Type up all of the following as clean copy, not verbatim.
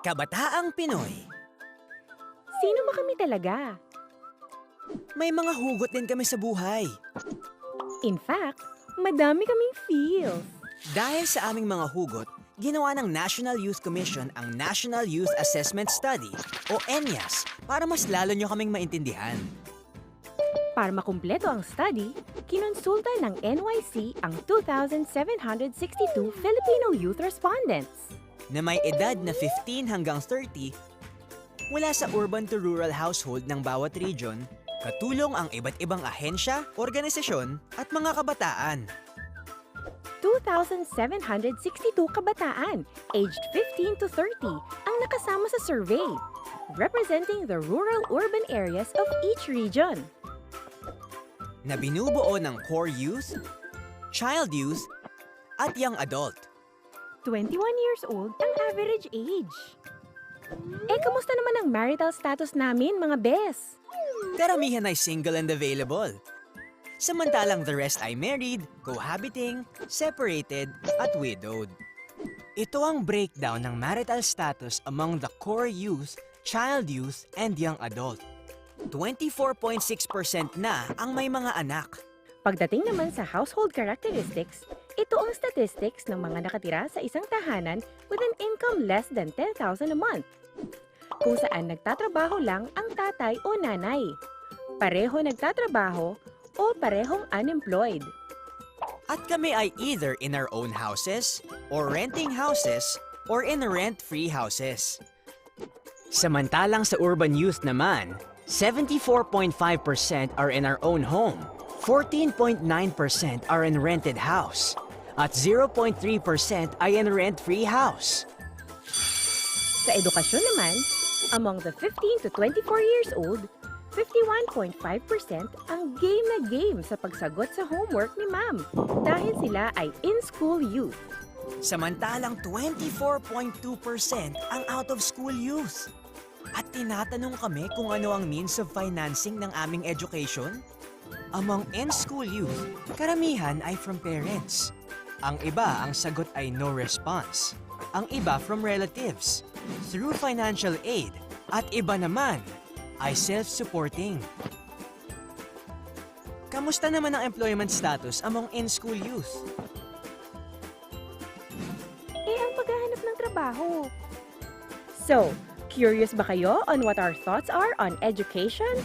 Kabataang Pinoy. Sino ba kami talaga? May mga hugot din kami sa buhay. In fact, madami kaming feels. Dahil sa aming mga hugot, ginawa ng National Youth Commission ang National Youth Assessment Study o NYAS para mas lalo nyo kaming maintindihan. Para makumpleto ang study, kinonsulta ng NYC ang 2,762 Filipino youth respondents. Na may edad na 15 hanggang 30 mula sa urban to rural household ng bawat region, katulong ang iba't ibang ahensya, organisasyon at mga kabataan. 2,762 kabataan aged 15 to 30 ang nakasama sa survey, representing the rural-urban areas of each region. Na binubuo ng core youth, child youth, at young adult. 21 years old ang average age. Kamusta naman ang marital status namin, mga bes? Karamihan ay single and available. Samantalang the rest ay married, cohabiting, separated, at widowed. Ito ang breakdown ng marital status among the core youth, child youth, and young adult. 24.6% na ang may mga anak. Pagdating naman sa household characteristics, ito ang statistics ng mga nakatira sa isang tahanan with an income less than 10,000 a month. Kung saan nagtatrabaho lang ang tatay o nanay, pareho nagtatrabaho o parehong unemployed. At kami ay either in our own houses, or renting houses, or in rent-free houses. Samantalang sa urban youth naman, 74.5% are in our own home, 14.9% are in rented house, at 0.3% ay in rent-free house. Sa edukasyon naman, among the 15 to 24 years old, 51.5% ang game na game sa pagsagot sa homework ni ma'am dahil sila ay in-school youth. Samantalang 24.2% ang out-of-school youth. At tinatanong kami kung ano ang means of financing ng aming education? Among in-school youth, karamihan ay from parents. Ang iba ang sagot ay no response. Ang iba from relatives, through financial aid, at iba naman ay self-supporting. Kamusta naman ang employment status among in-school youth? Ang paghahanap ng trabaho. So, curious ba kayo on what our thoughts are on education?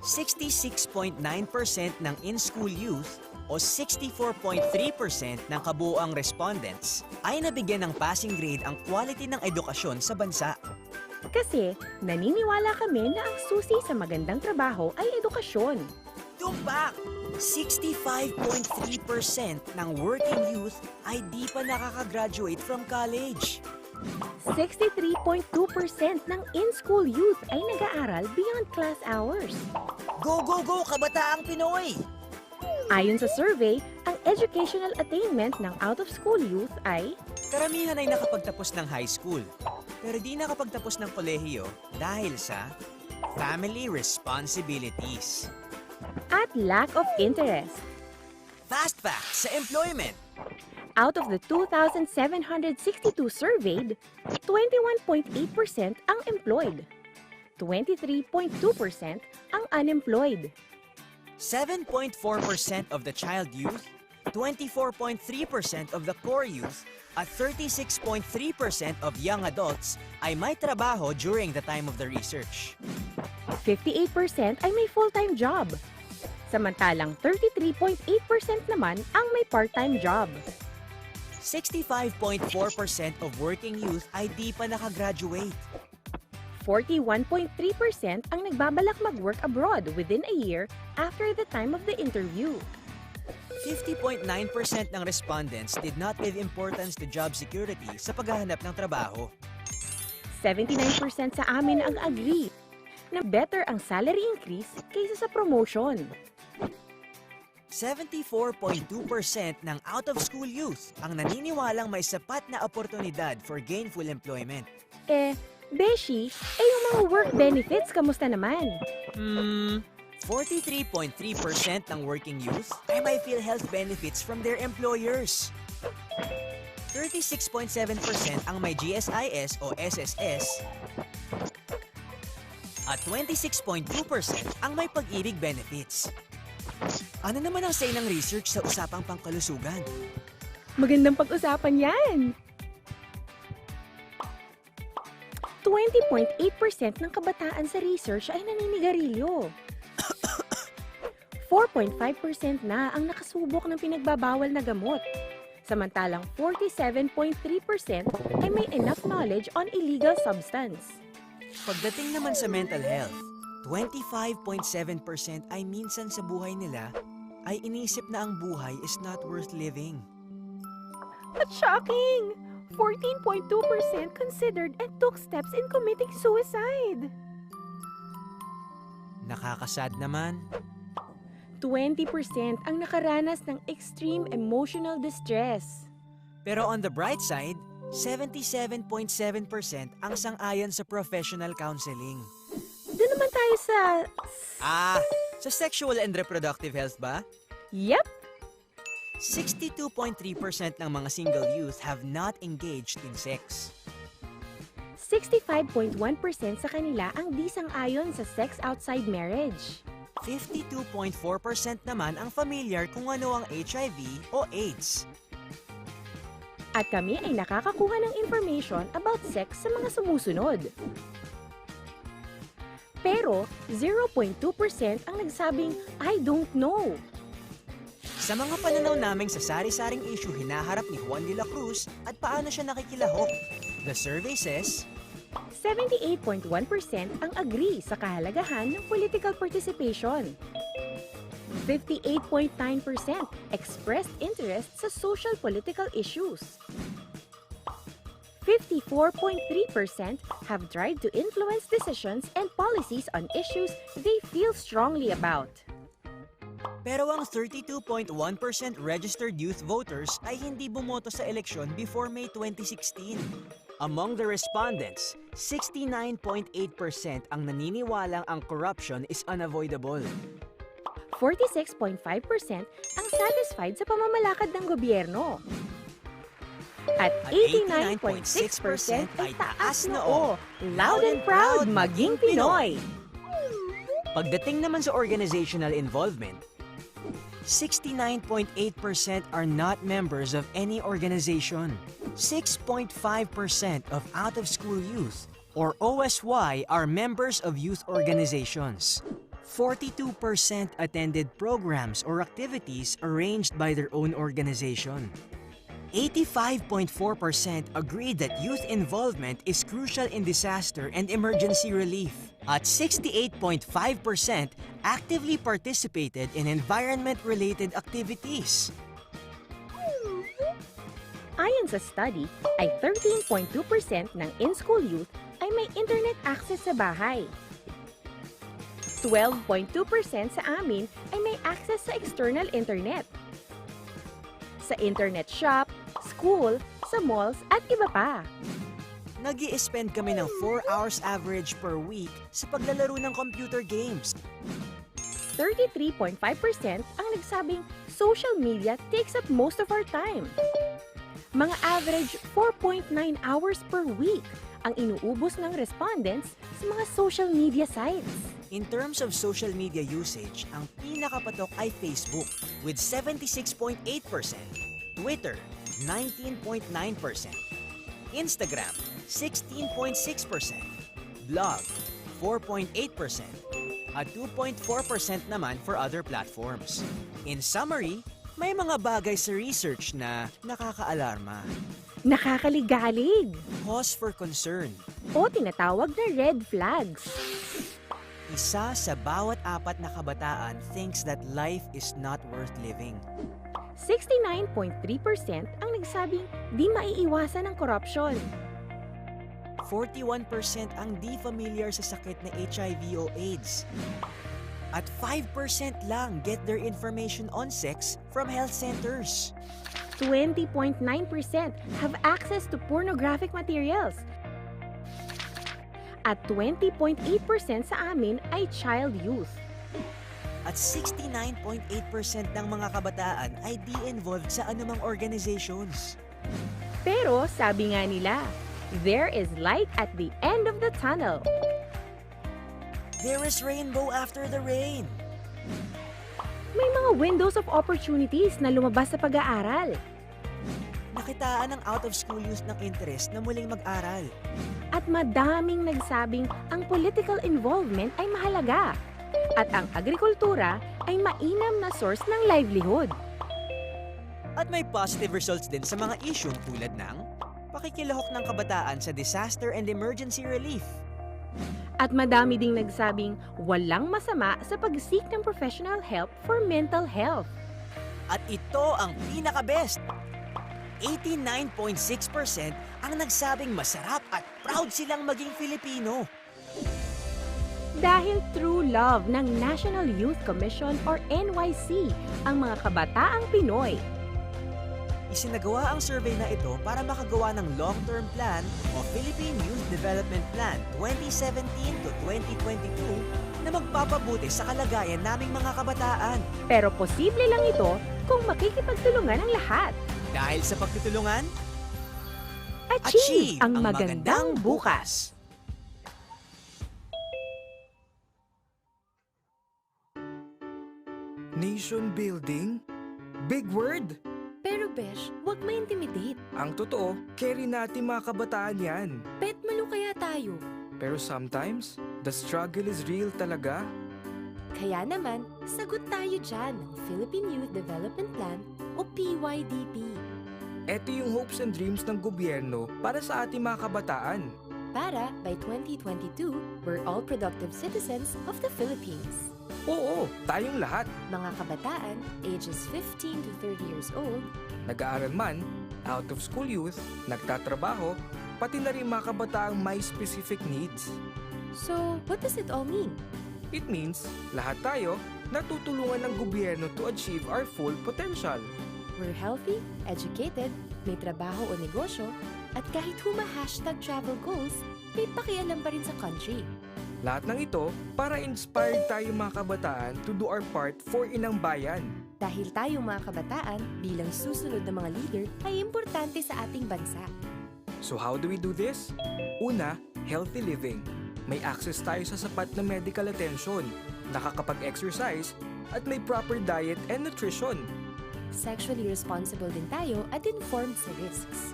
66.9% ng in-school youth o 64.3% ng kabuoang respondents ay nabigyan ng passing grade ang quality ng edukasyon sa bansa. Kasi naniniwala kami na ang susi sa magandang trabaho ay edukasyon. Tumpak! 65.3% ng working youth ay di pa nakakagraduate from college. 63.2% ng in-school youth ay nag-aaral beyond class hours. Go, go, go, kabataang Pinoy! Ayon sa survey, ang educational attainment ng out-of-school youth ay Karamihan ay nakapagtapos ng high school, pero di nakapagtapos ng kolehiyo dahil sa family responsibilities. at lack of interest. Fast facts sa employment. Out of the 2,762 surveyed, 21.8% ang employed, 23.2% ang unemployed. 7.4% of the child youth, 24.3% of the core youth, at 36.3% of young adults ay may trabaho during the time of the research. 58% ay may full-time job, samantalang 33.8% naman ang may part-time job. 65.4% of working youth ay di pa nakagraduate. 41.3% ang nagbabalak mag-work abroad within a year after the time of the interview. 50.9% ng respondents did not give importance to job security sa paghahanap ng trabaho. 79% sa amin ang agree na better ang salary increase kaysa sa promotion. 74.2% ng out-of-school youth ang naniniwalang may sapat na oportunidad for gainful employment. Beshi, yung mga work benefits, kamusta naman? 43.3% ng working youth ay may PhilHealth benefits from their employers. 36.7% ang may GSIS o SSS, at 26.2% ang may pag-ibig benefits. Ano naman ang say ng research sa usapang pangkalusugan? Magandang pag-usapan yan! 20.8% ng kabataan sa research ay naninigarilyo. 4.5% na ang nakasubok ng pinagbabawal na gamot. Samantalang 47.3% ay may enough knowledge on illegal substance. Pagdating naman sa mental health, 25.7% ay minsan sa buhay nila ay inisip na ang buhay is not worth living. But shocking! 14.2% considered and took steps in committing suicide. Nakakasad naman. 20% ang nakaranas ng extreme emotional distress. Pero on the bright side, 77.7% ang sang-ayon sa professional counseling. Doon naman tayo sa... Sa sexual and reproductive health ba? Yep! 62.3% ng mga single youth have not engaged in sex. 65.1% sa kanila ang di sang-ayon sa sex outside marriage. 52.4% naman ang familiar kung ano ang HIV o AIDS. At kami ay nakakakuha ng information about sex sa mga sumusunod. Pero 0.2% ang nagsabing, I don't know. Sa mga pananaw naming sa sari-saring issue hinaharap ni Juan de la Cruz at paano siya nakikilahok, the survey says, 78.1% ang agree sa kahalagahan ng political participation. 58.9% expressed interest sa social political issues. 54.3% have tried to influence decisions and policies on issues they feel strongly about. Pero ang 32.1% registered youth voters ay hindi bumoto sa eleksyon before May 2016. Among the respondents, 69.8% ang naniniwalang ang corruption is unavoidable. 46.5% ang satisfied sa pamamalakad ng gobyerno. At 89.6% ay taas noo, loud and proud maging Pinoy. Pagdating naman sa organizational involvement, 69.8% are not members of any organization. 6.5% of out-of-school youth, or OSY, are members of youth organizations. 42% attended programs or activities arranged by their own organization. 85.4% agreed that youth involvement is crucial in disaster and emergency relief. At 68.5% actively participated in environment-related activities. Ayon sa study, ay 13.2% ng in-school youth ay may internet access sa bahay. 12.2% sa amin ay may access sa external internet. Sa internet shop, school, sa malls at iba pa. Nag-i-spend kami ng 4 hours average per week sa paglalaro ng computer games. 33.5% ang nagsabing social media takes up most of our time. Mga average 4.9 hours per week ang inuubos ng respondents sa mga social media sites. In terms of social media usage, ang pinakapatok ay Facebook with 76.8%, Twitter 19.9%, Instagram 16.6%, Blog 4.8%, at 2.4% naman for other platforms. In summary, may mga bagay sa research na nakakaalarma, Nakakaligalig cause for concern. o tinatawag na red flags. Isa sa bawat 4 na kabataan thinks that life is not worth living. 69.3% ang nagsabing di maiiwasan ang korupsyon. 41% ang di familiar sa sakit na HIV o AIDS. At 5% lang get their information on sex from health centers. 20.9% have access to pornographic materials. At 20.8% sa amin ay child youth. At 69.8% ng mga kabataan ay di involved sa anumang organizations. Pero sabi nga nila, there is light at the end of the tunnel. There is rainbow after the rain. May mga windows of opportunities na lumabas sa pag-aaral. Nakitaan ng out-of-school youth ng interest na muling mag-aral. At madaming nagsabing ang political involvement ay mahalaga. At ang agrikultura ay mainam na source ng livelihood. At may positive results din sa mga isyung tulad ng pakikilahok ng kabataan sa disaster and emergency relief. At madami ding nagsabing walang masama sa pag-seek ng professional help for mental health. At ito ang pinaka-best. 89.6% ang nagsabing masarap at proud silang maging Filipino. Dahil through love ng National Youth Commission or NYC ang mga kabataang Pinoy. Isinagawa ang survey na ito para makagawa ng long-term plan o Philippine Youth Development Plan 2017 to 2022 na magpapabuti sa kalagayan naming mga kabataan. Pero posible lang ito kung makikipagtulungan ang lahat. Dahil sa pagtutulungan, Achieve ang magandang bukas! Nation building? Big word! Pero Besh, huwag ma-intimidate. Ang totoo, carry natin mga kabataan yan. Pet malo kaya tayo. Pero sometimes, the struggle is real talaga. Kaya naman, sagot tayo dyan ng Philippine Youth Development Plan o PYDP. Ito yung hopes and dreams ng gobyerno para sa ating mga kabataan. Para by 2022, we're all productive citizens of the Philippines. Oo, tayong lahat. Mga kabataan, ages 15 to 30 years old, Nag-aaral man, out of school youth, nagtatrabaho, pati na rin mga kabataang may specific needs. so what does it all mean? It means, lahat tayo natutulungan ng gobyerno to achieve our full potential. We're healthy, educated, may trabaho o negosyo, at kahit huma-hashtag travel goals, may pakialam pa rin sa country. Lahat ng ito para inspired tayo mga kabataan to do our part for inang bayan. Dahil tayong mga kabataan bilang susunod na mga leader ay importante sa ating bansa. So how do we do this? Una, healthy living. May access tayo sa sapat na medical attention, nakakapag-exercise, at may proper diet and nutrition. Sexually responsible din tayo at informed sa risks.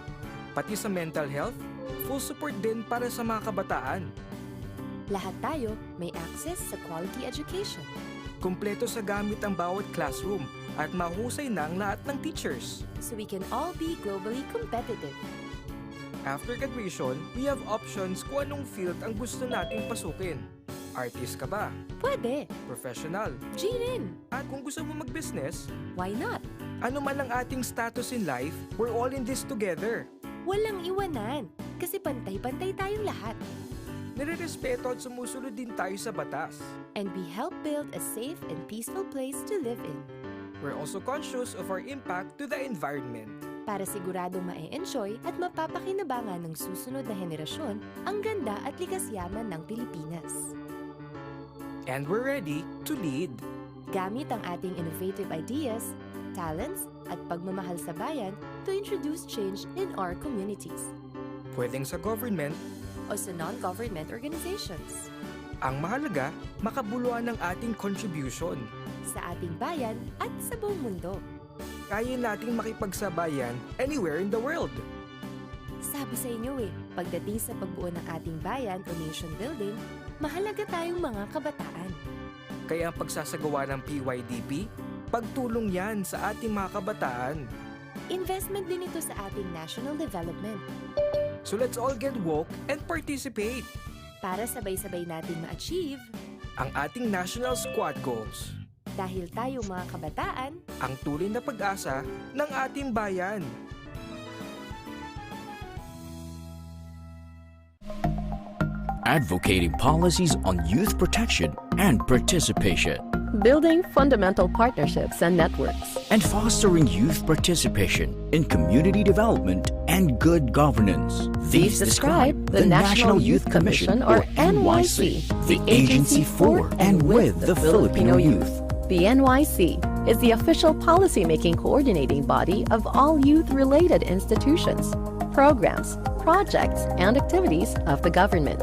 Pati sa mental health, full support din para sa mga kabataan. Lahat tayo may access sa quality education. Kumpleto sa gamit ang bawat classroom at mahusay na ang lahat ng teachers. So we can all be globally competitive. After graduation, we have options kung anong field ang gusto nating pasukin. Artist ka ba? Pwede. Professional? G rin. At kung gusto mo mag-business, Why not? ano man ang ating status in life, we're all in this together. Walang iwanan. Kasi pantay-pantay tayong lahat. Nire-respeto at sumusunod din tayo sa batas. And we help build a safe and peaceful place to live in. We're also conscious of our impact to the environment. Para siguradong ma-enjoy at mapapakinabangan ng susunod na henerasyon ang ganda at likas yaman ng Pilipinas. And we're ready to lead. Gamit ang ating innovative ideas, talents, at pagmamahal sa bayan to introduce change in our communities Pwedeng sa government, o sa non-government organizations, ang mahalaga, makabuluhan ng ating contribution. sa ating bayan at sa buong mundo. Kaya nating makipagsabayan anywhere in the world. Sabi sa inyo pagdating sa pagbuo ng ating bayan o nation building, mahalaga tayong mga kabataan. Kaya ang pagsasagawa ng PYDP, pagtulong yan sa ating mga kabataan. Investment din ito sa ating national development So let's all get woke and participate. para sabay-sabay natin ma-achieve Ang ating national squad goals. dahil tayong mga kabataan, Ang tunay na pag-asa ng ating bayan. Advocating policies on youth protection and participation, Building fundamental partnerships and networks. and fostering youth participation in community development and good governance. These describe the National Youth Commission or NYC, the agency for and with the Filipino youth. The NYC is the official policymaking coordinating body of all youth-related institutions. programs, projects, and activities of the government.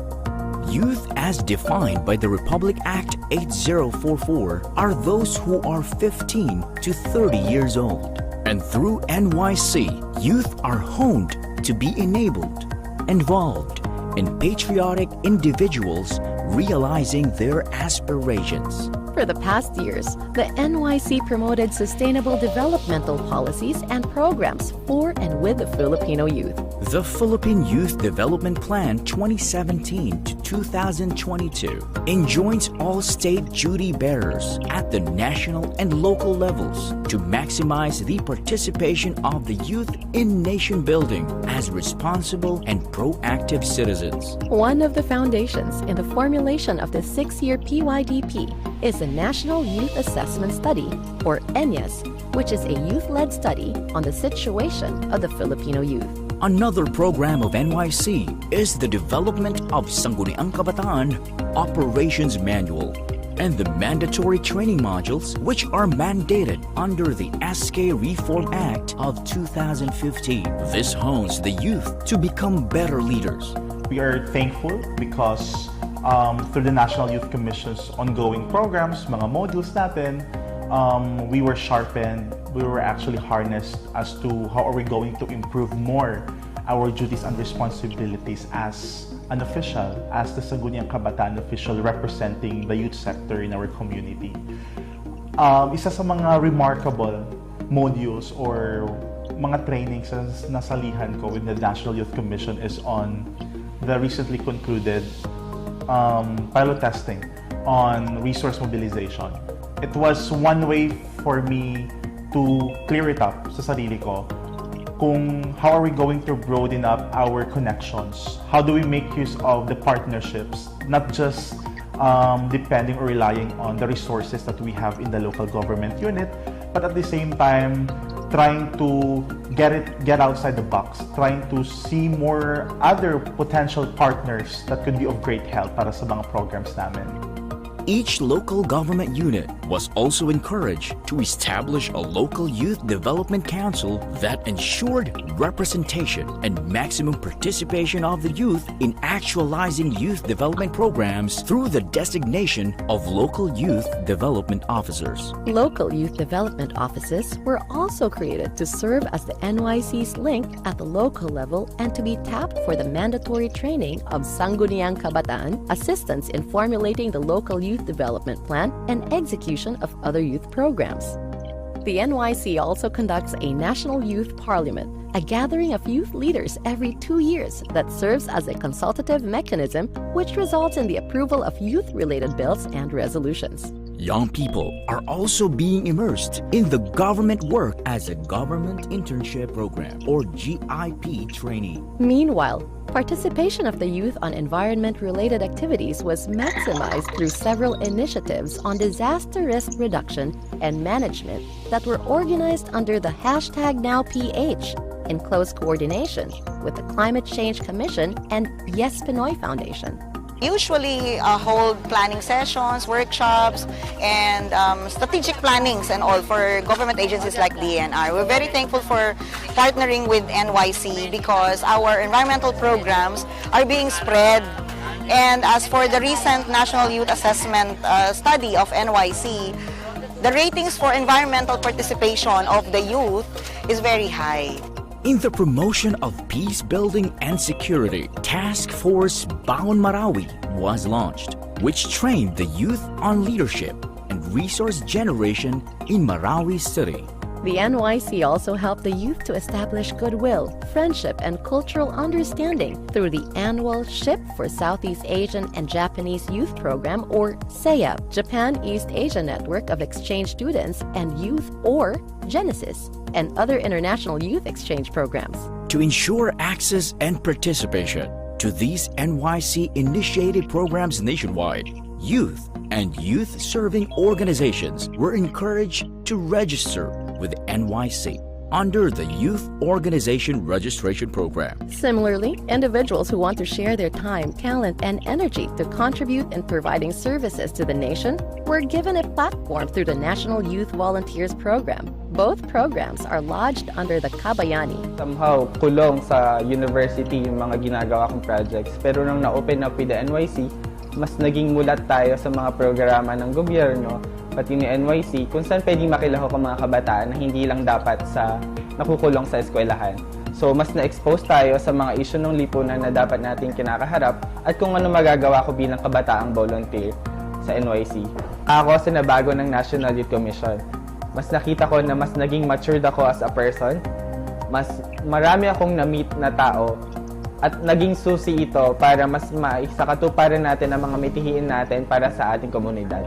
Youth as defined by the Republic Act 8044 are those who are 15 to 30 years old. And through NYC, youth are honed to be enabled, involved, and patriotic individuals realizing their aspirations. For the past years, the NYC promoted sustainable developmental policies and programs for and with the Filipino youth. The Philippine Youth Development Plan 2017 to 2022 enjoins all state duty bearers at the national and local levels to maximize the participation of the youth in nation building as responsible and proactive citizens. One of the foundations in the formulation of the 6-year PYDP is the National Youth Assessment Study, or ENYAS, which is a youth-led study on the situation of the Filipino youth. Another program of NYC is the development of Sangguniang Kabataan Operations Manual and the mandatory training modules which are mandated under the SK Reform Act of 2015. This hones the youth to become better leaders. We are thankful because through the National Youth Commission's ongoing programs, mga modules natin, we were sharpened, we were actually harnessed as to how are we going to improve more our duties and responsibilities as an official, as the Sangguniang Kabataan official representing the youth sector in our community. Isa sa mga remarkable modules or mga trainings na nasalihan ko with the National Youth Commission is on the recently concluded pilot testing on resource mobilization. It was one way for me to clear it up sa sarili ko kung how are we going to broaden up our connections? How do we make use of the partnerships, not just depending or relying on the resources that we have in the local government unit, but at the same time trying to get outside the box, trying to see more other potential partners that could be of great help para sa mga programs namin. Each local government unit was also encouraged to establish a local youth development council that ensured representation and maximum participation of the youth in actualizing youth development programs through the designation of local youth development officers. Local youth development offices were also created to serve as the NYC's link at the local level and to be tapped for the mandatory training of Sangguniang Kabataan, assistance in formulating the local youth development plan, and execution of other youth programs. The NYC also conducts a National Youth Parliament, a gathering of youth leaders every 2 years that serves as a consultative mechanism which results in the approval of youth-related bills and resolutions. Young people are also being immersed in the government work as a Government Internship Program or GIP trainee. Meanwhile, participation of the youth on environment-related activities was maximized through several initiatives on disaster risk reduction and management that were organized under the #NowPH in close coordination with the Climate Change Commission and Yes Pinoy Foundation. Usually hold planning sessions, workshops, and strategic plannings and all for government agencies like DNR. We're very thankful for partnering with NYC because our environmental programs are being spread. And as for the recent National Youth Assessment study of NYC, the ratings for environmental participation of the youth is very high. In the promotion of peace building and security, Task Force Baon Marawi was launched, which trained the youth on leadership and resource generation in Marawi City. The NYC also helped the youth to establish goodwill, friendship, and cultural understanding through the annual SHIP for Southeast Asian and Japanese Youth Program, or SEAP, Japan East Asia Network of Exchange Students and Youth, or Genesis, and other international youth exchange programs. To ensure access and participation to these NYC-initiated programs nationwide, youth and youth-serving organizations were encouraged to register with NYC. under the Youth Organization Registration Program. Similarly, individuals who want to share their time, talent, and energy to contribute in providing services to the nation were given a platform through the National Youth Volunteers Program. Both programs are lodged under the Kabayani. Somehow, kulong sa university yung mga ginagawa kong projects. Pero nung na-open up with the NYC, mas naging mulat tayo sa mga programa ng gobyerno, pati ni NYC, kung saan pwedeng makilahok ang mga kabataan na hindi lang dapat sa nakukulong sa eskwelahan. So, mas na-expose tayo sa mga issue ng lipunan na dapat natin kinakaharap at kung ano magagawa ko bilang kabataang volunteer sa NYC. Ako sa nabago ng National Youth Commission. Mas nakita ko na mas naging matured ako as a person. Mas marami akong na-meet na tao at naging susi ito para mas maisakatuparan natin ang mga mitihiin natin para sa ating komunidad.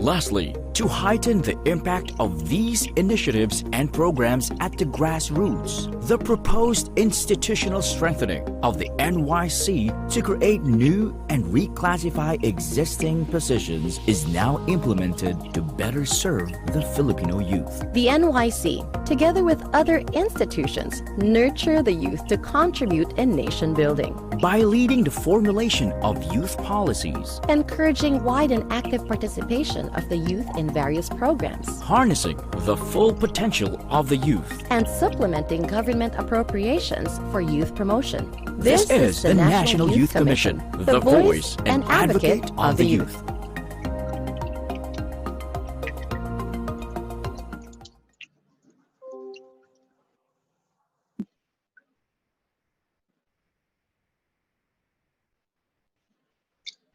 Lastly, to heighten the impact of these initiatives and programs at the grassroots, the proposed institutional strengthening of the NYC to create new and reclassify existing positions is now implemented to better serve the Filipino youth. The NYC, together with other institutions, nurture the youth to contribute in nation building. By leading the formulation of youth policies, Encouraging wide and active participation of the youth in various programs, harnessing the full potential of the youth. and supplementing government appropriations for youth promotion. This is the National Youth Commission, the voice and advocate of the youth.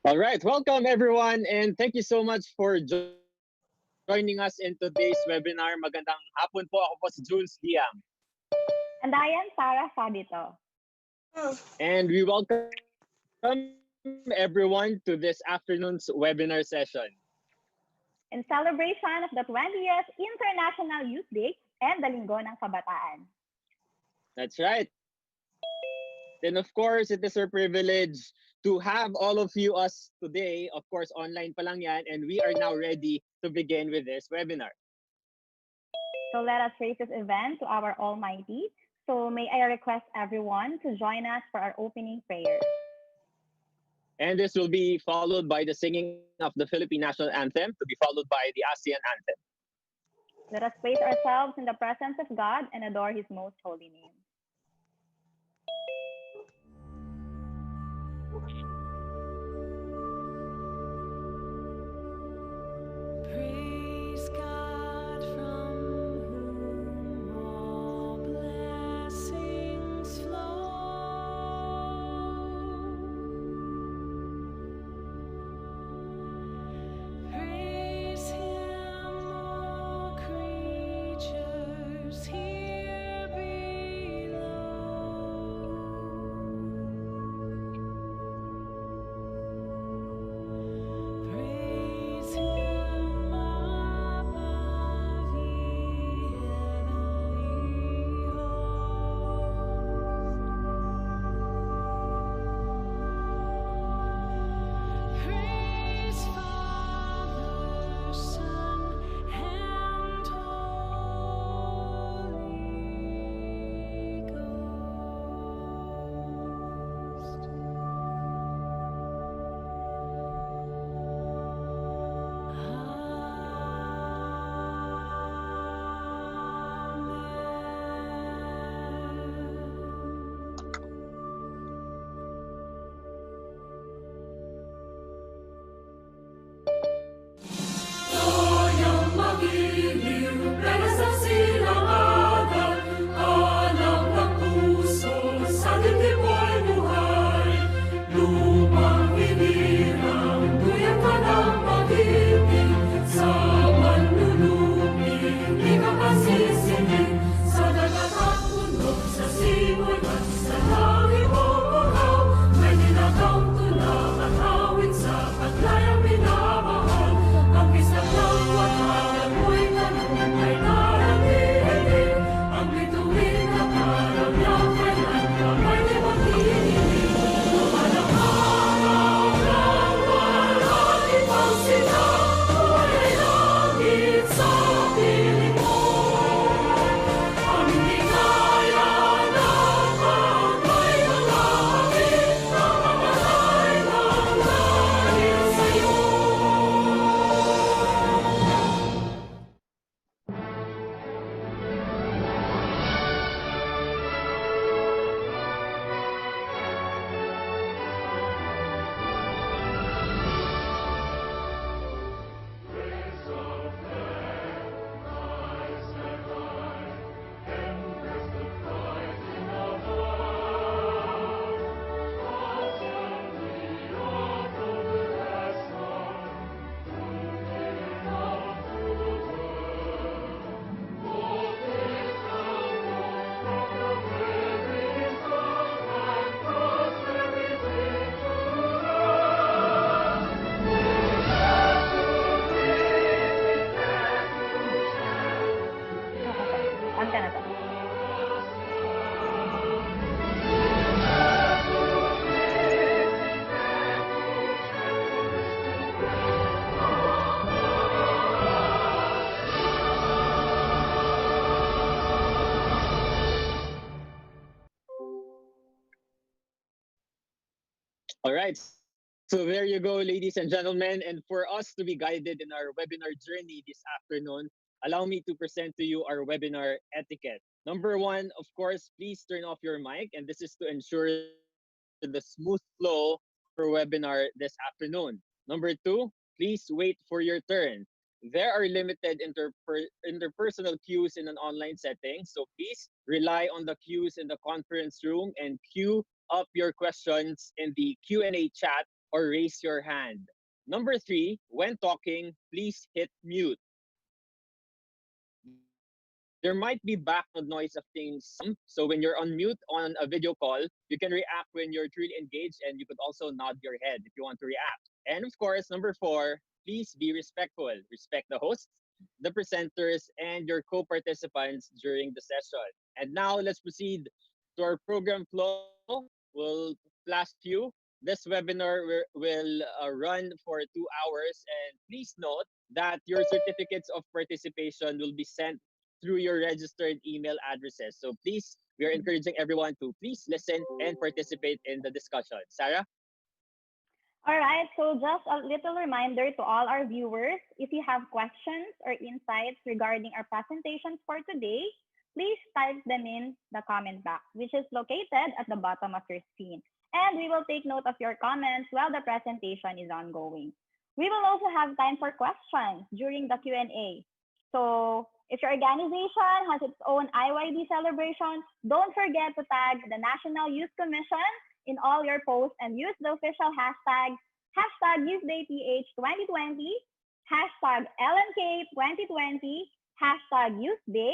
All right, welcome everyone, and thank you so much for joining us in today's webinar. Magandang hapon po. Ako po si Jules Liam. And I am Sarah Fabito. And we welcome everyone to this afternoon's webinar session. In celebration of the 20th International Youth Day and the Linggo ng Kabataan. That's right. And of course, it is our privilege to have all of you us today. Of course, online pa lang yan, and we are now ready to begin with this webinar. So let us raise this event to our Almighty. So may I request everyone to join us for our opening prayer. And this will be followed by the singing of the Philippine National Anthem, to be followed by the ASEAN Anthem. Let us place ourselves in the presence of God and adore His most holy name. Praise God from whom all blessings flow. Praise Him, all creatures here below. All right. So there you go, ladies and gentlemen. And for us to be guided in our webinar journey this afternoon, allow me to present to you our webinar etiquette. Number one, of course, please turn off your mic. And this is to ensure the smooth flow for webinar this afternoon. Number two, please wait for your turn. There are limited interpersonal cues in an online setting. So please rely on the cues in the conference room and queue up your questions in the Q&A chat or raise your hand. Number three, when talking, please hit mute. There might be background noise of things. So when you're on mute on a video call, you can react when you're truly engaged, and you could also nod your head if you want to react. And of course, number four, please be respectful. Respect the hosts, the presenters, and your co-participants during the session. And now let's proceed to our program flow. We'll flash you. This webinar will run for 2 hours, and please note that your certificates of participation will be sent through your registered email addresses. So please, we are encouraging everyone to please listen and participate in the discussion. Sarah? All right, so just a little reminder to all our viewers, if you have questions or insights regarding our presentations for today, please type them in the comment box, which is located at the bottom of your screen. And we will take note of your comments while the presentation is ongoing. We will also have time for questions during the Q&A. So if your organization has its own IYD celebration, don't forget to tag the National Youth Commission in all your posts and use the official hashtag #YouthDayPH2020, #LMK2020, #YouthDay,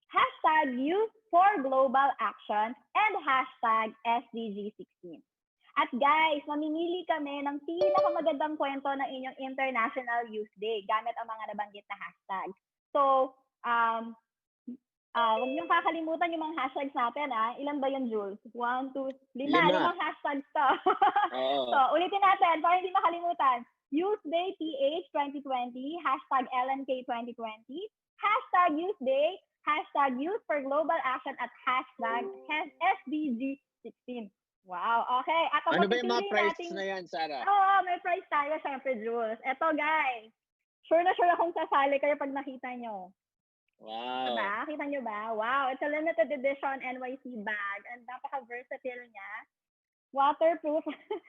#Youth4GlobalAction, and #SDG16. At guys, mamimili kami ng pinakamagandang kwento ng inyong International Youth Day gamit ang mga nabanggit na hashtag. So, huwag niyong kakalimutan yung mga hashtags natin, ah. Ilan ba yun, Jules? 1, 2, 5. 5 hashtags to. So, ulitin natin para hindi makalimutan. YouthDayPH2020, #LMK2020, #YouthDay, #Youth4GlobalAction, at #SDG16. Wow, okay. At ano ba yung mga prize na yan, Sarah? Oo, may prize tayo, syempre, Jules. Eto, guys. Sure na sure akong sasali kayo pag nakita nyo. Wow. Diba? Kita nyo ba? Wow, it's a limited edition NYC bag. And napaka-versatile niya. Waterproof.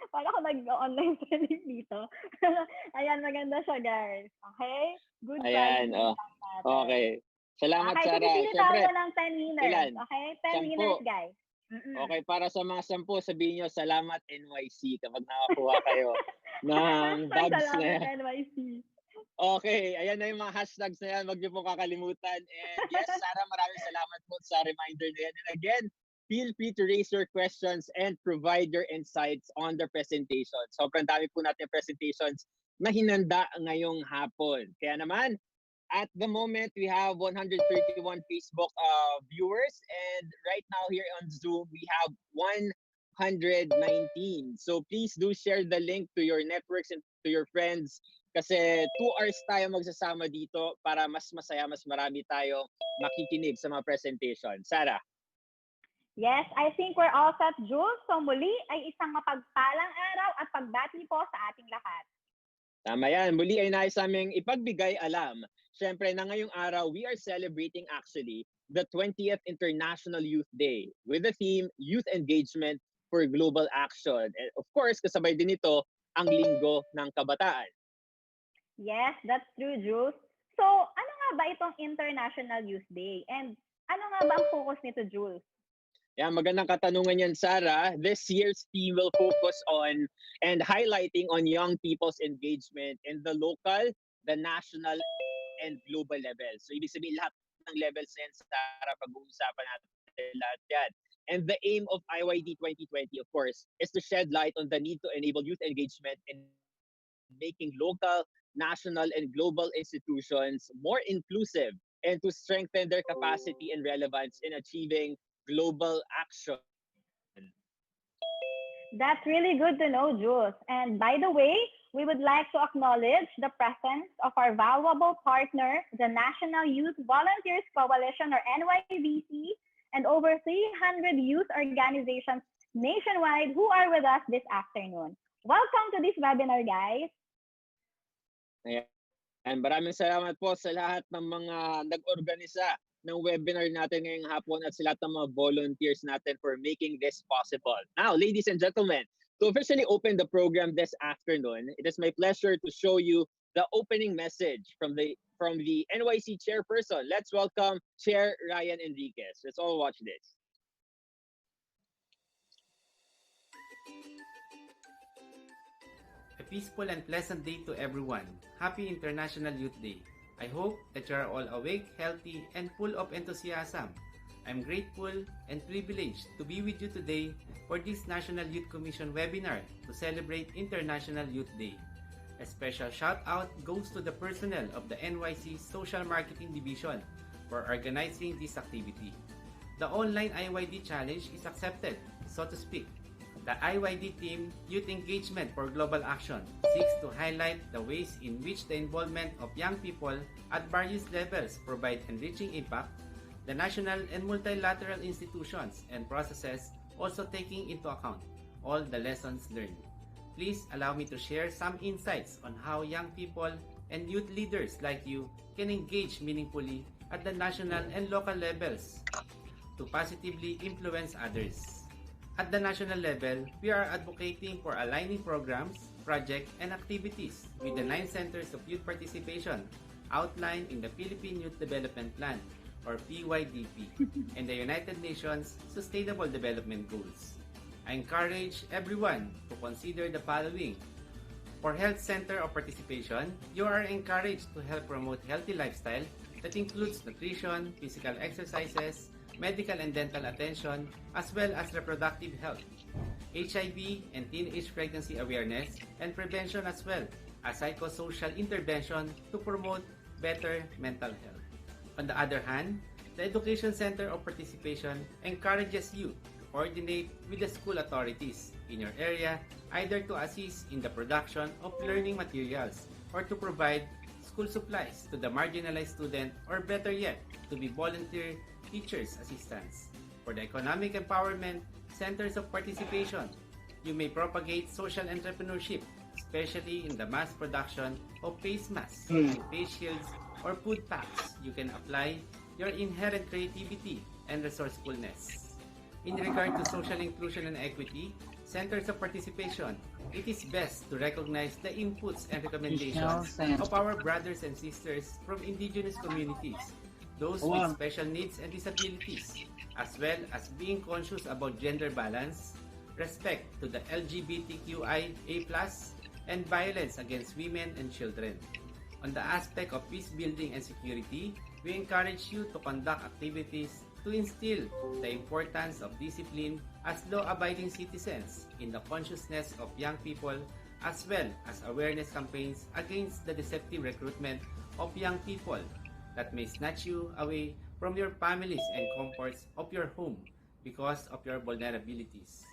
Paano ako nag-online training dito? Ayan, maganda siya, guys. Okay? Good Ayan, okay. Salamat, okay, Sarah. Okay, tayo ng 10 winners. Ilan? Okay? 10 winners, guys. Okay, para sa mga 10, sabihin nyo, salamat NYC kapag nakakuha kayo ng bags na yan. Salamat NYC. Okay, ayan na yung mga hashtags na yan. Huwag niyo po kakalimutan. And yes, Sarah, maraming salamat po sa reminder na yan. And again, feel free to raise your questions and provide your insights on the presentation. Sobrang dami po natin presentations na hinanda ngayong hapon. Kaya naman, at the moment, we have 131 Facebook viewers. And right now here on Zoom, we have 119. So please do share the link to your networks and to your friends. Kasi 2 hours tayo magsasama dito para mas masaya, mas marami tayo makikinig sa mga presentation. Sarah? Yes, I think we're all set, Jules. So muli ay isang mapagpalang araw at pagbati po sa ating lahat. Tama yan. Muli ay nais aming ipagbigay alam. Siyempre, na ngayong araw, we are celebrating actually the 20th International Youth Day with the theme Youth Engagement for Global Action. And of course, kasabay din ito ang Linggo ng Kabataan. Yes, that's true, Jules. So, ano nga ba itong International Youth Day? And ano nga ba ang focus nito, Jules? Yeah, magandang katanungan yan, Sarah. This year's theme will focus on and highlighting on young people's engagement in the local, the national, and global level. So, ibig sabihin lahat ng levels na yan, Sarah, pag-uusapan natin lahat yan. And the aim of IYD 2020, of course, is to shed light on the need to enable youth engagement in making local, national, and global institutions more inclusive and to strengthen their capacity and relevance in achieving global action. That's really good to know, Jules. And by the way, we would like to acknowledge the presence of our valuable partner, the National Youth Volunteers Coalition, or NYVC, and over 300 youth organizations nationwide who are with us this afternoon. Welcome to this webinar, guys. Ayan, maraming salamat po sa lahat ng mga nag-organisa ng webinar natin ngayong hapon at sa lahat ng mga volunteers natin for making this possible. Now, ladies and gentlemen, to officially open the program this afternoon, it is my pleasure to show you the opening message from the NYC chairperson. Let's welcome Chair Ryan Enriquez. Let's all watch this. A peaceful and pleasant day to everyone. Happy International Youth Day. I hope that you are all awake, healthy, and full of enthusiasm. I'm grateful and privileged to be with you today for this National Youth Commission webinar to celebrate International Youth Day. A special shout out goes to the personnel of the NYC Social Marketing Division for organizing this activity. The online IYD challenge is accepted, so to speak. The IYD team, Youth Engagement for Global Action, seeks to highlight the ways in which the involvement of young people at various levels provide enriching impact. The national and multilateral institutions and processes also taking into account all the lessons learned. Please allow me to share some insights on how young people and youth leaders like you can engage meaningfully at the national and local levels to positively influence others. At the national level, we are advocating for aligning programs, projects, and activities with the 9 centers of youth participation outlined in the Philippine Youth Development Plan, or PYDP, and the United Nations Sustainable Development Goals. I encourage everyone to consider the following. For Health Center of Participation, you are encouraged to help promote healthy lifestyle that includes nutrition, physical exercises, medical and dental attention, as well as reproductive health, HIV and teenage pregnancy awareness, and prevention, as well as psychosocial intervention to promote better mental health. On the other hand, the Education Center of Participation encourages you to coordinate with the school authorities in your area, either to assist in the production of learning materials or to provide school supplies to the marginalized student, or better yet, to be volunteer teachers' assistants. For the Economic Empowerment Centers of Participation, you may propagate social entrepreneurship, especially in the mass production of face masks, face shields, or food packs. You can apply your inherent creativity and resourcefulness. In regard to social inclusion and equity, Centers of Participation, it is best to recognize the inputs and recommendations of our brothers and sisters from indigenous communities, those with special needs and disabilities, as well as being conscious about gender balance, respect to the LGBTQIA+, and violence against women and children. On the aspect of peace building and security, we encourage you to conduct activities to instill the importance of discipline as law-abiding citizens in the consciousness of young people, as well as awareness campaigns against the deceptive recruitment of young people that may snatch you away from your families and comforts of your home because of your vulnerabilities.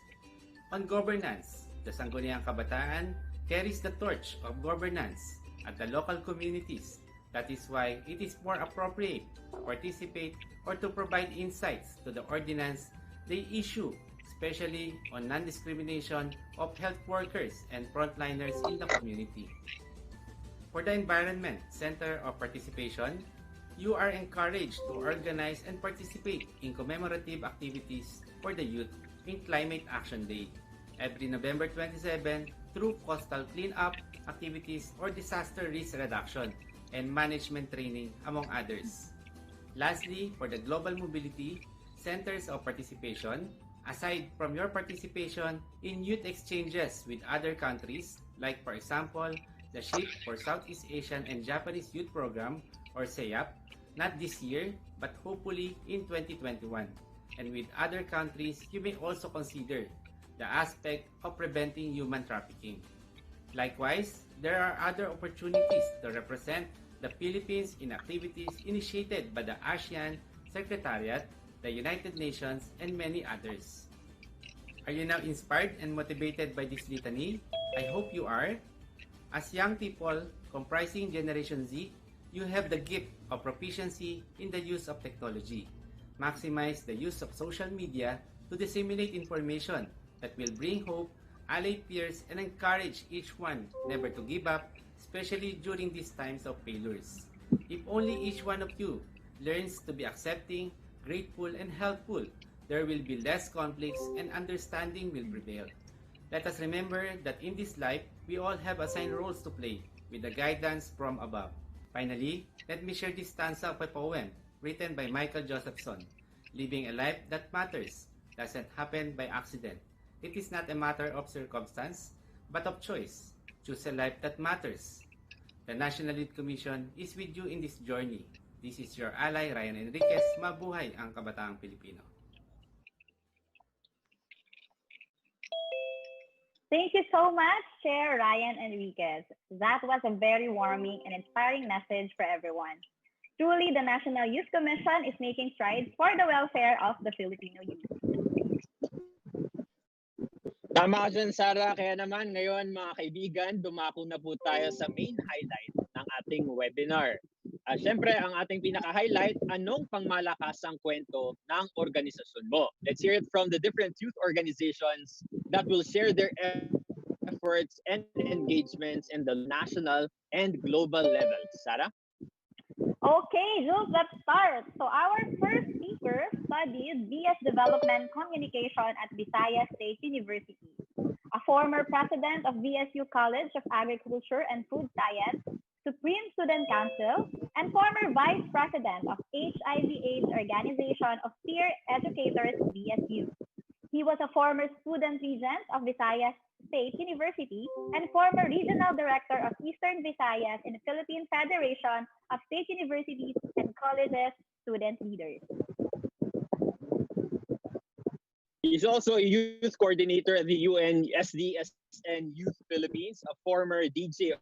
On governance, the Sangguniang Kabataan carries the torch of governance at the local communities. That is why it is more appropriate to participate or to provide insights to the ordinance they issue, especially on non-discrimination of health workers and frontliners in the community. For the Environment Center of Participation, you are encouraged to organize and participate in commemorative activities for the youth in Climate Action Day every November 27 through coastal cleanup activities or disaster risk reduction and management training, among others. Lastly, for the Global Mobility Centers of Participation, aside from your participation in youth exchanges with other countries, like for example, the SHIP for Southeast Asian and Japanese Youth Program, or SEAP, not this year, but hopefully in 2021. And with other countries, you may also consider the aspect of preventing human trafficking. Likewise, there are other opportunities to represent the Philippines in activities initiated by the ASEAN Secretariat, the United Nations, and many others. Are you now inspired and motivated by this litany? I hope you are. As young people comprising Generation Z, you have the gift of proficiency in the use of technology. Maximize the use of social media to disseminate information that will bring hope, ally peers, and encourage each one never to give up, especially during these times of failures. If only each one of you learns to be accepting, grateful, and helpful, there will be less conflicts and understanding will prevail. Let us remember that in this life, we all have assigned roles to play with the guidance from above. Finally, let me share this stanza of a poem written by Michael Josephson. Living a life that matters doesn't happen by accident. It is not a matter of circumstance, but of choice. Choose a life that matters. The National Youth Commission is with you in this journey. This is your ally, Ryan Enriquez. Mabuhay ang kabataang Pilipino. Thank you so much, Chair Ryan Enriquez. That was a very warming and inspiring message for everyone. Truly, the National Youth Commission is making strides for the welfare of the Filipino youth. Tama ka dyan, Sarah. Kaya naman ngayon, mga kaibigan, dumako na po tayo sa main highlight ng ating webinar. Siyempre, ang ating pinaka-highlight, anong pangmalakasang kwento ng organisasyon mo? Let's hear it from the different youth organizations that will share their efforts and engagements in the national and global levels. Sarah? Okay, Jules, let's start. So our first speaker studied BS Development Communication at Visayas State University. A former president of BSU College of Agriculture and Food Science, Supreme Student Council, and former vice president of HIV/AIDS Organization of Peer Educators BSU. He was a former student regent of Visayas State University and former regional director of Eastern Visayas in the Philippine Federation of State Universities and Colleges Student Leaders. He's also a youth coordinator at the UN SDSN Youth Philippines, a former DJ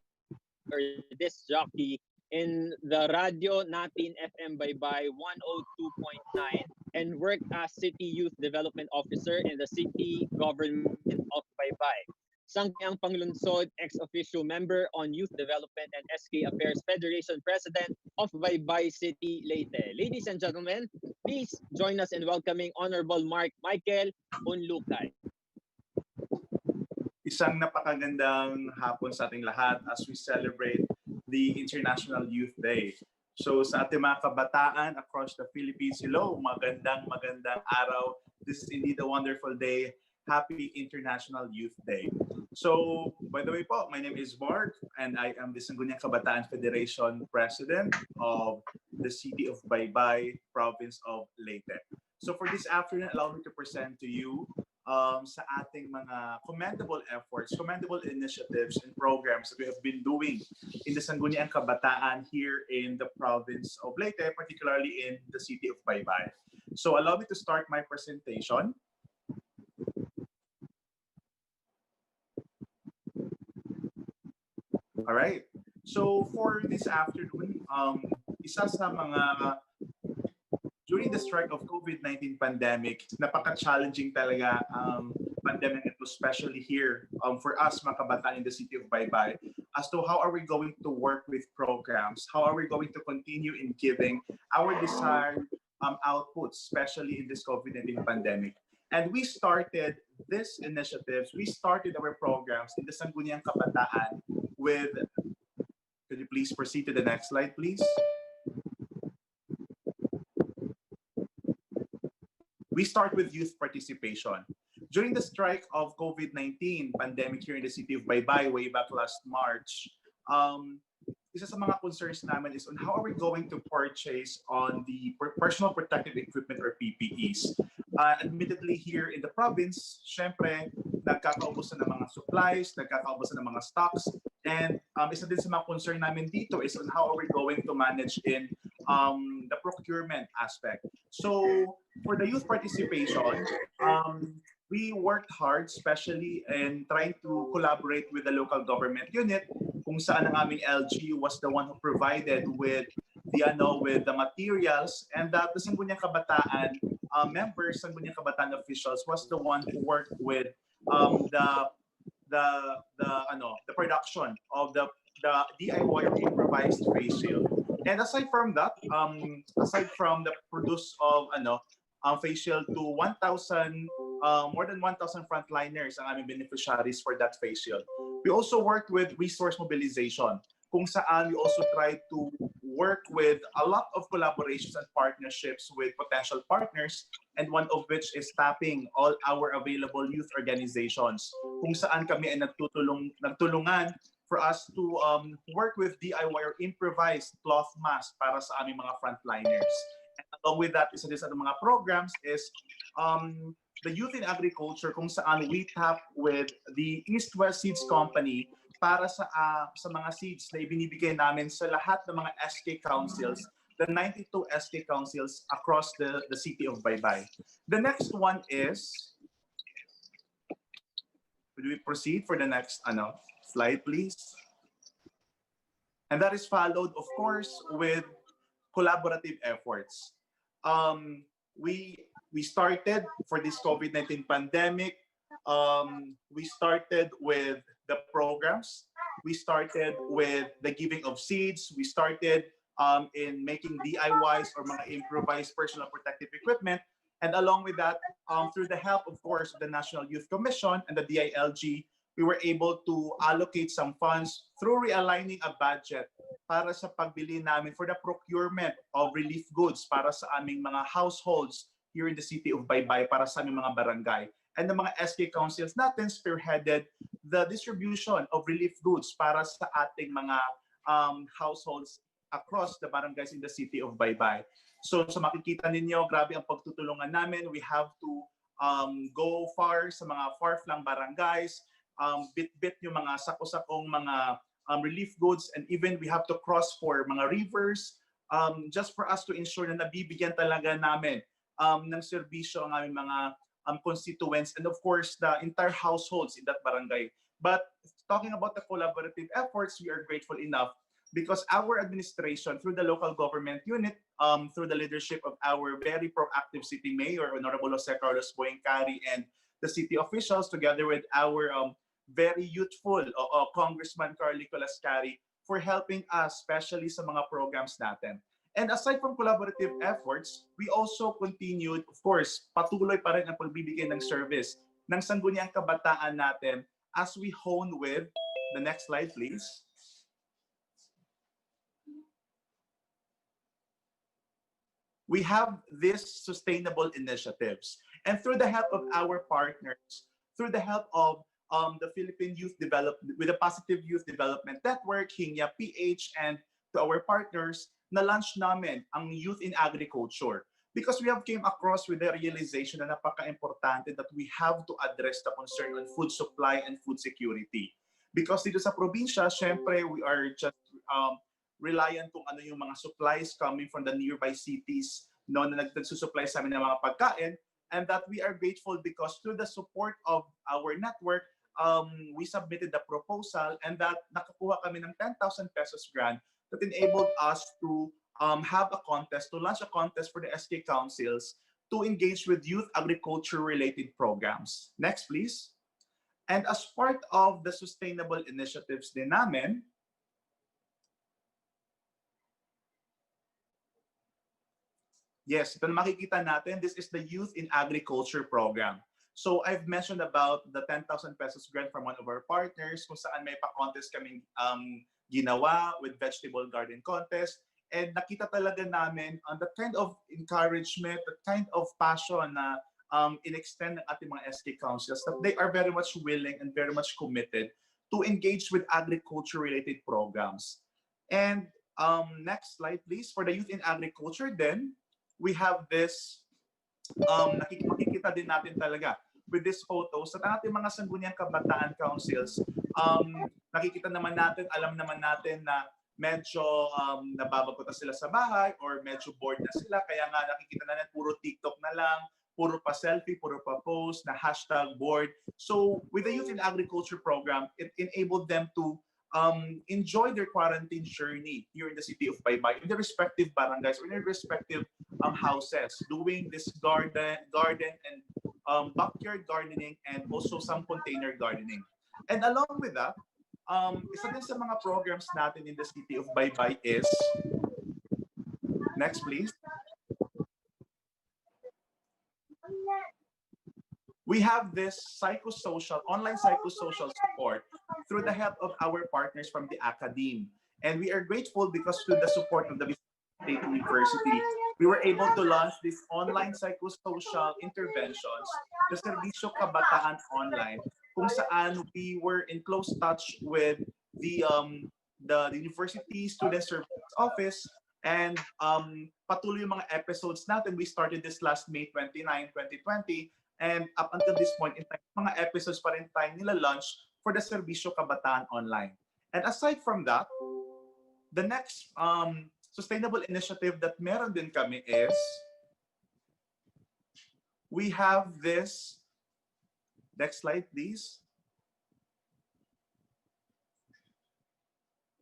or disc jockey in the Radio Natin FM Baybay 102.9 and worked as City Youth Development Officer in the City Government of Baybay. Sangkayang Panglunsod, ex-officio member on Youth Development and SK Affairs Federation President of Baybay City, Leyte. Ladies and gentlemen, please join us in welcoming Honorable Mark Michael Unlukay. Isang napakagandang hapon sa ating lahat as we celebrate the International Youth Day. So sa ating mga kabataan across the Philippines, hello, magandang araw. This is indeed a wonderful day. Happy International Youth Day. So, by the way po, my name is Mark and I am the Sangguniang Kabataan Federation President of the City of Baybay, Province of Leyte. So for this afternoon, allow me to present to you sa ating mga commendable efforts, commendable initiatives and programs that we have been doing in the Sangguniang Kabataan here in the province of Leyte, particularly in the city of Baybay. So allow me to start my presentation. All right. So for this afternoon, isa sa mga during the strike of COVID-19 pandemic, napaka-challenging talaga ang pandemic, especially here for us mga kabataan in the city of Baybay, as to how are we going to work with programs, how are we going to continue in giving our desired outputs, especially in this COVID-19 pandemic. And we started these initiatives, we started our programs in the Sangguniang Kabataan with, could you please proceed to the next slide, please? We start with youth participation. During the strike of COVID-19 pandemic here in the city of Baybay way back last March, isa sa mga concerns namin is on how are we going to purchase on the personal protective equipment or PPEs. Admittedly here in the province, syempre, nagkakaubos na ng mga supplies, nagkakaubos na ng mga stocks, and isa din sa mga concern namin dito is on how are we going to manage in the procurement aspect. So for the youth participation, we worked hard, especially in trying to collaborate with the local government unit, kung saan ang aming LGU was the one who provided with the materials, and that the Sangguniang Kabataan members, Sangguniang Kabataan officials was the one who worked with the production of the DIY or improvised face shield. And aside from that, aside from the produce of face shield to 1,000 more than 1,000 frontliners ang aming beneficiaries for that phase shield. We also worked with resource mobilization, kung saan we also try to work with a lot of collaborations and partnerships with potential partners, and one of which is tapping all our available youth organizations, kung saan kami ay nagtulungan for us to work with DIY or improvised cloth mask para sa aming mga frontliners. And along with that, isa din sa mga programs is the Youth in Agriculture, kung saan we tap with the East West Seeds Company para sa mga seeds na ibinibigay namin sa lahat ng mga SK councils, the 92 SK councils across the city of Baybay. The next one is, would we proceed for the next slide, please? And that is followed, of course, with collaborative efforts. We started for this COVID-19 pandemic. We started with the programs. We started with the giving of seeds. We started in making DIYs or mga improvised personal protective equipment. And along with that, through the help, of course, of the National Youth Commission and the DILG, we were able to allocate some funds through realigning a budget para sa pagbili namin for the procurement of relief goods para sa aming mga households here in the city of Baybay, para sa aming mga barangay. And the mga SK councils natin spearheaded the distribution of relief goods para sa ating mga households across the barangays in the city of Baybay. So makikita ninyo, grabe ang pagtutulungan namin. We have to go far sa mga far-flung barangays, bit-bit yung mga sako-sakong mga relief goods, and even we have to cross for mga rivers just for us to ensure na nabibigyan talaga namin ng serbisyo ang aming mga constituents and of course the entire households in that barangay. But talking about the collaborative efforts, we are grateful enough because our administration through the local government unit, through the leadership of our very proactive city mayor, Honorable Jose Carlos Boyengcari, and the city officials together with our very youthful Congressman Carly Colascari for helping us, especially sa mga programs natin. And aside from collaborative efforts, we also continued, of course, patuloy pa rin ang pagbibigay ng service ng sangguniang kabataan natin as we hone with, the next slide please. We have these sustainable initiatives. And through the help of our partners, through the help of the Philippine Youth Development, with the Positive Youth Development Network, Hinya PH, and to our partners, na-launch namin ang Youth in Agriculture because we have came across with the realization na napaka-importante that we have to address the concern on food supply and food security. Because dito sa probinsya, syempre, we are just reliant kung ano yung mga supplies coming from the nearby cities na nagsusupply sa amin ng mga pagkain, and that we are grateful because through the support of our network, we submitted the proposal and that nakakuha kami ng 10,000 pesos grant that enabled us to have a contest, to launch a contest for the SK councils to engage with youth agriculture-related programs. Next, please. And as part of the sustainable initiatives din namin, yes, ito na makikita natin, this is the Youth in Agriculture program. So I've mentioned about the 10,000 pesos grant from one of our partners kung saan may pa-contest kaming ginawa with vegetable garden contest. And nakita talaga namin the kind of encouragement, the kind of passion na in-extend ng ating mga SK councils, that they are very much willing and very much committed to engage with agriculture-related programs. And next slide, please. For the Youth in Agriculture then, we have this, makikita din natin talaga with these photos at ang ating mga sangguniang kabataan councils, nakikita naman natin, alam naman natin na medyo nababagot na sila sa bahay or medyo bored na sila, kaya nga nakikita natin puro TikTok na lang, puro pa selfie, puro pa post, na hashtag bored. So with the Youth in Agriculture program, it enabled them to enjoy their quarantine journey here in the city of Baybay, in their respective barangays or in their respective houses, doing this garden and backyard gardening and also some container gardening. And along with that, isa din sa mga programs natin in the city of Baybay is, next please. We we have this online psychosocial support through the help of our partners from the academe. And we are grateful because through the support of the State University, we were able to launch these online psychosocial interventions, the Servisyo Kabataan Online, kung saan we were in close touch with the University Student Service Office, and patuloy yung mga episodes natin. We started this last May 29, 2020, and up until this point in time, mga episodes pa rin tayo nila-launch for the Servisyo Kabataan Online. And aside from that, the next sustainable initiative that meron din kami is we have this, next slide please.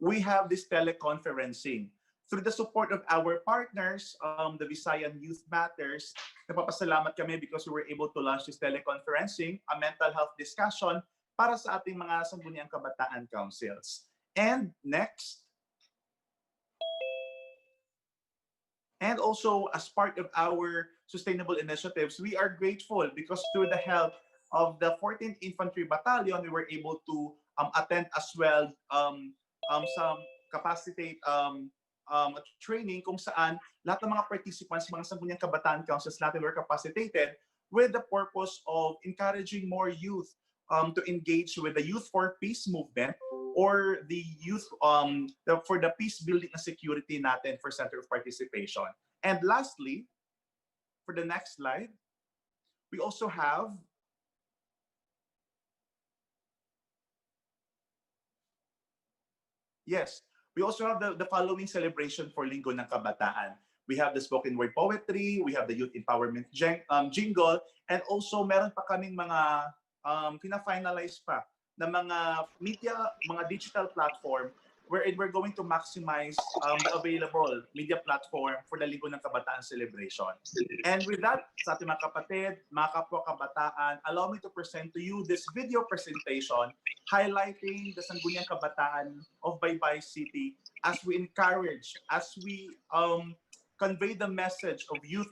We have this teleconferencing. Through the support of our partners, the Visayan Youth Matters, napapasalamat kami because we were able to launch this teleconferencing, a mental health discussion para sa ating mga sangguniang kabataan councils. And next, and also as part of our sustainable initiatives, we are grateful because through the help of the 14th Infantry Battalion, we were able to attend as well some capacitate training kung saan lahat ng mga participants, mga sangguniang kabataan councils natin were capacitated with the purpose of encouraging more youth to engage with the Youth for Peace movement or the youth for the peace building and security natin for Center of Participation. And lastly, for the next slide, we also have we also have the following celebration for Linggo ng Kabataan. We have the spoken word poetry, we have the youth empowerment jingle, and also meron pa kaming mga pina-finalize pa na mga media, mga digital platform wherein we're going to maximize the available media platform for the Linggo ng Kabataan celebration. And with that, sa ating mga kapatid, mga kapwa kabataan, allow me to present to you this video presentation highlighting the Sangguniang Kabataan of Baybay City as we encourage, as we convey the message of youth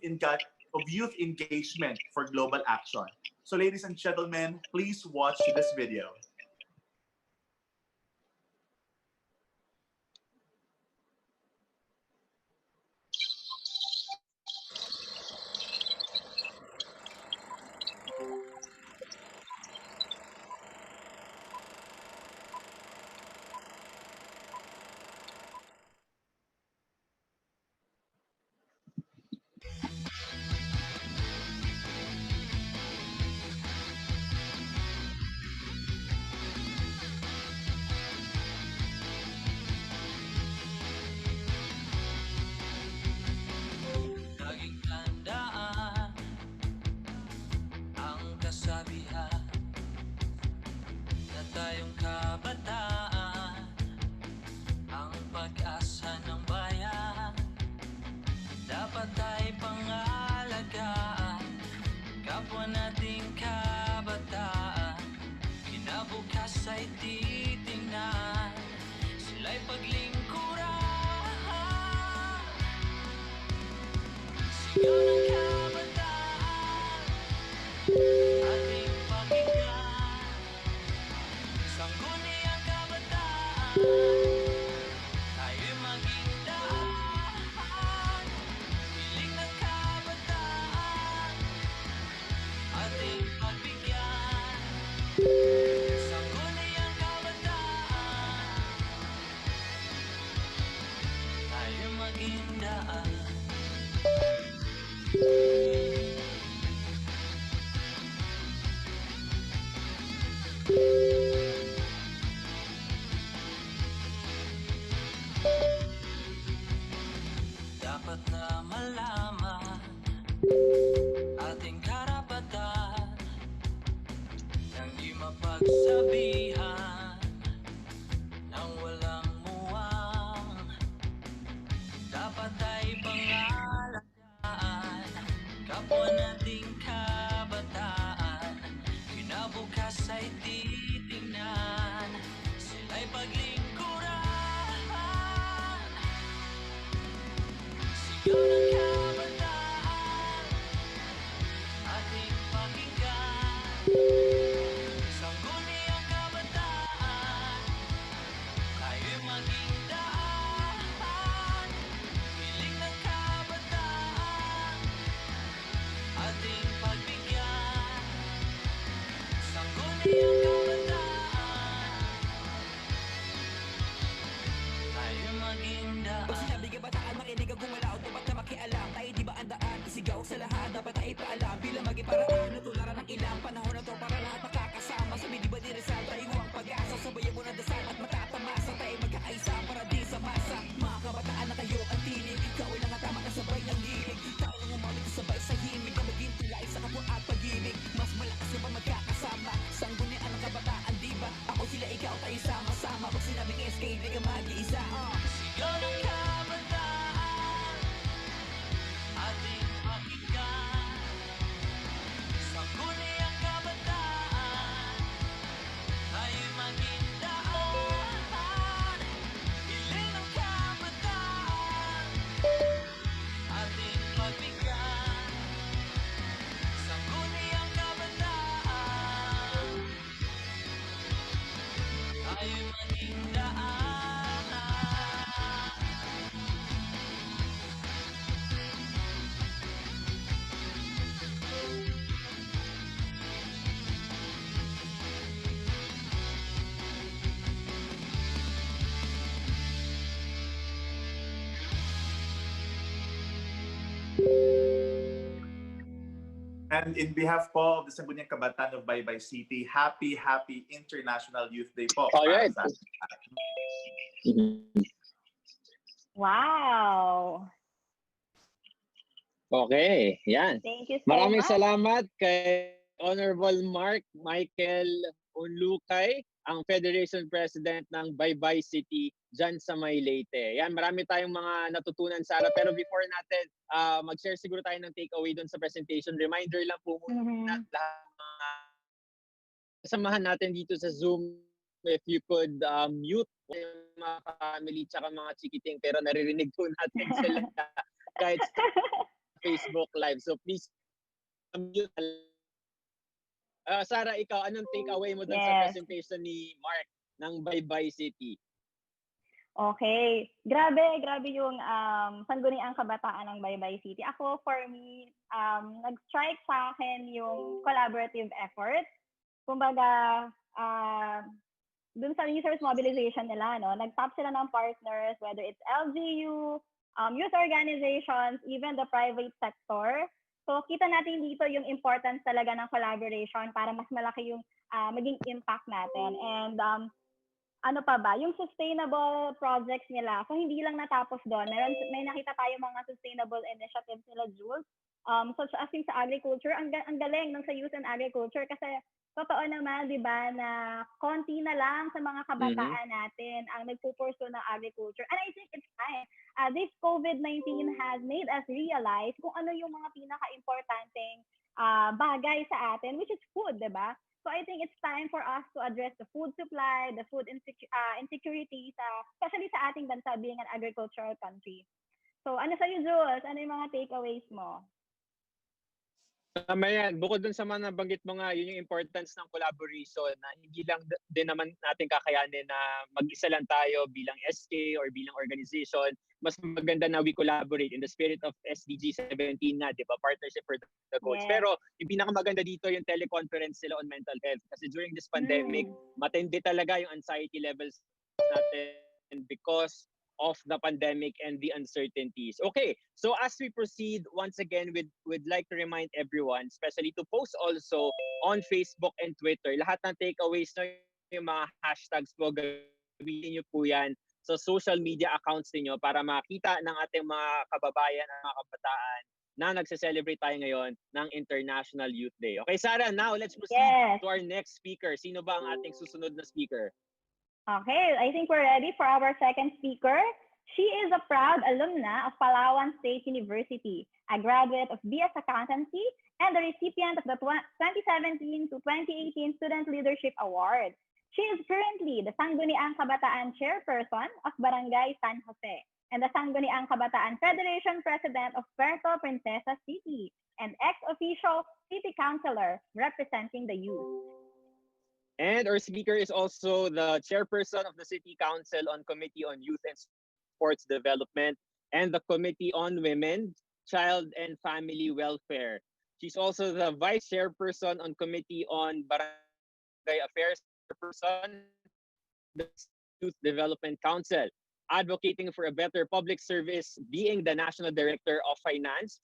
engagement for global action. So ladies and gentlemen, please watch this video. Laging tandaan ang kasabihan na tayong kabataan ang pag-asa ng bayan. Dapat ay pangalagaan kapwa nating kabataan. Kinabukas ay titingnan, sila'y paglingkuran. Sigaw ng kabataan, ating pakinggan. Sangguniang kabataan, tayo'y maging daan. Piling ng kabataan, ating pagbigyan. Sangguniang kabataan, tayo'y maging daan. Dapat na malaman ating karapatan nang di mapagsabihan nang walang muwang. Dapat ay pangalagaan kapwa nating kabataan. Kinabukas ay titingnan, sila'y paglingkuran. Sigaw ng kabataan, ating pakinggan. Sangguniang kabataan, tayo'y maging daan. Hiling ng kabataan, ating pagbigyan. Sangguniang kabataan, tayo'y maging daan. Pag sinabi kabataan, makinig ang gumalaw, dapat na makialam. Tayo di ba ang daan, isigaw sa lahat, dapat ay paalam. Bilang maging paraan, natularan ng ilang panahon na to para lahat makakasama. Sabi di ba di Rizal, tayo ang pag-asa. Sabayan mo ng dasal at matatamasa, tayo magkakaisa para di sa masa. Mga kabataan na kayo ang tinig, gawin lang ang tama na sabay ng gilig. Tayo lang umawit sabay sa himig, na maging tulay sa kapwa at pag-ibig. Mas malakas na ba magkakasama, sanggunian ng kabataan di ba? Ako sila ikaw tayo sama-sama, pag sinabing SK di ka mag-iisa. Sigaw ng kabataan, ating pakinggan. Sangguniang kabataan, tayo'y maging daan. Hiling ng kabataan, ating pagbigyan. Sangguniang kabataan, tayo'y maging daan. And in behalf po of the Sangguniang Kabataan of Baybay City, happy International Youth Day po. All right. Wow. Okay, yan. Thank you so Maraming much. salamat kay Honorable Mark Michael Unlukay, ang Federation President ng Baybay City dyan sa may Leyte. Yan, marami tayong mga natutunan, Sarah. Pero before natin mag-share siguro tayo ng takeaway doon sa presentation, reminder lang po muna lahat ng mga kasamahan natin dito sa Zoom, if you could mute yung mga family tsaka mga chikiting, pero naririnig po natin sila kahit sa Facebook Live. So please mute. Sarah, ikaw, anong takeaway mo doon sa presentation ni Mark ng Baybay City? Okay. Grabe yung sangguniang kabataan ng Baybay City. Ako, for me, nag-strike sa akin yung collaborative effort. Kumbaga, dun sa resource mobilization nila, no, nag-tap sila ng partners, whether it's LGU, youth organizations, even the private sector. So, kita natin dito yung importance talaga ng collaboration para mas malaki yung maging impact natin. And ano pa ba, yung sustainable projects nila. So, hindi lang natapos doon. May nakita tayo mga sustainable initiatives nila, Jules. Such as yung sa agriculture, ang galing ng sa youth and agriculture kasi totoo naman, di ba, na konti na lang sa mga kabataan natin ang nagpupurso ng agriculture. And I think it's time. This COVID-19 has made us realize kung ano yung mga pinaka-importanting bagay sa atin, which is food, di ba? So I think it's time for us to address the food supply, the food insecurity, especially sa ating bansa being an agricultural country. So ano sa'yo, Jules? Ano yung mga takeaways mo? Tama yan. Bukod dun sa mga nabanggit mo nga, yun yung importance ng collaboration na hindi lang din naman natin kakayanin na mag-isa lang tayo bilang SK or bilang organization. Mas maganda na we collaborate in the spirit of SDG 17 na, di ba? Partnership for the Goals. Yes. Pero yung pinakamaganda dito yung teleconference sila on mental health. Kasi during this pandemic, matindi talaga yung anxiety levels natin because of the pandemic and the uncertainties. Okay, so as we proceed, once again, we'd like to remind everyone, especially to post also on Facebook and Twitter, lahat ng takeaways na yung mga hashtags po, gawin nyo po yan sa social media accounts niyo para makita ng ating mga kababayan at mga kabataan na nagse-celebrate tayo ngayon ng International Youth Day. Okay, Sarah, now let's proceed to our next speaker. Sino ba ang ating susunod na speaker? Okay, I think we're ready for our second speaker. She is a proud alumna of Palawan State University, a graduate of BS Accountancy, and the recipient of the 2017 to 2018 Student Leadership Award. She is currently the Sangguniang Kabataan Chairperson of Barangay San Jose and the Sangguniang Kabataan Federation President of Puerto Princesa City. and ex-official city councilor representing the youth. And our speaker is also the chairperson of the City Council on Committee on Youth and Sports Development and the Committee on Women, Child and Family Welfare. She's also the vice chairperson on Committee on Barangay Affairs, person the Youth Development Council, advocating for a better public service, being the National Director of Finance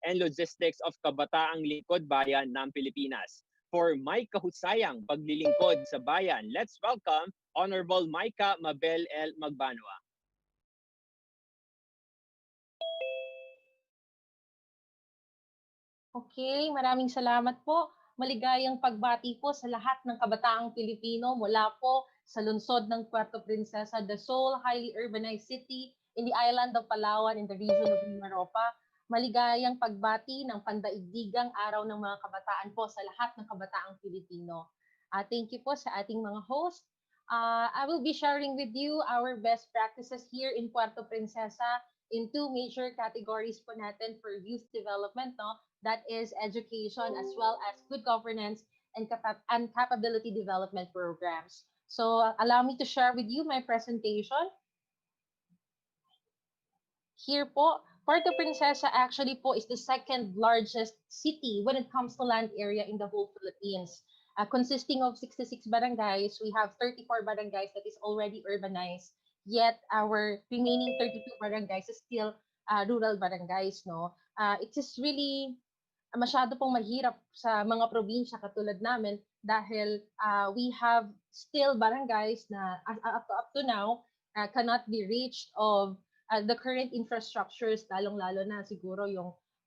and Logistics of Kabataang Lingkod Bayan ng Pilipinas. For may kahusayang paglilingkod sa bayan, let's welcome Honorable Maika Mabel L. Magbanwa. Okay, maraming salamat po. Maligayang pagbati po sa lahat ng kabataang Pilipino mula po sa lungsod ng Puerto Princesa, the sole highly urbanized city in the island of Palawan in the region of Mimaropa. Maligayang pagbati ng pandaigdigang araw ng mga kabataan po sa lahat ng kabataang Pilipino. Thank you po sa ating mga host. I will be sharing with you our best practices here in Puerto Princesa in two major categories po natin for youth development, no? That is education as well as good governance and capability development programs. So allow me to share with you my presentation. Here po, Puerto Princesa actually po is the second largest city when it comes to land area in the whole Philippines. Consisting of 66 barangays, we have 34 barangays that is already urbanized. Yet our remaining 32 barangays is still rural barangays, no? It is really masyado pong mahirap sa mga probinsya katulad namin dahil we have still barangays na up to now cannot be reached of the current infrastructures, lalong-lalo na siguro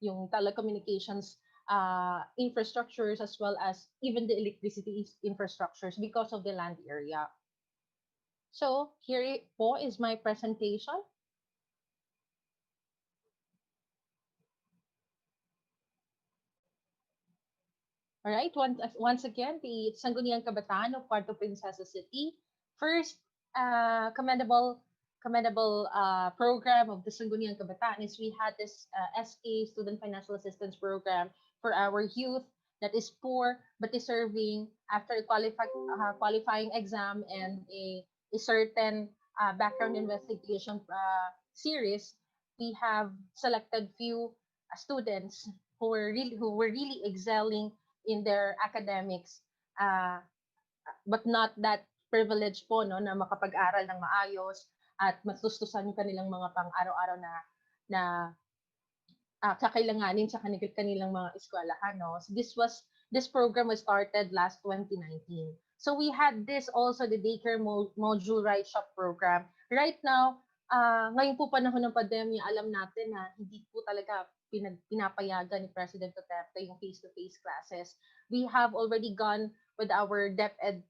yung telecommunications infrastructures as well as even the electricity infrastructures because of the land area. So here po is my presentation. All right, once again, the Sangguniang Kabataan of Puerto Princesa City. First commendable program of the Sangguniang Kabataan is we had this SK Student Financial Assistance Program for our youth that is poor but deserving after a qualifying exam and a certain background investigation series. We have selected few students who were really excelling in their academics, but not that privileged po, no, na makapag-aral ng maayos at matustusan yung kanilang mga pang-araw-araw na kakailanganin sa kanilang mga eskwelahan, no. So this program was started last 2019. So we had this also the daycare module ride shop program. Right now, ngayon po panahon ng pandemya, alam natin na hindi po talaga pinapayagan ni President Duterte yung face-to-face classes. We have already gone with our DepEd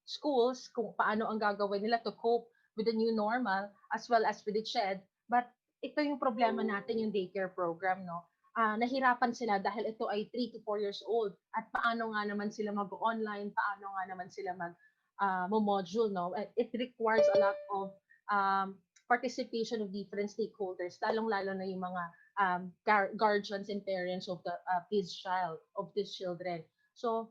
schools kung paano ang gagawin nila to cope with the new normal as well as with the CHED. But ito yung problema natin, yung daycare program, no? Nahirapan sila dahil ito ay 3 to 4 years old. At paano nga naman sila mag-online, paano nga naman sila mag-module, no? It requires a lot of participation of different stakeholders, lalong-lalo na yung mga guardians and parents of these children. So,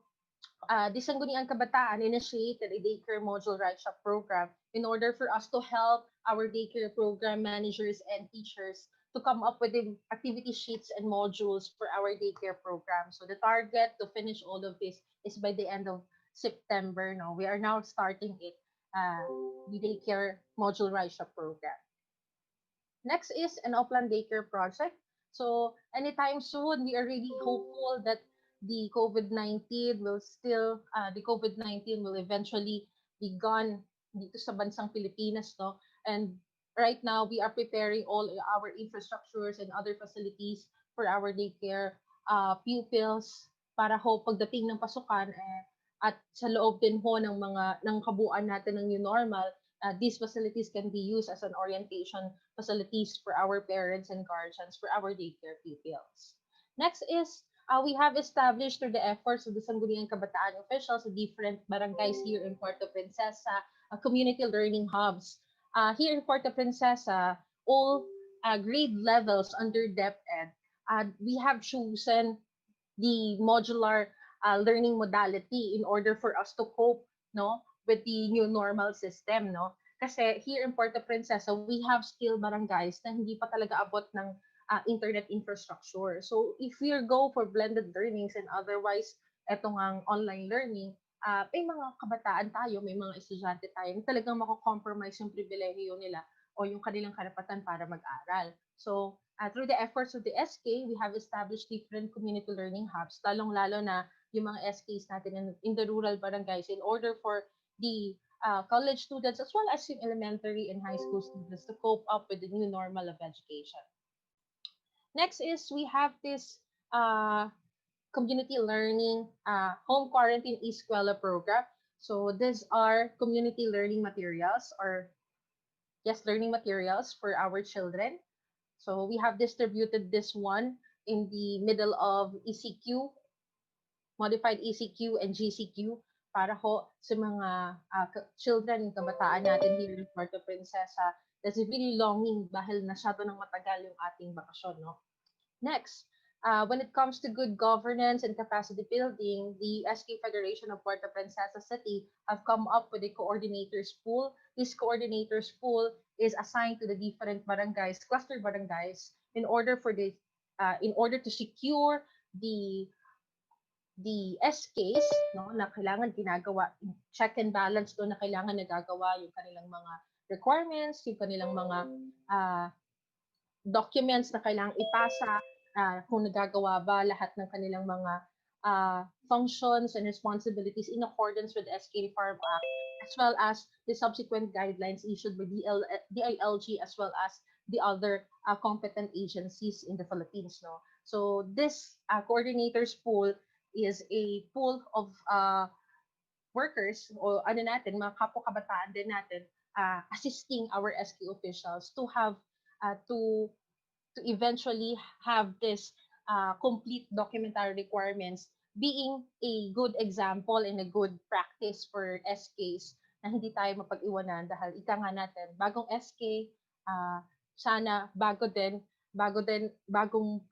the Sangguniang Kabataan initiated a daycare module ride shop program in order for us to help our daycare program managers and teachers to come up with the activity sheets and modules for our daycare program. So the target to finish all of this is by the end of September. No, we are now starting it, the daycare module ride shop program. Next is an upland daycare project. So anytime soon, we are really hopeful that the COVID-19 will eventually be gone dito sa bansang Pilipinas, no? And right now, we are preparing all our infrastructures and other facilities for our daycare pupils para ho pagdating ng pasukan at sa loob din ho ng kabuuan natin ng new normal, these facilities can be used as an orientation facilities for our parents and guardians for our daycare pupils. Next is we have established through the efforts of the Sangguniang Kabataan officials in different barangays here in Puerto Princesa, community learning hubs. Here in Puerto Princesa, all grade levels under DepEd we have chosen the modular learning modality in order for us to cope, no, with the new normal system, no? Kasi here in Puerto Princesa, we have still barangays na hindi pa talaga abot ng internet infrastructure. So if we go for blended learnings and otherwise etong ang online learning, may mga kabataan tayo, may mga estudyante tayo na talagang mako-compromise yung pribilehiyo nila o yung kanilang karapatan para mag-aral. So, through the efforts of the SK, we have established different community learning hubs, lalong-lalo na yung mga SKs natin in the rural barangays in order for the college students as well as yung elementary and high school students to cope up with the new normal of education. Next is we have this community learning home quarantine eskwela program. So these are community learning materials or learning materials for our children. So we have distributed this one in the middle of ECQ, modified ECQ and GCQ para ho sa mga children, kabataan natin here in Puerto Princesa that's really longing dahil nasyado ng matagal yung ating bakasyon, no? Next, when it comes to good governance and capacity building, the SK Federation of Puerto Princesa City have come up with a coordinators pool. This coordinators pool is assigned to the different barangays, cluster barangays, in order to secure the SKs, no, na kailangan ginagawa, check and balance doon na kailangan nagagawa yung kanilang mga requirements, yung kanilang mga documents na kailangang ipasa, kung nagagawa ba lahat ng kanilang mga functions and responsibilities in accordance with the SK Reform Act, as well as the subsequent guidelines issued by DILG as well as the other competent agencies in the Philippines. No? So this coordinators pool is a pool of workers o ano natin, mga kapwa-kabataan din natin assisting our SK officials to have to eventually have this complete documentary requirements being a good example and a good practice for SKs na hindi tayo mapag-iwanan dahil ika nga natin, bagong SK, sana bagong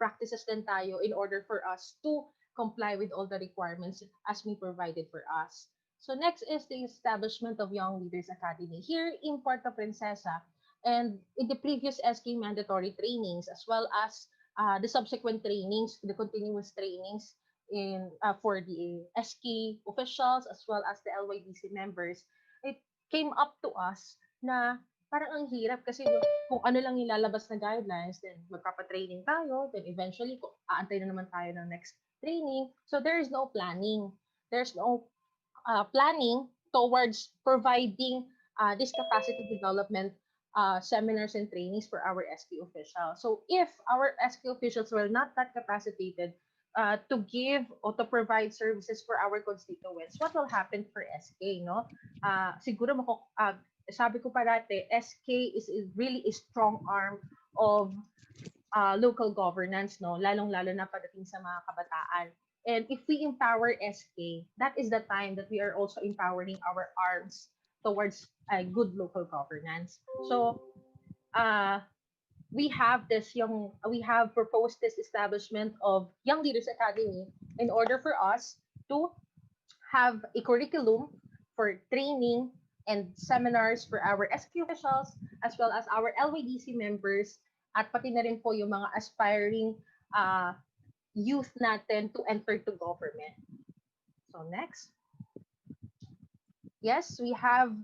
practices din tayo in order for us to comply with all the requirements as we provided for us. So next is the establishment of Young Leaders Academy here in Puerto Princesa. And in the previous SK mandatory trainings, as well as the subsequent trainings, the continuous trainings for the SK officials, as well as the LYDC members, it came up to us na parang ang hirap kasi kung ano lang ilalabas na guidelines, then magpapatraining tayo, then eventually aantay na naman tayo ng next training. So there is no planning. There's no planning towards providing this capacity development seminars and trainings for our SK officials. So if our SK officials were not that capacitated to give or to provide services for our constituents, what will happen for SK, no? Siguro sabi ko parati, SK is really a strong arm of local governance, no? Lalong-lalo na pagdating sa mga kabataan. And if we empower SK, that is the time that we are also empowering our arms towards good local governance. So we have proposed this establishment of Young Leaders Academy in order for us to have a curriculum for training and seminars for our SQ officials as well as our LYDC members at pati na rin po yung mga aspiring youth natin to enter to government. So next. Yes, we have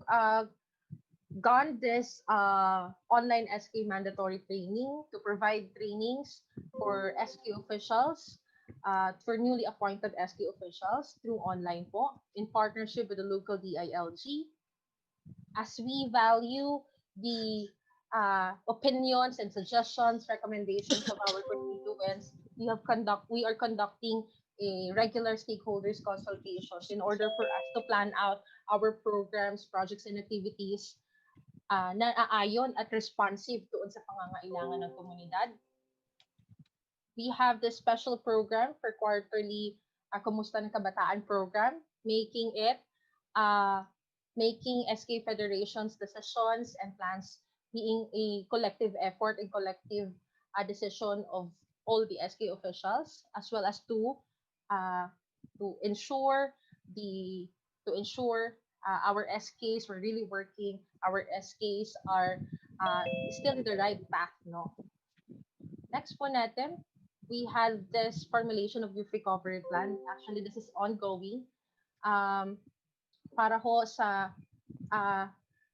gone this online SK mandatory training to provide trainings for SK officials, for newly appointed SK officials through online po in partnership with the local DILG. As we value the opinions and suggestions, recommendations of our constituents, we are conducting a regular stakeholders consultations in order for us to plan out our programs, projects, and activities na aayon at responsive doon sa pangangailangan ng komunidad. We have this special program for quarterly Kumusta ng Kabataan program, making SK Federation's decisions and plans being a collective effort and collective decision of all the SK officials, as well as to ensure the to ensure our SKs were really working. Our SKs are still in the right path, no? Next po natin, we had this formulation of youth recovery plan. Actually, this is ongoing. Um, para ho sa ah,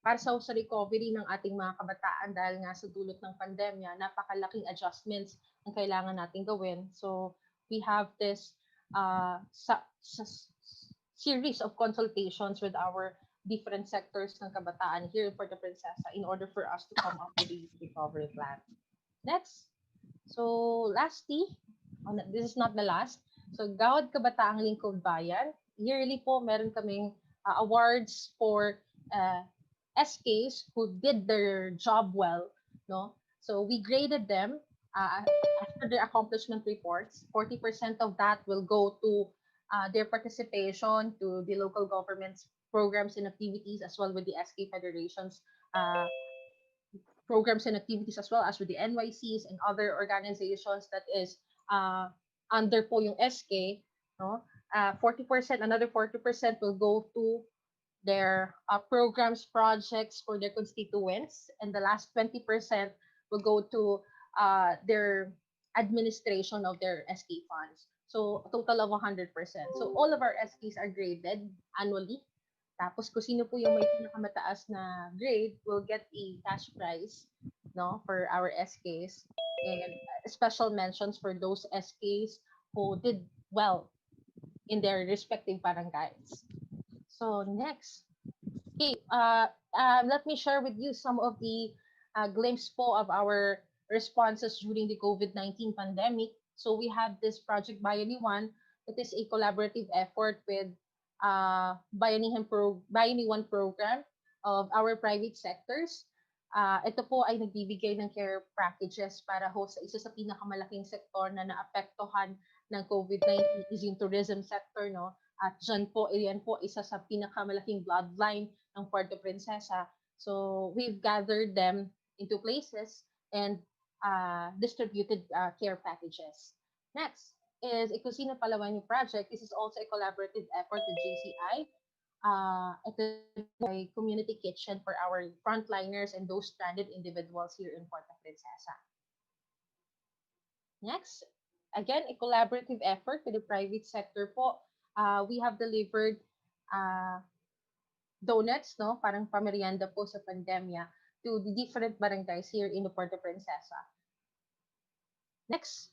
para sa recovery ng ating mga kabataan dahil nga sa dulot ng pandemya, napakalaking adjustments ang kailangan natin gawin. So, we have this series of consultations with our different sectors ng kabataan here in Puerto Princesa in order for us to come up with a youth recovery plan. Next. So, lastly, this is not the last. So, Gawad Kabataang Lingkod Bayan, yearly po meron kaming awards for SKs who did their job well, no? So we graded them after their accomplishment reports. 40% of that will go to their participation to the local government's programs and activities, as well with the SK Federation's programs and activities, as well as with the NYCs and other organizations that is under po yung SK, no? 40%, another 40% will go to their programs, projects for their constituents, and the last 20% will go to their administration of their SK funds. So, a total of 100%. So, all of our SKs are graded annually. Tapos, kung sino po yung may pinakamataas na grade will get a cash prize, no, for our SKs. And special mentions for those SKs who did well in their respective barangays. So next, okay, let me share with you some of the glimpse po of our responses during the COVID-19 pandemic. So we have this Project Bayani 1 that is a collaborative effort with Bayani 1 program of our private sectors. Ito po ay nagbibigay ng care packages para ho sa isa sa pinakamalaking sektor na naapektuhan ng COVID-19 is yung tourism sector, no? At dyan po, iyan po isa sa pinakamalaking bloodline ng Puerto Princesa. So we've gathered them into places and distributed care packages. Next is Ecosina Palawani Project. This is also a collaborative effort with JCI. Ito ay community kitchen for our frontliners and those stranded individuals here in Puerto Princesa. Next, again, a collaborative effort with the private sector po. We have delivered donuts, no, parang pamerienda po sa pandemya to the different barangays here in the Puerto Princesa. Next,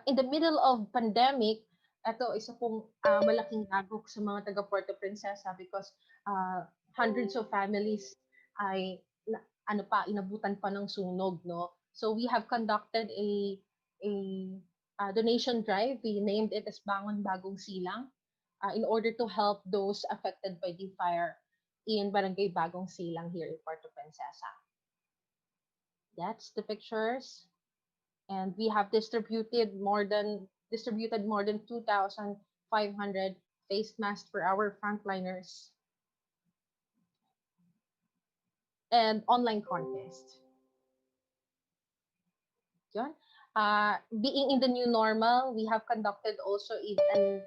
in the middle of pandemic, ito isa pong malaking dagok sa mga taga Puerto Princesa because hundreds of families ay inabutan pa ng sunog, no. So we have conducted a donation drive. We named it as Bangon Bagong Silang in order to help those affected by the fire in Barangay Bagong Silang here in Puerto Princesa. That's the pictures. And we have distributed more than 2,500 face masks for our frontliners. And online contest. Yun. Being in the new normal, we have conducted also an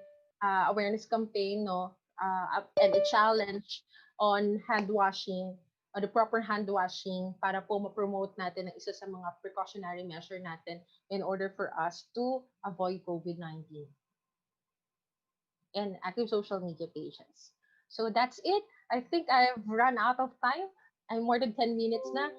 awareness campaign, no, and a challenge on hand washing, or the proper hand washing para po ma-promote natin ang isa sa mga precautionary measure natin in order for us to avoid COVID-19. And active social media pages. So that's it. I think I've run out of time. I'm more than 10 minutes na.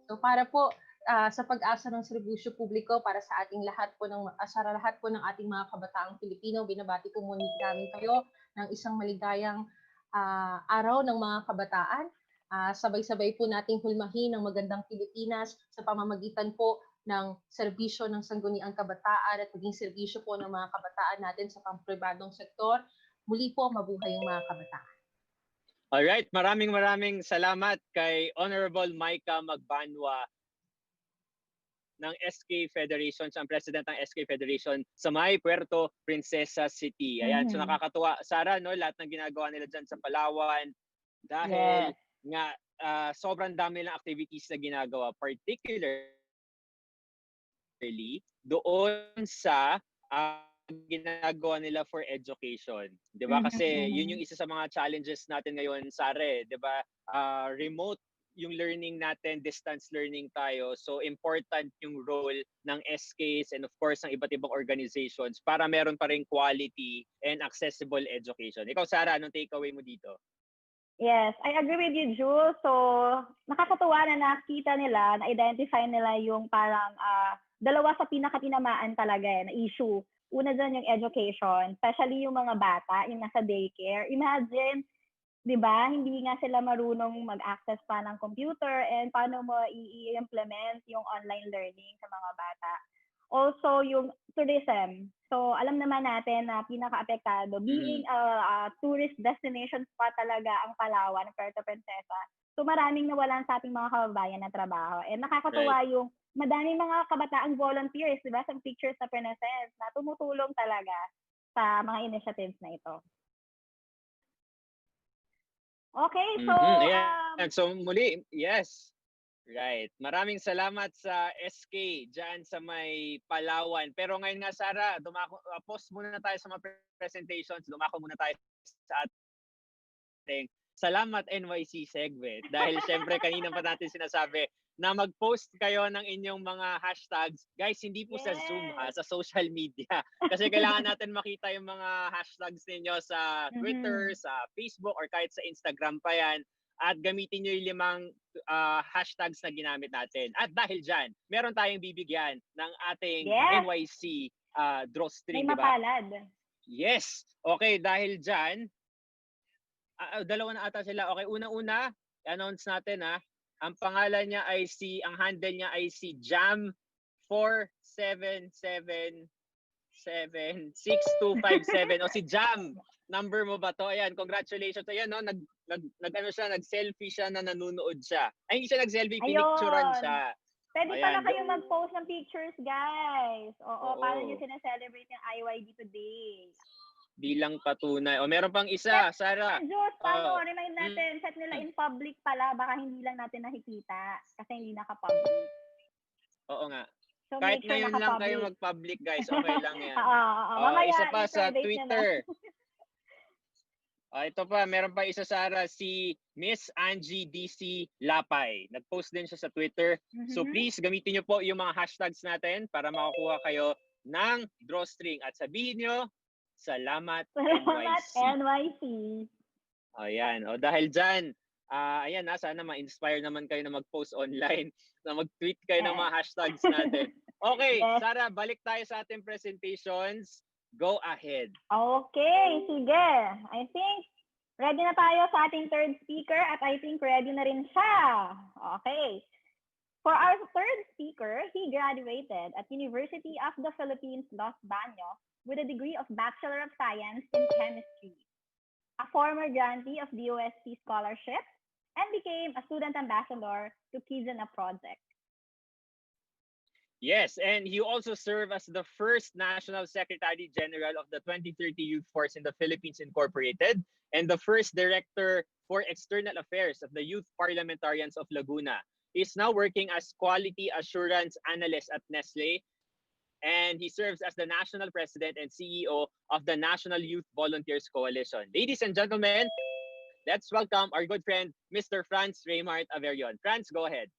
So para po sa pag-asa ng serbisyo publiko para sa ating lahat po ng ating mga kabataang Pilipino, binabati po muna namin kayo ng isang maligayang araw ng mga kabataan. Sabay-sabay po nating hulmahin ang magandang Pilipinas sa pamamagitan po ng serbisyo ng sangguniang kabataan at maging serbisyo po ng mga kabataan natin sa pampribadong sektor. Muli po, mabuhay yung mga kabataan. Alright, maraming salamat kay Honorable Micah Magbanwa ng SK Federation, ang president ng SK Federation sa may Puerto Princesa City. Ayan, so nakakatuwa. Sara, no, lahat ng ginagawa nila dyan sa Palawan dahil nga sobrang dami ng activities na ginagawa, particularly doon sa ginagawa nila for education. 'Di ba? Kasi yun yung isa sa mga challenges natin ngayon, Sare, 'di ba? Remote yung learning natin, distance learning tayo. So important yung role ng SKs and of course ng iba't ibang organizations para meron pa rin quality and accessible education. Ikaw, Sarah, anong takeaway mo dito? Yes, I agree with you, Jules. So, nakakatuwa na nakita nila, na-identify nila yung parang dalawa sa pinakatinamaan talaga na issue. Una dyan yung education, especially yung mga bata, yung nasa daycare. Imagine, di ba, hindi nga sila marunong mag-access pa ng computer and paano mo i-implement yung online learning sa mga bata. Also, yung tourism. So, alam naman natin na pinaka-apektado. Being a tourist destination pa talaga ang Palawan, Puerto Princesa. So, maraming nawalan sa ating mga kababayan na trabaho. And nakakatuwa yung madaming mga kabataang volunteers, di ba, sa pictures na present na tumutulong talaga sa mga initiatives na ito. Okay, so... So, muli, yes. Right. Maraming salamat sa SK dyan sa may Palawan. Pero ngayon nga, Sarah, post muna tayo sa mga presentations. Dumako muna tayo sa ating Salamat NYC segment. Dahil syempre kanina pa natin sinasabi na mag-post kayo ng inyong mga hashtags. Guys, hindi po sa Zoom ha, sa social media. Kasi kailangan natin makita yung mga hashtags ninyo sa Twitter, sa Facebook, or kahit sa Instagram pa yan. At gamitin nyo yung 5 hashtags na ginamit natin. At dahil dyan, meron tayong bibigyan ng ating NYC drawstring, di ba? May mapalad. Yes. Okay, dahil dyan, dalawa na ata sila. Okay, unang-una, announce natin ha. Ang pangalan niya ay ang handle niya ay si Jam 4777627. O si Jam, number mo ba to? Ayan, congratulations. Ayan, no, nag-selfie siya na nanonood siya. Ay, hindi siya nag-selfie, pinicturean siya. Pwede pala kayo mag-post ng pictures, guys. Oo. Paano nyo sinaselebrate yung IYD today? Bilang patunay. O, meron pang isa, Sarah. Diyos, paano? Remind natin, set nila in public pala. Baka hindi lang natin nakikita kasi hindi naka-public. Oo nga. So, kahit sure ngayon lang kayo mag-public, guys. Okay lang yan. Mamaya, isa pa sa Twitter. Ito pa, meron pa isa, Sarah, si Miss Angie DC Lapay. Nag-post din siya sa Twitter. So please, gamitin nyo po yung mga hashtags natin para makakuha kayo ng drawstring. At sabihin nyo, Salamat NYC. Ayan. O dahil dyan, ayan sana ma-inspire naman kayo na mag-post online, na mag-tweet kayo ng mga hashtags natin. Okay, Sarah, balik tayo sa ating presentations. Go ahead. Okay, sige. I think ready na tayo sa ating third speaker at I think ready na rin siya. Okay. For our third speaker, he graduated at University of the Philippines, Los Baños with a degree of Bachelor of Science in Chemistry, a former grantee of the OST Scholarship, and became a student ambassador to Kizuna Project. Yes, and he also served as the first National Secretary General of the 2030 Youth Force in the Philippines Incorporated and the first Director for External Affairs of the Youth Parliamentarians of Laguna. He is now working as Quality Assurance Analyst at Nestle, and he serves as the National President and CEO of the National Youth Volunteers Coalition. Ladies and gentlemen, let's welcome our good friend, Mr. Franz Raymart Averion. Franz, go ahead.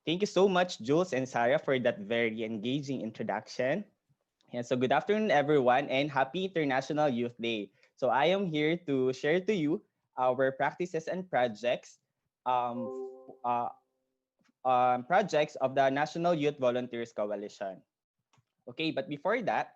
Thank you so much, Jules and Sarah, for that very engaging introduction. And so good afternoon, everyone, and happy International Youth Day. So I am here to share to you our practices and projects projects of the National Youth Volunteers Coalition. Okay, but before that,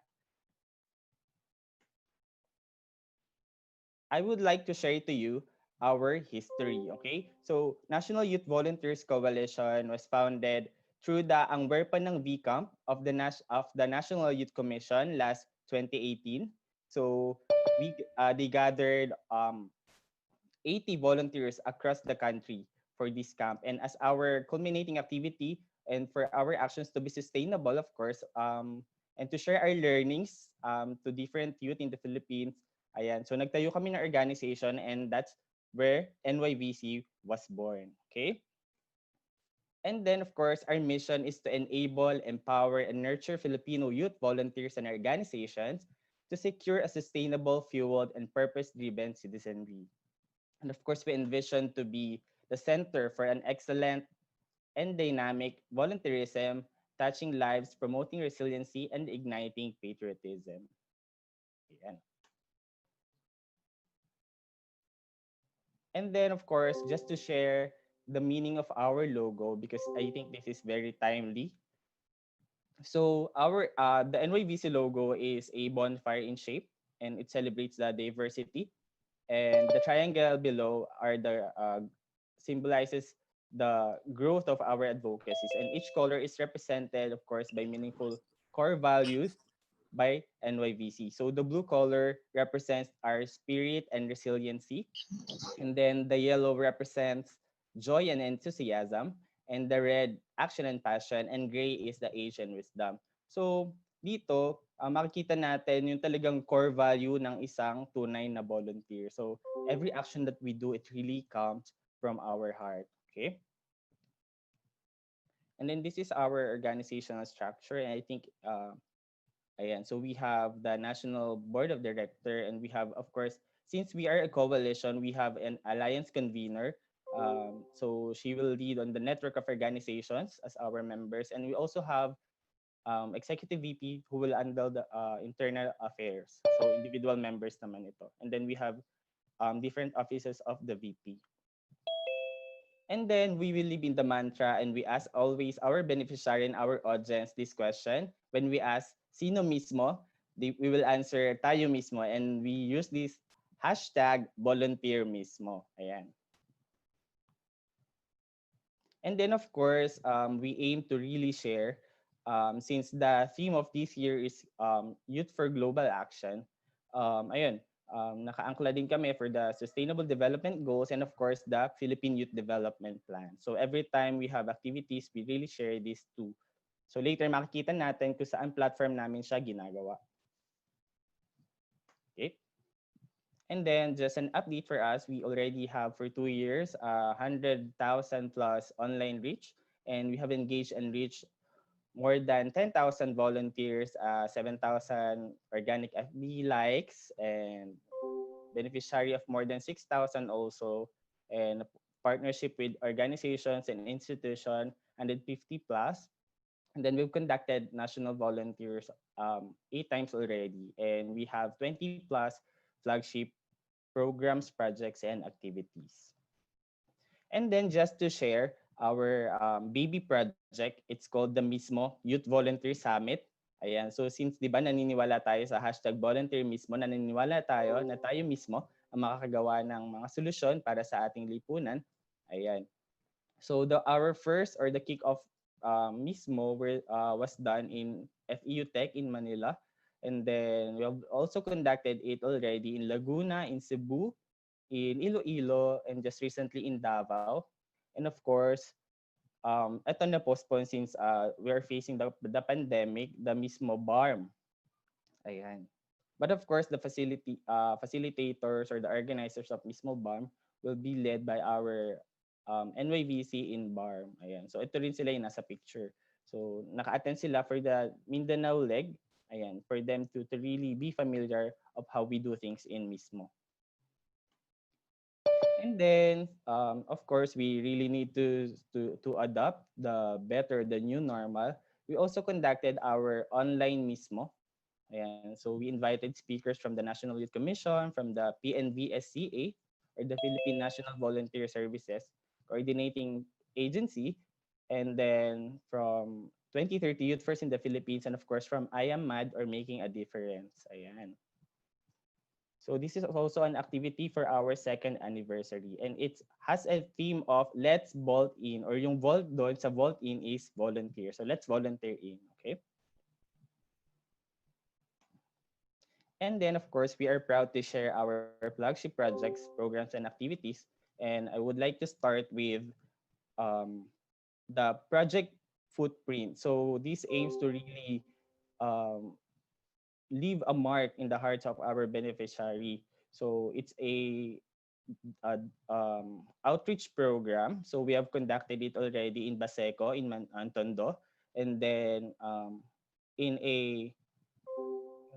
I would like to share to you our history, okay? So, National Youth Volunteers Coalition was founded through the Angwerpa ng VCAMP of the National Youth Commission last 2018. So, they gathered 80 volunteers across the country for this camp. And as our culminating activity and for our actions to be sustainable, of course, and to share our learnings to different youth in the Philippines, ayan. So, nagtayo kami ng organization and that's where NYVC was born. Okay? And then, of course, our mission is to enable, empower, and nurture Filipino youth volunteers and organizations to secure a sustainable, fueled, and purpose-driven citizenry. And of course, we envision to be the center for an excellent and dynamic volunteerism, touching lives, promoting resiliency, and igniting patriotism. Ayan. And then, of course, just to share the meaning of our logo, because I think this is very timely. So our the NYVC logo is a bonfire in shape, and it celebrates the diversity. And the triangle below are the symbolizes the growth of our advocacies, and each color is represented, of course, by meaningful core values by NYVC. So the blue color represents our spirit and resiliency, and then the yellow represents joy and enthusiasm, and the red action and passion, and gray is the age and wisdom. So dito, makikita natin yung talagang core value ng isang tunay na volunteer. So every action that we do, it really comes from our heart. Okay? And then this is our organizational structure, and I think ayan, so we have the National Board of Director, and we have, of course, since we are a coalition, we have an alliance convener. So she will lead on the network of organizations as our members, and we also have executive VP who will handle the internal affairs. So individual members naman ito. And then we have different offices of the VP. And then we will live in the mantra, and we ask always our beneficiary and our audience this question. When we ask, sino mismo? We will answer, tayo mismo. And we use this hashtag volunteer mismo. Ayan. And then, of course, we aim to really share, since the theme of this year is Youth for Global Action. Ayun, nakaangkla din kami for the Sustainable Development Goals and, of course, the Philippine Youth Development Plan. So every time we have activities, we really share these two. So later, makikita natin kung saan platform namin siya ginagawa. Okay? And then just an update for us, we already have for 2 years 100,000 plus online reach, and we have engaged and reached more than 10,000 volunteers, 7,000 organic FB likes, and beneficiary of more than 6,000 also, and partnership with organizations and institutions 150 plus. And then we've conducted national volunteers 8 times already, and we have 20 plus flagship programs, projects, and activities. And then just to share our baby project, it's called the Mismo Youth Volunteer Summit. Ayan, so since 'di ba naniniwala tayo sa hashtag volunteer mismo, naniniwala tayo na tayo mismo ang makakagawa ng mga solusyon para sa ating lipunan. Ayan. So our first or the kick-off mismo was done in FEU Tech in Manila. And then we have also conducted it already in Laguna, in Cebu, in Iloilo, and just recently in Davao. And of course, ito na postpone since we are facing the pandemic, the mismo BARM. Ayan. But of course, the facilitators or the organizers of mismo BARM will be led by our NYVC in BARM. Ayan. So ito rin sila yung nasa picture. So naka-attend sila for the Mindanao leg. Ayan, for them to really be familiar of how we do things in mismo. And then, of course, we really need to adopt the better, the new normal. We also conducted our online mismo. Ayan, so we invited speakers from the National Youth Commission, from the PNVSCA, or the Philippine National Volunteer Services Coordinating Agency, and then from 2030 Youth First in the Philippines, and of course from I Am Mad or Making a Difference. Ayan. So this is also an activity for our second anniversary, and it has a theme of let's vault in, or yung vault doon sa vault in is volunteer. So let's volunteer in, okay? And then, of course, we are proud to share our flagship projects, programs, and activities. And I would like to start with the project footprint. So this aims to really leave a mark in the hearts of our beneficiary. So it's a outreach program. So we have conducted it already in Baseco, in Antondo, and then in a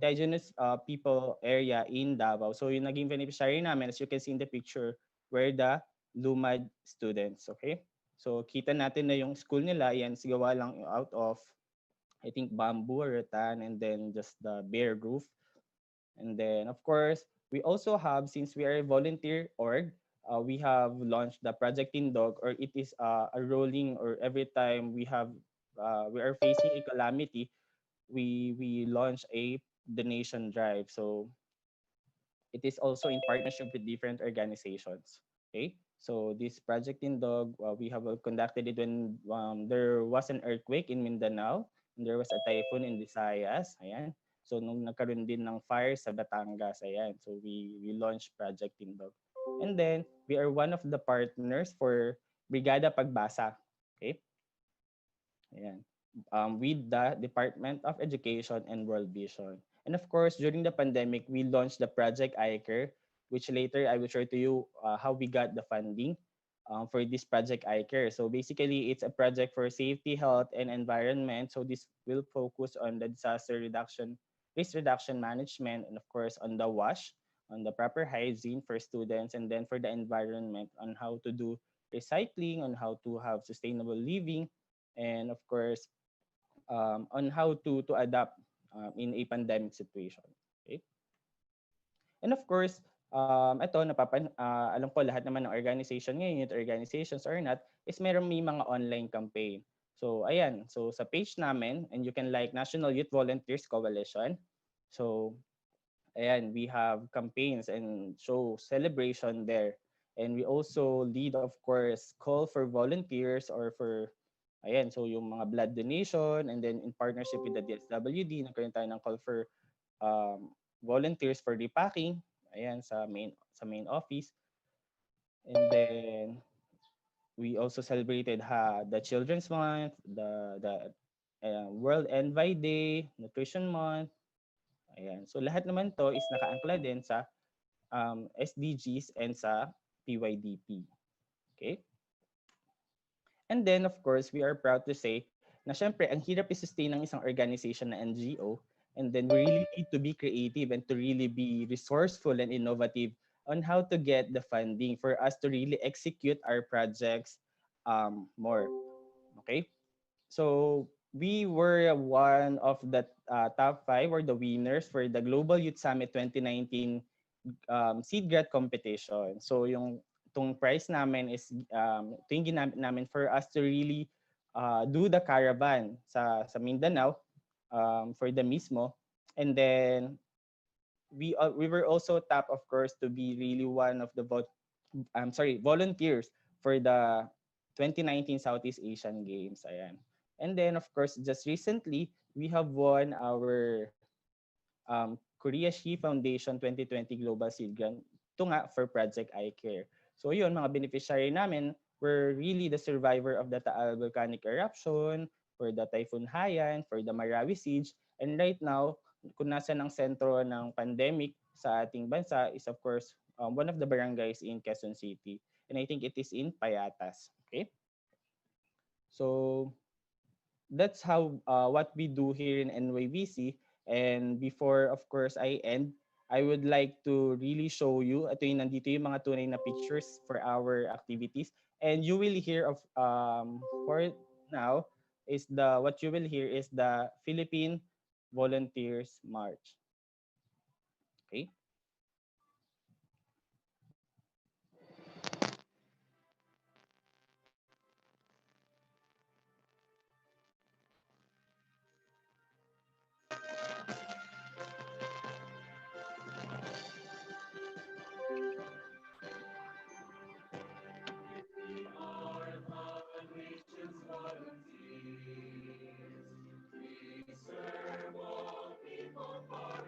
indigenous people area in Davao. So yung naging beneficiary namin, as you can see in the picture, were the Lumad students. Okay? So kita natin na yung school nila, yan sigawa lang out of, I think, bamboo or rattan, and then just the bare roof. And then, of course, we also have, since we are a volunteer org, we have launched the Project Tindog, or it is a rolling, or every time we are facing a calamity, we launch a donation drive. So it is also in partnership with different organizations. Okay, so this Project Tindog, we have conducted it when there was an earthquake in Mindanao, and there was a typhoon in Visayas. Ayan. So nung nagkaroon din ng fire sa Batangas, ayan. So we launched Project Tindog. And then we are one of the partners for Brigada Pagbasa. Okay? Ayan. With the Department of Education and World Vision. And of course, during the pandemic, we launched the Project iCare, which later I will share to you how we got the funding for this Project iCare. So basically, it's a project for safety, health, and environment. So this will focus on the disaster reduction, risk reduction management, and of course, on the WASH, on the proper hygiene for students, and then for the environment, on how to do recycling, on how to have sustainable living, and of course, on how to adapt in a pandemic situation. Okay? And of course, ito, alam ko lahat naman ng organization ngayon, youth organizations or not, is may mga online campaign. So, ayan. So, sa page namin, and you can like National Youth Volunteers Coalition. So, ayan, we have campaigns and show celebration there. And we also lead, of course, call for volunteers or for, ayan, so yung mga blood donation, and then in partnership with the DSWD, nagkaroon tayo ng call for volunteers for repacking, ayan, sa main office. And then we also celebrated the Children's Month, the World Envy Day, Nutrition Month. Ayan. So lahat naman to is nakaangkla din sa SDGs and sa PYDP. Okay? And then, of course, we are proud to say na syempre, ang hirap i-sustain ng isang organization na NGO, and then we really need to be creative and to really be resourceful and innovative on how to get the funding for us to really execute our projects more. Okay? So we were one of the top 5 or the winners for the Global Youth Summit 2019 seed grant competition. So itong prize namin is ito yung ginamit namin for us to really do the caravan sa Mindanao for the mismo. And then we were also tapped, of course, to be really one of the volunteers for the 2019 Southeast Asian Games. Ayan. And then, of course, just recently, we have won our Korea Shi Foundation 2020 Global Seed Grant. Ito nga for Project iCare. So yun, mga beneficiary namin were really the survivor of the Taal volcanic eruption, for the Typhoon Haiyan, for the Marawi Siege. And right now, kung nasa ng sentro ng pandemic sa ating bansa is of course one of the barangays in Quezon City. And I think it is in Payatas. Okay? So that's how what we do here in NYVC. And before, of course, I end, I would like to really show you, ito yung nandito yung mga tunay na pictures for our activities. And you will hear of, for now, what you will hear is the Philippine Volunteers March. Okay? We serve all people for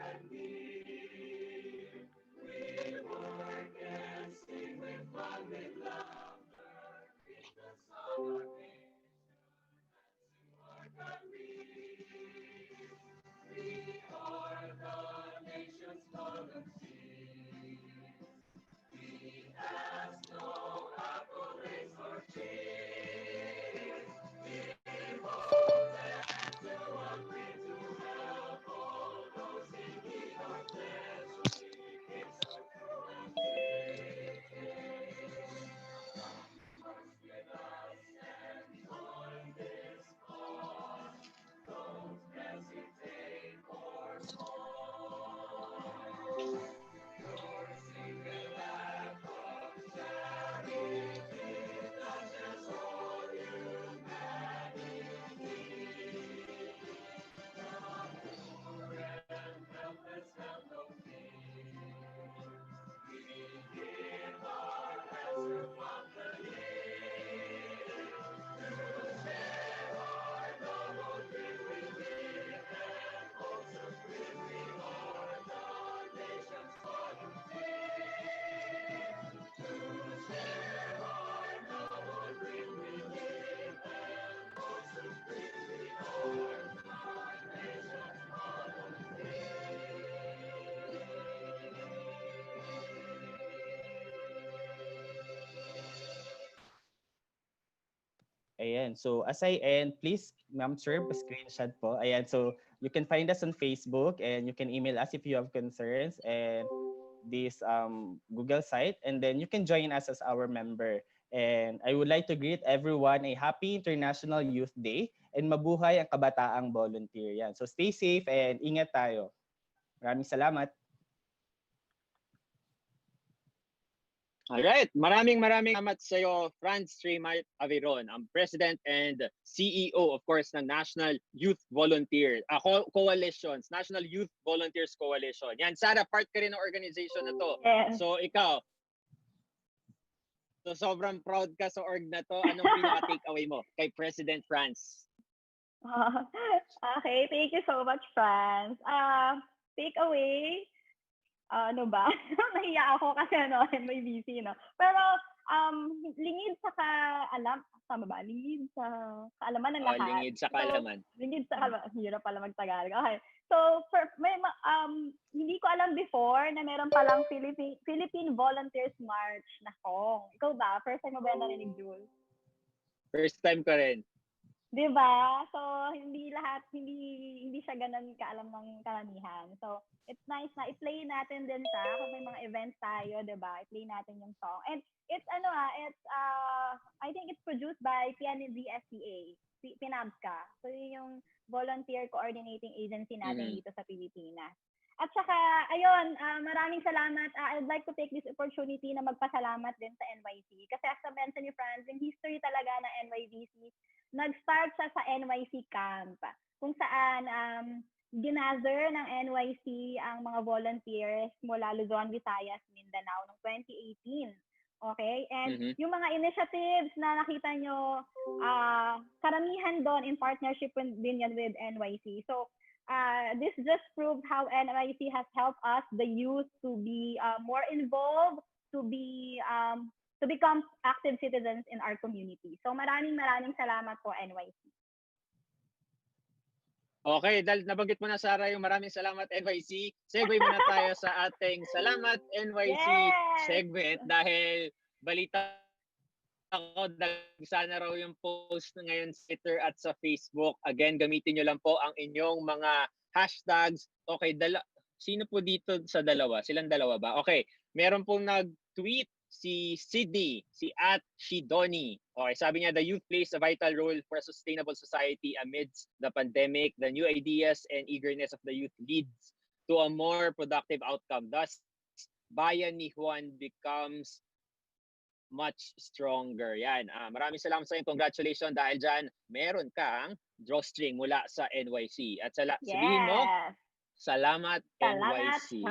Ayan. So as I end, please, Ma'am Sir, pa-screenshot po. Ayan. So you can find us on Facebook and you can email us if you have concerns and this Google site, and then you can join us as our member. And I would like to greet everyone a happy International Youth Day and mabuhay ang kabataang volunteer. Yan. So stay safe and ingat tayo. Maraming salamat. Alright, maraming salamat sa iyo, Franz Tremart Averon, ang President and CEO, of course, ng National Youth Volunteer Coalitions, National Youth Volunteers Coalition. Yan, Sarah, part ka rin ng organization na to. Yes. So, ikaw, so sobrang proud ka sa org na to. Anong pinaka-takeaway mo kay President Franz? Okay, thank you so much, Franz. Takeaway, ano ba? Nahiya ako kasi may busy, no? Pero lingid sa kaalam, tama ba? Lingid sa kaalaman ng lahat. Lingid sa kaalaman. So, lingid sa kaalaman. Hirap pala magtagalog. Okay. So, hindi ko alam before na meron palang Philippine Volunteers March na song. Ikaw ba? First time mo ba yan narinig, Jules? First time ko rin. Diba? So, hindi siya ganun kaalam ng karamihan. So, it's nice na i-play natin din siya kung may mga events tayo, diba? I-play natin yung song. And it's, I think it's produced by PNVSCA, PNABSCA. So, yun yung volunteer coordinating agency natin dito sa Pilipinas. At saka, ayun, maraming salamat. I'd like to take this opportunity na magpasalamat din sa NYC. Kasi as I mentioned ni Franz, yung history talaga ng NYVC, nag-start siya sa NYC camp, kung saan ginather ng NYC ang mga volunteers mula Luzon, Visayas, Mindanao noong 2018. Okay? And yung mga initiatives na nakita nyo, karamihan doon in partnership din yan with NYC. So, this just proved how NYC has helped us, the youth, to be more involved, to become active citizens in our community. So maraming salamat po, NYC. Okay, dahil nabanggit mo na, Sarah, yung maraming salamat, NYC, segue muna tayo sa ating Salamat NYC segment dahil balita ako sana raw yung post ngayon sa Twitter at sa Facebook. Again, gamitin nyo lang po ang inyong mga hashtags. Okay, sino po dito sa dalawa? Silang dalawa ba? Okay, meron pong nag-tweet si Sydney, si @Shidoni. Okay, sabi niya, the youth plays a vital role for a sustainable society amidst the pandemic. The new ideas and eagerness of the youth leads to a more productive outcome. Thus, bayan ni Juan becomes much stronger. Yan. Maraming salamat sa inyo. Congratulations dahil dyan meron kang drawstring mula sa NYC. At sabihin mo, salamat NYC.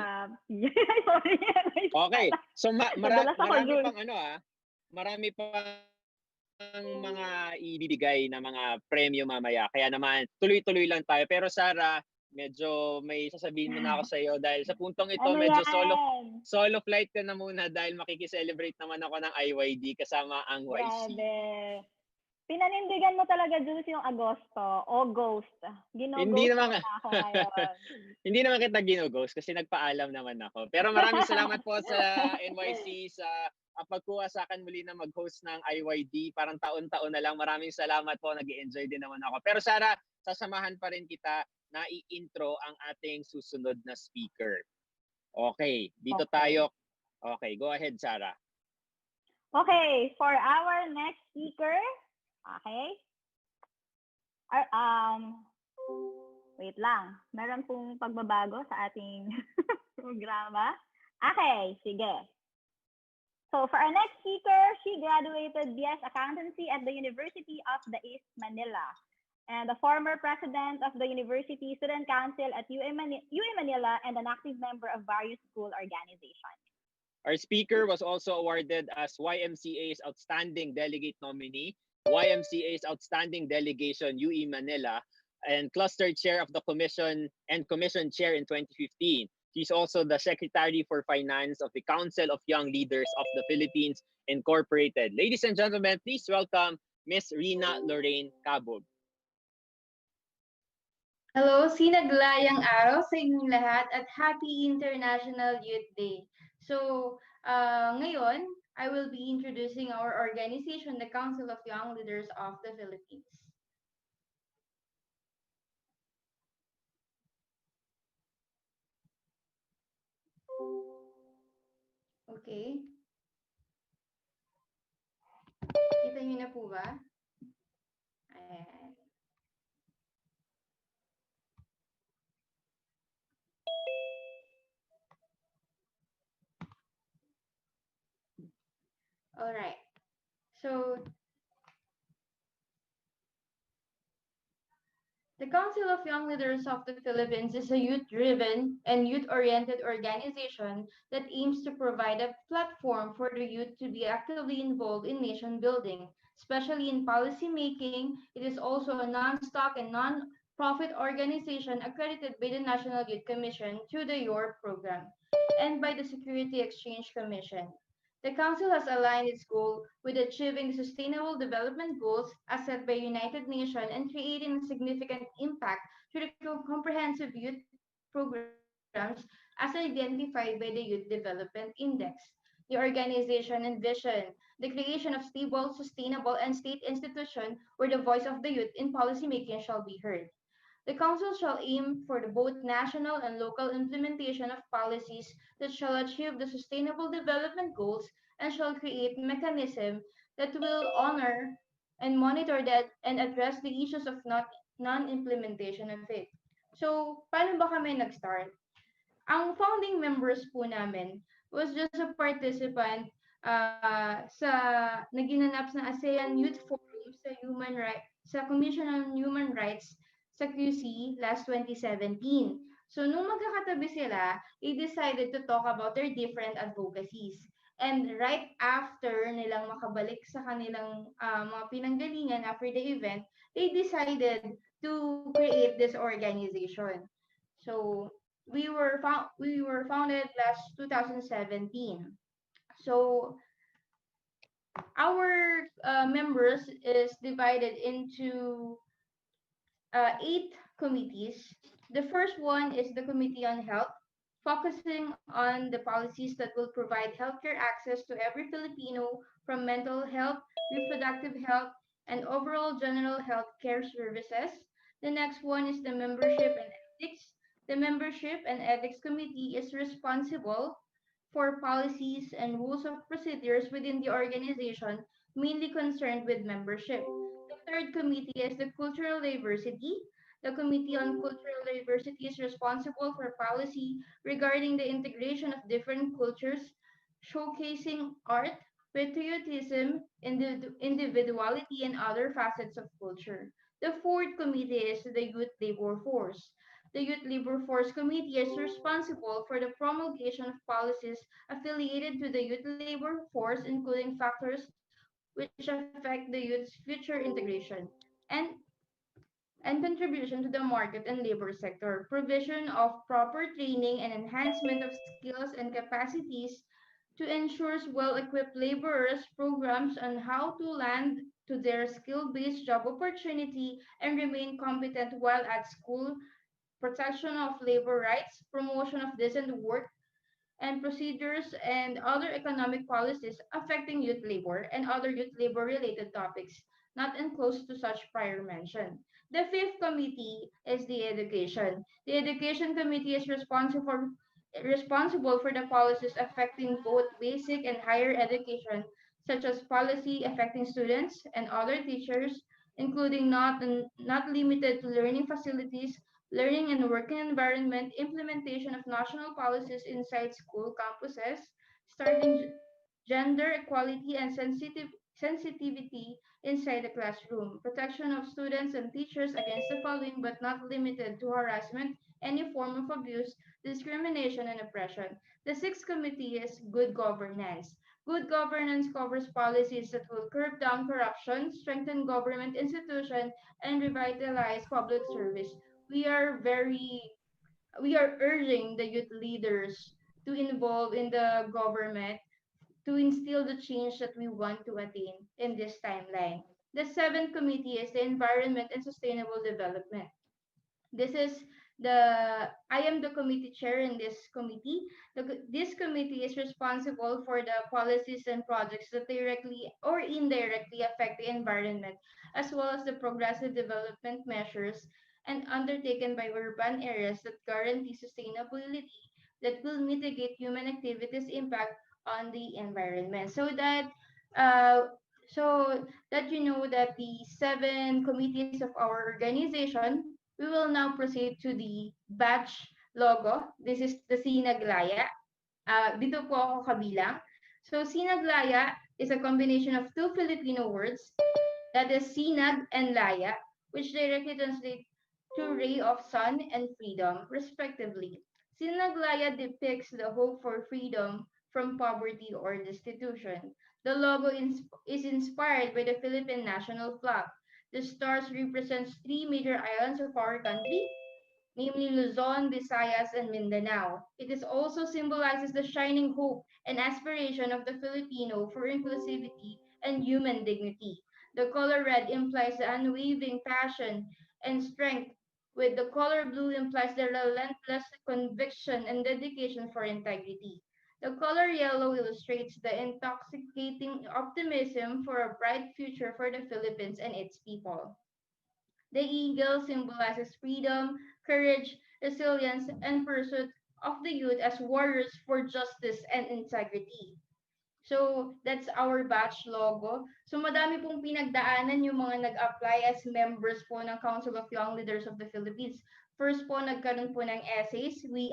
Okay. So marami pang mga ibibigay na mga premyo mamaya. Kaya naman tuloy-tuloy lang tayo. Pero Sarah, medyo may sasabihin muna ako sa iyo dahil sa puntong ito medyo solo flight ka na muna dahil makikiselebrate naman ako ng IYD kasama ang YC. Grabe. Pinanindigan mo talaga, Jules, yung August. Hindi naman ako ngayon. Hindi naman kita ginoghost kasi nagpaalam naman ako. Pero maraming salamat po sa NYC sa pagkuha sa akin muli na mag-host ng IYD. Parang taon-taon na lang. Maraming salamat po. Nag-enjoy din naman ako. Pero Sarah, sasamahan pa rin kita na i-intro ang ating susunod na speaker. Okay, dito tayo. Okay, go ahead, Sarah. Okay, for our next speaker, okay. Wait lang. Meron pong pagbabago sa ating programa. Okay, sige. So for our next speaker, she graduated BS Accountancy at the University of the East Manila and the former president of the University Student Council at UA Manila and an active member of various school organizations. Our speaker was also awarded as YMCA's Outstanding Delegate Nominee, YMCA's Outstanding Delegation UE Manila, and Cluster Chair of the Commission and Commission Chair in 2015. She's also the Secretary for Finance of the Council of Young Leaders of the Philippines Incorporated. Ladies and gentlemen, please welcome Ms. Rina Lorraine Cabog. Hello, sinaglayang araw sa inyong lahat at Happy International Youth Day. So, ngayon, I will be introducing our organization, the Council of Young Leaders of the Philippines. Okay. Kita niyo na po ba? Ayan. All right. So the Council of Young Leaders of the Philippines is a youth-driven and youth-oriented organization that aims to provide a platform for the youth to be actively involved in nation building, especially in policy making. It is also a non-stock and non-profit organization accredited by the National Youth Commission through the YOUR program and by the Security Exchange Commission. The Council has aligned its goal with achieving the Sustainable Development Goals as set by United Nations and creating a significant impact through the comprehensive youth programs as identified by the Youth Development Index. The organization envisioned the creation of stable, sustainable, and state institutions where the voice of the youth in policymaking shall be heard. The Council shall aim for the both national and local implementation of policies that shall achieve the Sustainable Development Goals and shall create mechanisms that will honor and monitor that and address the issues of non-implementation of it. So, paano ba kami nag-start? Ang founding members po namin was just a participant sa naginanap na ASEAN Youth Forum sa sa Commission on Human Rights sa QC last 2017. So nung magkakatabi sila, they decided to talk about their different advocacies. And right after nilang makabalik sa kanilang mga pinanggalingan after the event, they decided to create this organization. So we were founded last 2017. So our members is divided into 8 committees. The first one is the Committee on Health, focusing on the policies that will provide healthcare access to every Filipino from mental health, reproductive health, and overall general health care services. The next one is the Membership and Ethics. The Membership and Ethics Committee is responsible for policies and rules of procedures within the organization, mainly concerned with membership. The third committee is the Cultural Diversity. The Committee on Cultural Diversity is responsible for policy regarding the integration of different cultures, showcasing art, patriotism, individuality, and other facets of culture. The fourth committee is the Youth Labor Force. The Youth Labor Force Committee is responsible for the promulgation of policies affiliated to the youth labor force, including factors which affect the youth's future integration and contribution to the market and labor sector, provision of proper training and enhancement of skills and capacities to ensure well-equipped laborers, programs on how to land to their skill-based job opportunity and remain competent while at school, protection of labor rights, promotion of decent work and procedures, and other economic policies affecting youth labor and other youth labor related topics not enclosed to such prior mention. The fifth committee is the education. The education committee is responsible for the policies affecting both basic and higher education, such as policy affecting students and other teachers, including not limited to learning facilities, learning and working environment, implementation of national policies inside school campuses, starting gender equality and sensitivity inside the classroom, protection of students and teachers against the following but not limited to harassment, any form of abuse, discrimination, and oppression. The sixth committee is good governance. Good governance covers policies that will curb down corruption, strengthen government institutions, and revitalize public service. We are very we are urging the youth leaders to involve in the government to instill the change that we want to attain in this timeline. The seventh committee is the Environment and Sustainable Development. This is I am the committee chair in this committee. This committee is responsible for the policies and projects that directly or indirectly affect the environment, as well as the progressive development measures and undertaken by urban areas that guarantee sustainability that will mitigate human activities' impact on the environment. Uh, so that you know that the 7 committees of our organization, we will now proceed to the batch logo. This is the Sinaglaya. Dito po ako kabilang. So Sinaglaya is a combination of two Filipino words, that is Sinag and Laya, which directly translate to ray of sun and freedom, respectively. Sinaglaya depicts the hope for freedom from poverty or destitution. The logo is inspired by the Philippine national flag. The stars represents three major islands of our country, namely Luzon, Visayas, and Mindanao. It is also symbolizes the shining hope and aspiration of the Filipino for inclusivity and human dignity. The color red implies the unwavering passion and strength, with the color blue implies the relentless conviction and dedication for integrity. The color yellow illustrates the intoxicating optimism for a bright future for the Philippines and its people. The eagle symbolizes freedom, courage, resilience, and pursuit of the youth as warriors for justice and integrity. So, that's our batch logo. So, madami pong pinagdaanan yung mga nag-apply as members po ng Council of Young Leaders of the Philippines. First po, nagkaroon po ng essays. We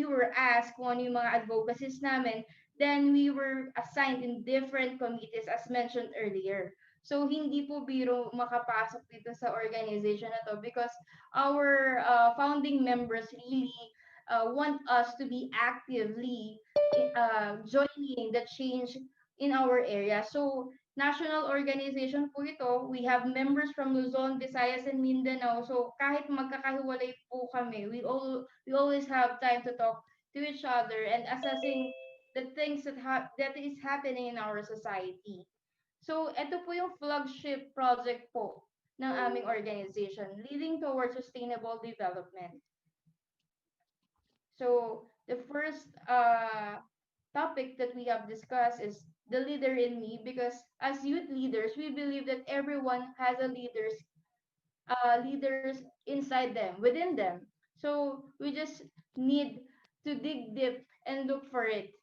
were asked kung ano yung mga advocacies namin. Then, we were assigned in different committees as mentioned earlier. So, hindi po biro makapasok dito sa organization na to because our founding members really want us to be actively joining the change in our area. So, national organization po ito. We have members from Luzon, Visayas, and Mindanao. So, kahit magkakahiwalay po kami, we always have time to talk to each other and assessing the things that is happening in our society. So, ito po yung flagship project po ng aming organization, leading towards sustainable development. So, the first topic that we have discussed is the leader in me, because as youth leaders, we believe that everyone has a leaders inside them, within them. So, we just need to dig deep and look for it.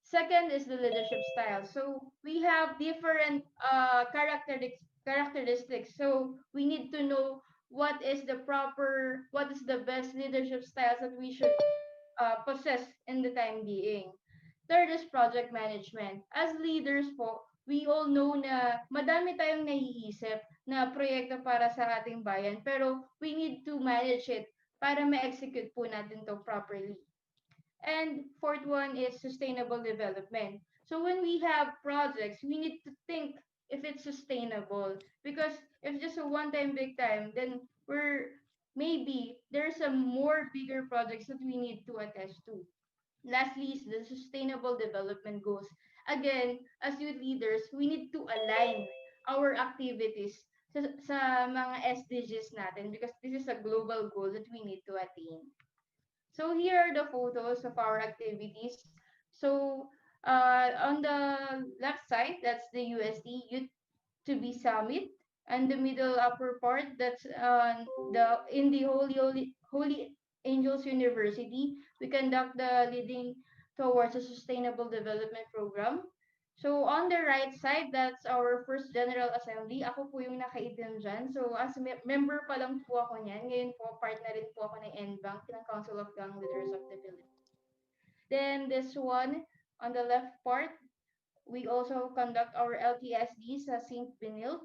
Second is the leadership style. So we have different characteristics. So we need to know what is the best leadership styles that we should possess in the time being. Third is project management. As leaders po, we all know na madami tayong naiisip na proyekto para sa ating bayan, pero we need to manage it para ma-execute po natin to properly. And fourth one is sustainable development. So when we have projects, we need to think if it's sustainable. Because if just a one-time big time, then maybe there's some more bigger projects that we need to attest to. Lastly is the sustainable development goals. Again, as youth leaders, we need to align our activities sa mga SDGs natin because this is a global goal that we need to attain. So here are the photos of our activities. So on the left side, that's the USD Youth to Be Summit, and the middle upper part, that's in the Holy Angels University. We conduct the Leading Towards a Sustainable Development Program. So on the right side, that's our first General Assembly. Ako po yung nakaitim dyan. So as member pa lang po ako niyan. Ngayon po, part na rin po ako ng NBank, ng Council of Young Leaders of the Philippines. Then this one, on the left part, we also conduct our LTSD sa St. Benilde.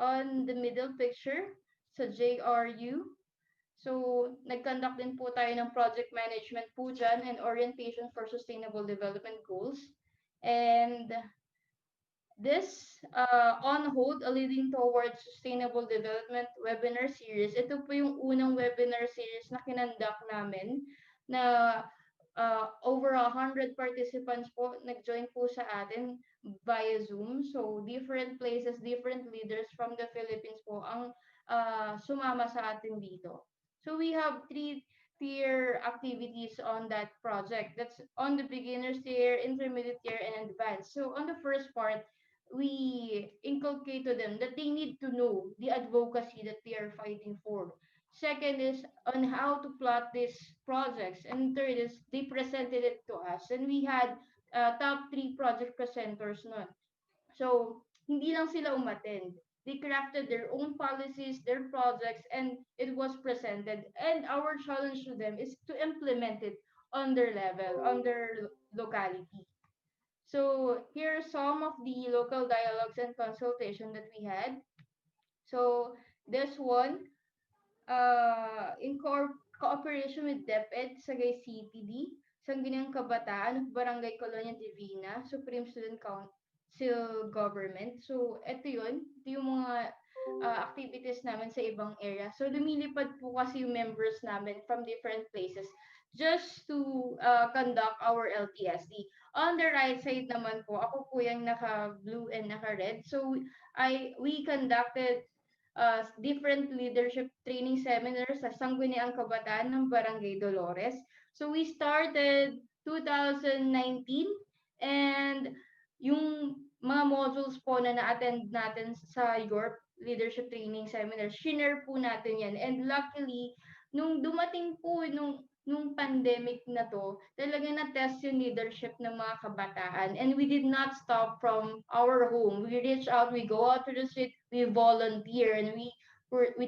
On the middle picture, sa JRU. So, nag-conduct din po tayo ng project management po dyan and orientation for sustainable development goals. And this On Hold, a Leading Towards Sustainable Development webinar series. Ito po yung unang webinar series na kinandak namin na over 100 participants po nag-join po sa atin via Zoom. So, different places, different leaders from the Philippines po ang sumama sa atin dito. So we have three tier activities on that project. That's on the beginners tier, intermediate tier, and advanced. So on the first part, we inculcate to them that they need to know the advocacy that they are fighting for. Second is on how to plot these projects. And third is they presented it to us. And we had top three project presenters nun. So, hindi lang sila umattend. They crafted their own policies, their projects, and it was presented. And our challenge to them is to implement it on their level, on their locality. So, here are some of the local dialogues and consultation that we had. So, this one, in cooperation with DepEd, Sagay CTD, Sangguniang Kabataan of Barangay Colonia Divina, Supreme Student Council Government. So, ito yung mga activities namin sa ibang area. So, lumilipad po kasi yung members namin from different places just to conduct our LTSD. On the right side naman po, ako po yung naka-blue and naka-red. So, we conducted different leadership training seminars sa Sangguniang Kabataan ng Barangay Dolores. So we started 2019 and yung mga modules po na na-attend natin sa Europe leadership training seminar, shinare po natin yan. And luckily, nung dumating po nung pandemic na to, talaga na-test yung leadership ng mga kabataan. And we did not stop from our home. We reach out, we go out to the street, we volunteer, and we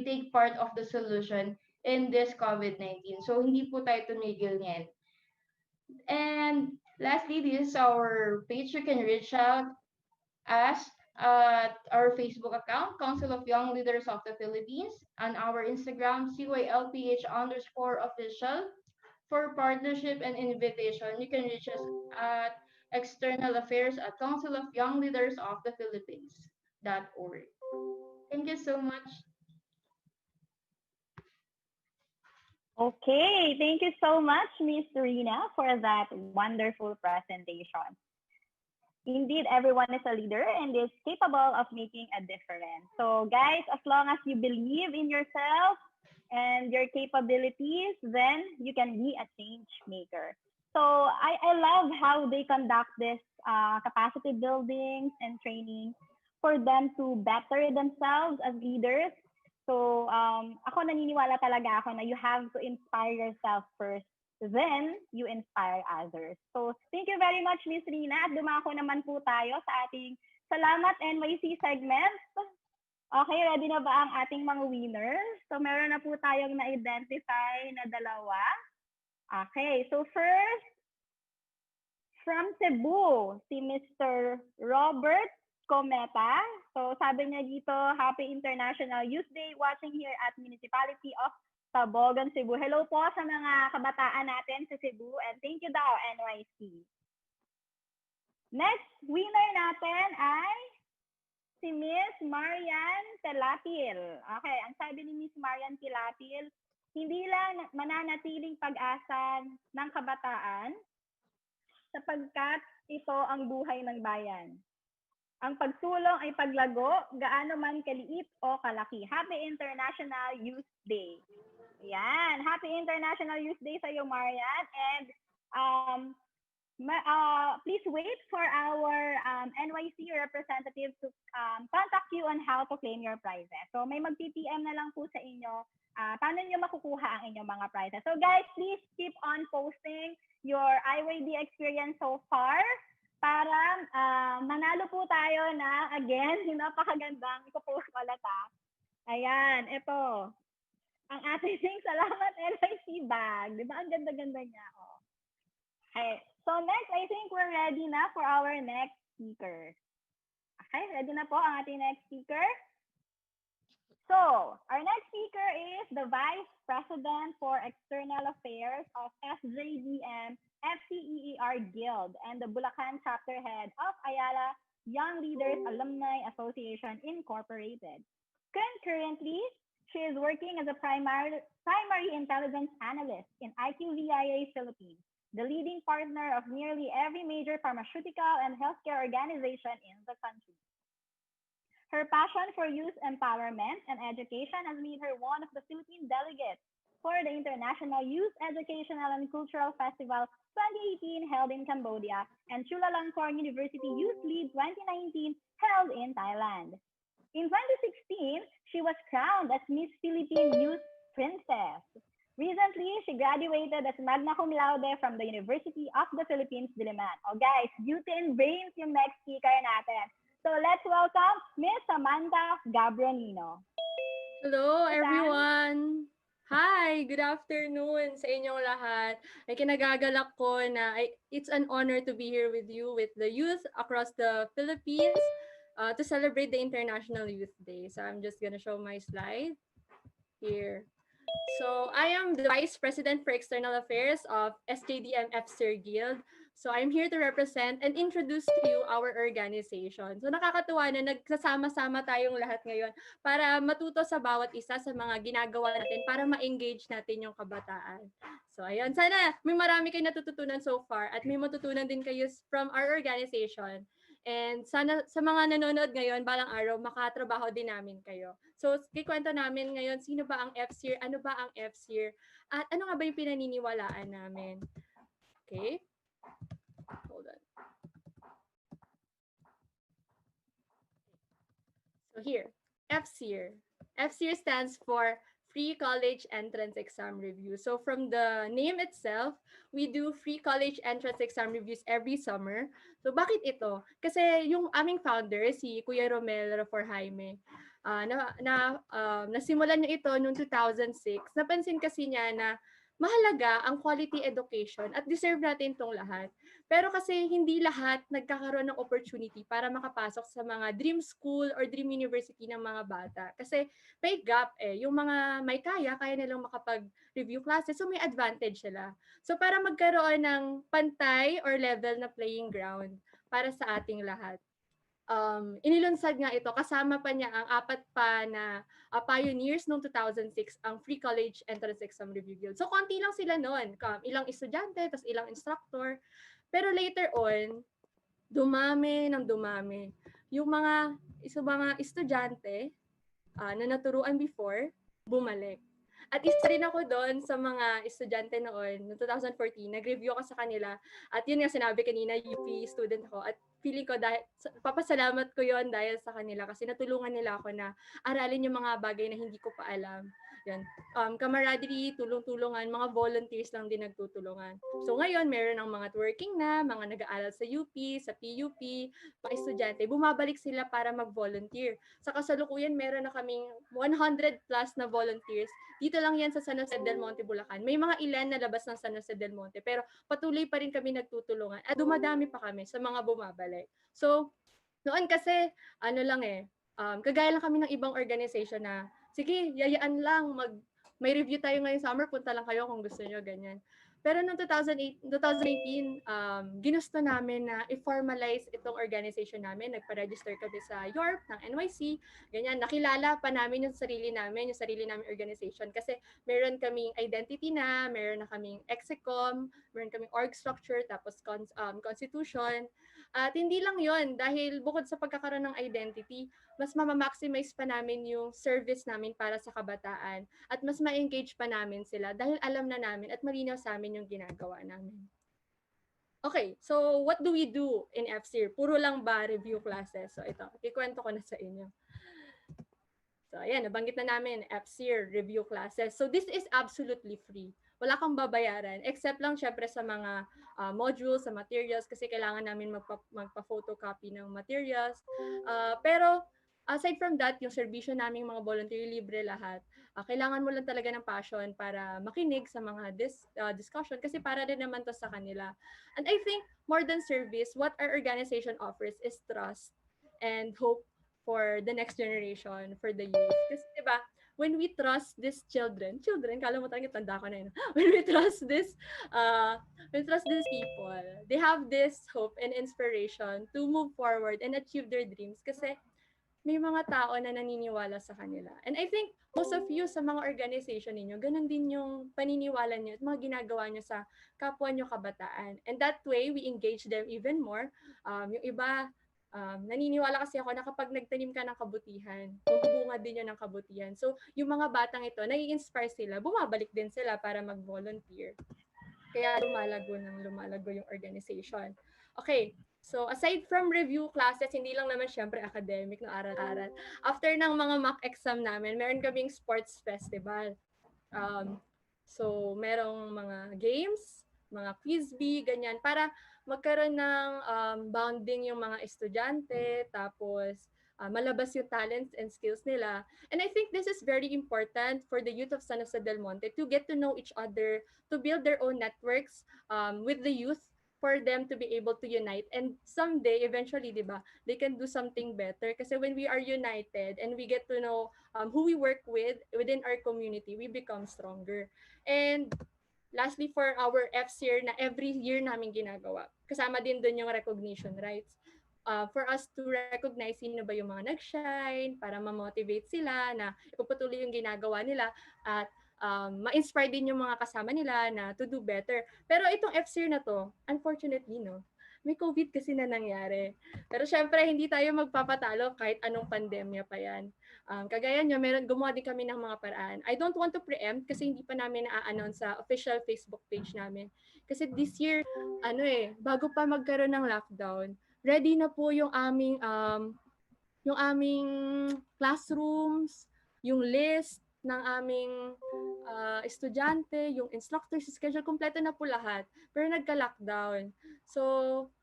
take part of the solution in this COVID-19. So, hindi po tayo tumigil niyan. And lastly, this is our page. You can reach out us at our Facebook account, Council of Young Leaders of the Philippines, and our Instagram, CYLPH_official. For partnership and invitation, you can reach us at external affairs at Council of Young Leaders of the Philippines.org. Thank you so much. Okay, thank you so much, Ms. Rina, for that wonderful presentation. Indeed, everyone is a leader and is capable of making a difference. So guys, as long as you believe in yourself and your capabilities, then you can be a change maker. So I love how they conduct this capacity buildings and training for them to better themselves as leaders. So ako naniniwala talaga ako na you have to inspire yourself first, then you inspire others. So thank you very much, Ms. Rina. At dumako naman po tayo sa ating Salamat NYC segment. Okay, ready na ba ang ating mga winners? So meron na po tayong na-identify na dalawa. Okay, so first, from Cebu, si Mr. Robert Cometa. So sabi niya dito, Happy International Youth Day watching here at Municipality of Tabogon, Cebu. Hello po sa mga kabataan natin sa Cebu and thank you daw, NYC. Next winner natin ay si Miss Marian Telapil. Okay, ang sabi ni Miss Marian Telapil, hindi lang mananatiling pag-asa ng kabataan sapagkat ito ang buhay ng bayan. Ang pagsulong ay paglago, gaano man kaliit o kalaki. Happy International Youth Day. Yan, Happy International Youth Day sa iyo, Marian. And please wait for our NYC representative to contact you on how to claim your prizes. So may mag-PPM na lang po sa inyo paano nyo makukuha ang inyong mga prizes. So guys, please keep on posting your IYD experience so far para manalo po tayo na, again, yung napakagandang ipopost ko ulit ha. Ayan, ito. Ang ating Salamat NYC bag. Di ba? Ang ganda-ganda niya. Oh. Okay. So next, I think we're ready na for our next speaker. Okay, ready na po ang ating next speaker. So, our next speaker is the Vice President for External Affairs of SJDM FCEER Guild and the Bulacan Chapter Head of Ayala Young Leaders Alumni Association Incorporated. Currently, she is working as a primary intelligence analyst in IQVIA Philippines, the leading partner of nearly every major pharmaceutical and healthcare organization in the country. Her passion for youth empowerment and education has made her one of the Philippine delegates for the International Youth Educational and Cultural Festival 2018 held in Cambodia and Chulalongkorn University Youth Lead 2019 held in Thailand. In 2016, she was crowned as Miss Philippine Youth Princess. Recently, she graduated as magna cum laude from the University of the Philippines, Diliman. Oh guys, beauty and brains yung next speaker natin. So let's welcome Miss Samantha Gabronino. Hello, everyone! Hi! Good afternoon sa inyong lahat. Ay kinagagalak ko na it's an honor to be here with you, with the youth across the Philippines to celebrate the International Youth Day. So I'm just gonna show my slide here. So I am the Vice President for External Affairs of SJDM FSIR Guild. So I'm here to represent and introduce to you our organization. So nakakatuwa na nagsasama-sama tayong lahat ngayon para matuto sa bawat isa sa mga ginagawa natin para ma-engage natin yung kabataan. So ayun, sana may marami kayong natututunan so far at may matutunan din kayo from our organization. And sana sa mga nanonood ngayon, balang araw, makatrabaho din namin kayo. So, kikwento namin ngayon, sino ba ang FSIR, ano ba ang FSIR, at ano nga ba yung pinaniniwalaan namin. Okay? Hold on. So here, FSIR. FSIR stands for Free College Entrance Exam Review. So from the name itself, we do free college entrance exam reviews every summer. So bakit ito? Kasi yung aming founder, si Kuya Romel Rofor Jaime, nasimulan niya ito noong 2006. Napansin kasi niya na mahalaga ang quality education at deserve natin itong lahat. Pero kasi hindi lahat nagkakaroon ng opportunity para makapasok sa mga dream school or dream university ng mga bata. Kasi may gap Yung mga may kaya nilang makapag-review classes, so may advantage sila. So para magkaroon ng pantay or level na playing ground para sa ating lahat, inilunsad nga ito, kasama pa niya ang apat pa na pioneers noong 2006, ang Free College Entrance Exam Review Guild. So, konti lang sila noon. Ilang estudyante, tapos ilang instructor. Pero later on, dumami ng dumami. Yung mga estudyante na naturuan before, bumalik. At isa rin ako doon sa mga estudyante noon, noong 2014, nag-review ako sa kanila. At yun nga sinabi kanina, UP student ako. At feeling ko, papasalamat ko yon dahil sa kanila kasi natulungan nila ako na aralin yung mga bagay na hindi ko pa alam. Yan. Camaraderie, tulong-tulungan, mga volunteers lang din nagtutulungan. So ngayon, meron ng mga working na, mga nag-aaral sa UP, sa PUP, mga estudyante, bumabalik sila para mag-volunteer. Sa kasalukuyan, meron na kaming 100 plus na volunteers. Dito lang yan sa San Jose del Monte, Bulacan. May mga ilan na labas ng San Jose del Monte, pero patuloy pa rin kami nagtutulungan at dumadami pa kami sa mga bumabalik. So, noon kasi, kagaya lang kami ng ibang organization na, sige, yayaan lang, may review tayo ngayong summer, punta lang kayo kung gusto nyo, ganyan. Pero noong 2018, ginusto namin na i-formalize itong organization namin. Nagpa-register kami sa YORP ng NYC. Ganyan, nakilala pa namin yung sarili naming organization. Kasi meron kaming identity na, meron na kaming execom, meron kaming org structure, tapos constitution. At hindi lang yon, dahil bukod sa pagkakaroon ng identity, mas mamamaximize pa namin yung service namin para sa kabataan at mas ma-engage pa namin sila dahil alam na namin at malinaw sa amin yung ginagawa namin. Okay, so what do we do in FSIR? Puro lang ba review classes? So ito, ikwento ko na sa inyo. So ayan, nabanggit na namin, FSIR review classes. So this is absolutely free. Wala kang babayaran, except lang syempre sa mga modules, sa materials, kasi kailangan namin magpa-photocopy ng materials. Pero aside from that, yung serbisyo naming mga voluntary libre lahat, kailangan mo lang talaga ng passion para makinig sa mga discussion kasi para din naman to sa kanila. And I think more than service, what our organization offers is trust and hope for the next generation, for the youth. Kasi diba, when we trust these children, kala mo tayo, tanda ko na yun. When we trust these people, they have this hope and inspiration to move forward and achieve their dreams kasi may mga tao na naniniwala sa kanila. And I think most of you sa mga organization ninyo, ganun din yung paniniwala niyo at mga ginagawa niyo sa kapwa niyo kabataan. And that way, we engage them even more. Yung iba, Naniniwala kasi ako na kapag nagtanim ka ng kabutihan, magbubunga din yun ng kabutihan. So, yung mga batang ito, nai-inspire sila, bumabalik din sila para mag-volunteer. Kaya lumalago yung organization. Okay, so aside from review classes, hindi lang naman syempre academic na aral-aral. After ng mga mock exam namin, meron kaming sports festival. So, merong mga games, mga quiz bee, ganyan, para magkaroon ng bonding yung mga estudyante, tapos malabas yung talents and skills nila. And I think this is very important for the youth of San Jose del Monte to get to know each other, to build their own networks with the youth for them to be able to unite. And someday, eventually, di ba, they can do something better. Kasi when we are united and we get to know who we work with within our community, we become stronger. And lastly, for our FCR na every year namin ginagawa, kasama din doon yung recognition rights. For us to recognize sino ba yung mga nag-shine, para ma-motivate sila na ipagpatuloy yung ginagawa nila at ma-inspire din yung mga kasama nila na to do better. Pero itong FCR na to, unfortunately, no, may COVID kasi na nangyari. Pero syempre, hindi tayo magpapatalo kahit anong pandemya pa yan. Kagaya nyo, gumawa din kami ng mga paraan. I don't want to preempt kasi hindi pa namin na-announce sa official Facebook page namin. Kasi this year, bago pa magkaroon ng lockdown, ready na po yung aming classrooms, yung list ng aming estudyante, yung instructors, schedule, kompleto na po lahat. Pero nagka-lockdown. So,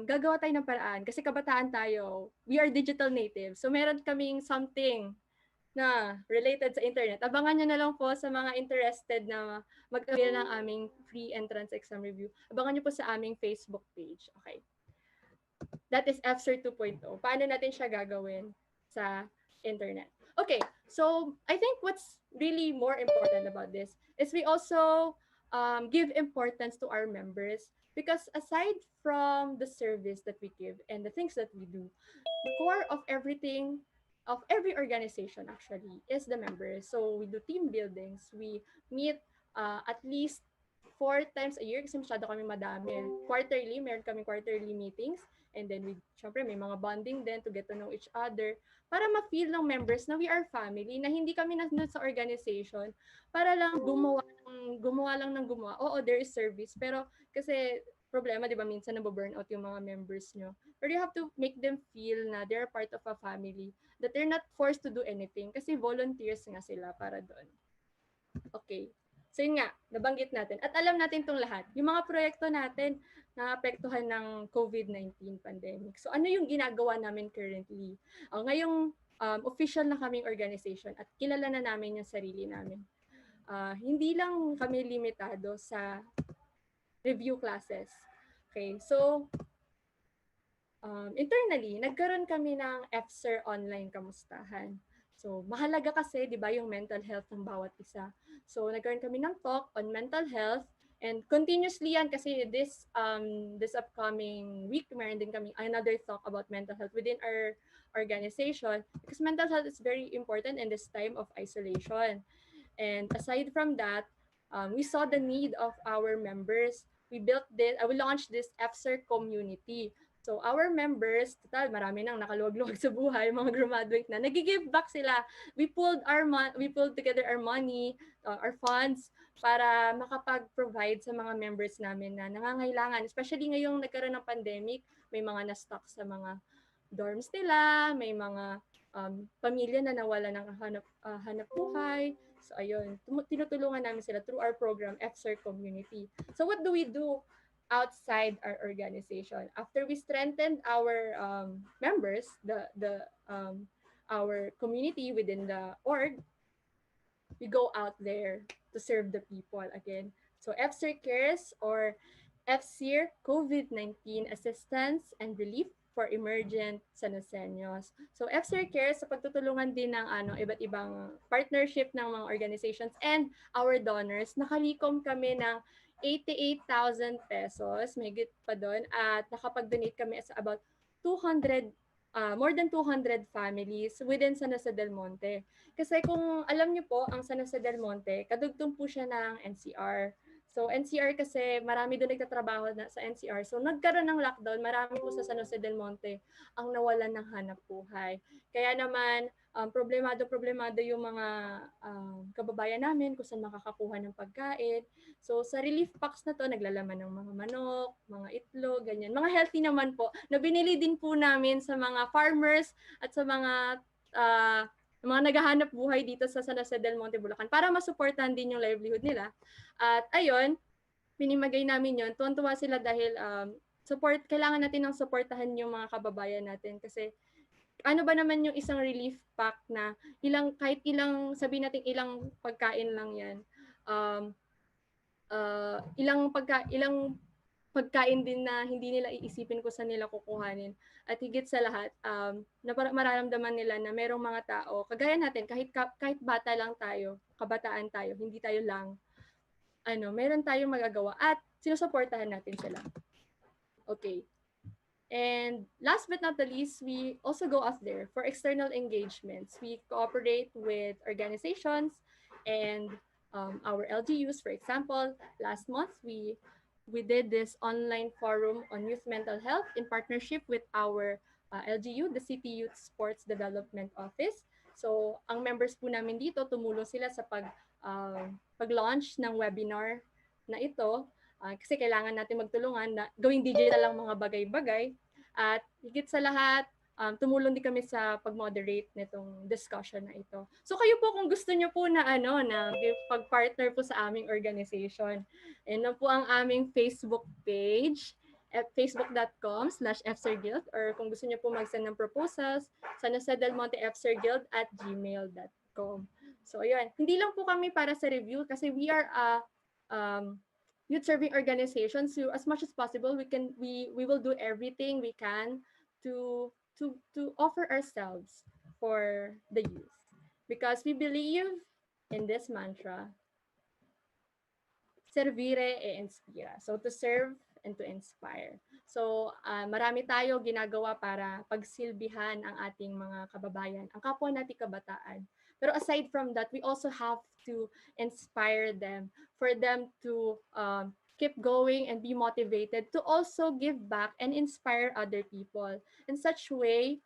gagawa tayo ng paraan. Kasi kabataan tayo, we are digital natives. So, meron kaming something na related sa internet. Abangan nyo na lang po sa mga interested na mag-avail ng aming free entrance exam review. Abangan nyo po sa aming Facebook page. Okay. That is FSIR 2.0. Paano natin siya gagawin sa internet? Okay, so I think what's really more important about this is we also give importance to our members, because aside from the service that we give and the things that we do, the core of everything, of every organization actually, is the members. So we do team buildings. We meet at least 4 times a year kasi masyado kami madami. Quarterly, meron kami quarterly meetings. And then, syempre, may mga bonding din to get to know each other para ma-feel ng members na we are family, na hindi kami nandun sa organization para lang gumawa lang ng gumawa. Oo, there is service. Pero kasi problema, di ba, minsan nababurnout yung mga members nyo. But you have to make them feel na they're part of a family, that they're not forced to do anything kasi volunteers nga sila para doon. Okay. So yun nga, nabanggit natin. At alam natin itong lahat. Yung mga proyekto natin na apektuhan ng COVID-19 pandemic. So ano yung ginagawa namin currently? Ngayong official na kaming organization at kilala na namin yung sarili namin. Hindi lang kami limitado sa review classes. Okay, so internally, nagkaroon kami ng FSIR online kamustahan. So, mahalaga kasi, di ba, yung mental health ng bawat isa. So, nagkaroon kami ng talk on mental health, and continuously yan kasi this upcoming week, meron din kami another talk about mental health within our organization, because mental health is very important in this time of isolation. And aside from that, we saw the need of our members. We launched this FSIR community. So our members, total marami nang nakaluwag-luwag sa buhay, mga graduate na, nag-give back sila. We pulled together our money, our funds, para makapag-provide sa mga members namin na nangangailangan. Especially ngayong nagkaroon ng pandemic, may mga na-stuck sa mga dorms nila, may mga pamilya na nawala ng hanap buhay. So ayun, tinutulungan namin sila through our program, FSIR Community. So what do we do outside our organization? After we strengthened our members, our community within the org, we go out there to serve the people again. So FSIR Cares, or FSIR COVID-19 Assistance and Relief for Emergent San Joseños. So FSIR Cares, sa pagtutulungan din ng iba't ibang partnership ng mga organizations and our donors, nakalikom kami ng 88,000 pesos, may higit pa doon, at nakapag-donate kami sa about more than 200 families within San Jose del Monte. Kasi kung alam niyo po, ang San Jose del Monte, kadugtong po siya ng NCR. So NCR kasi marami doon nagtatrabaho na sa NCR. So nagkaroon ng lockdown, marami po sa San Jose del Monte ang nawalan ng hanap buhay. Kaya naman problemado yung mga kababayan namin kung saan makakakuha ng pagkain. So sa relief packs na to, naglalaman ng mga manok, mga itlog, ganyan. Mga healthy naman po, na binili din po namin sa mga farmers at sa mga naghahanap buhay dito sa San Jose del Monte, Bulacan para masuportahan din yung livelihood nila. At ayun, pinimagay namin yon. Tuwan-tuwa sila dahil kailangan natin ng suportahan yung mga kababayan natin kasi ano ba naman yung isang relief pack na kahit ilang, sabihin natin ilang pagkain lang yan. Ilang pagkain din na hindi nila iisipin kung saan nila kukuhanin. At higit sa lahat, mararamdaman nila na merong mga tao, kagaya natin, kahit bata lang tayo, kabataan tayo, hindi tayo lang, meron tayong magagawa at sinusuportahan natin sila. Okay. And last but not the least, we also go out there for external engagements. We cooperate with organizations and our LGUs. For example, last month, we did this online forum on youth mental health in partnership with our LGU, the City Youth Sports Development Office. So, ang members po namin dito, tumulong sila sa pag-launch ng webinar na ito. Kasi kailangan natin magtulungan na gawing digital lang mga bagay-bagay. At higit sa lahat, tumulong din kami sa pag-moderate nitong discussion na ito. So kayo po kung gusto niyo po na pag-partner po sa aming organization, yan po ang aming Facebook page at facebook.com/fsirguild, or kung gusto niyo po mag-send ng proposals, San Jose del Monte fsirguild@gmail.com. So ayun, hindi lang po kami para sa review kasi we are youth serving organizations. So as much as possible, we will do everything we can to offer ourselves for the youth, because we believe in this mantra, servire e inspira. So to serve and to inspire. So marami tayo ginagawa para pagsilbihan ang ating mga kababayan, ang kapwa nating kabataan. Pero aside from that, we also have to inspire them, for them to keep going and be motivated to also give back and inspire other people. In such way,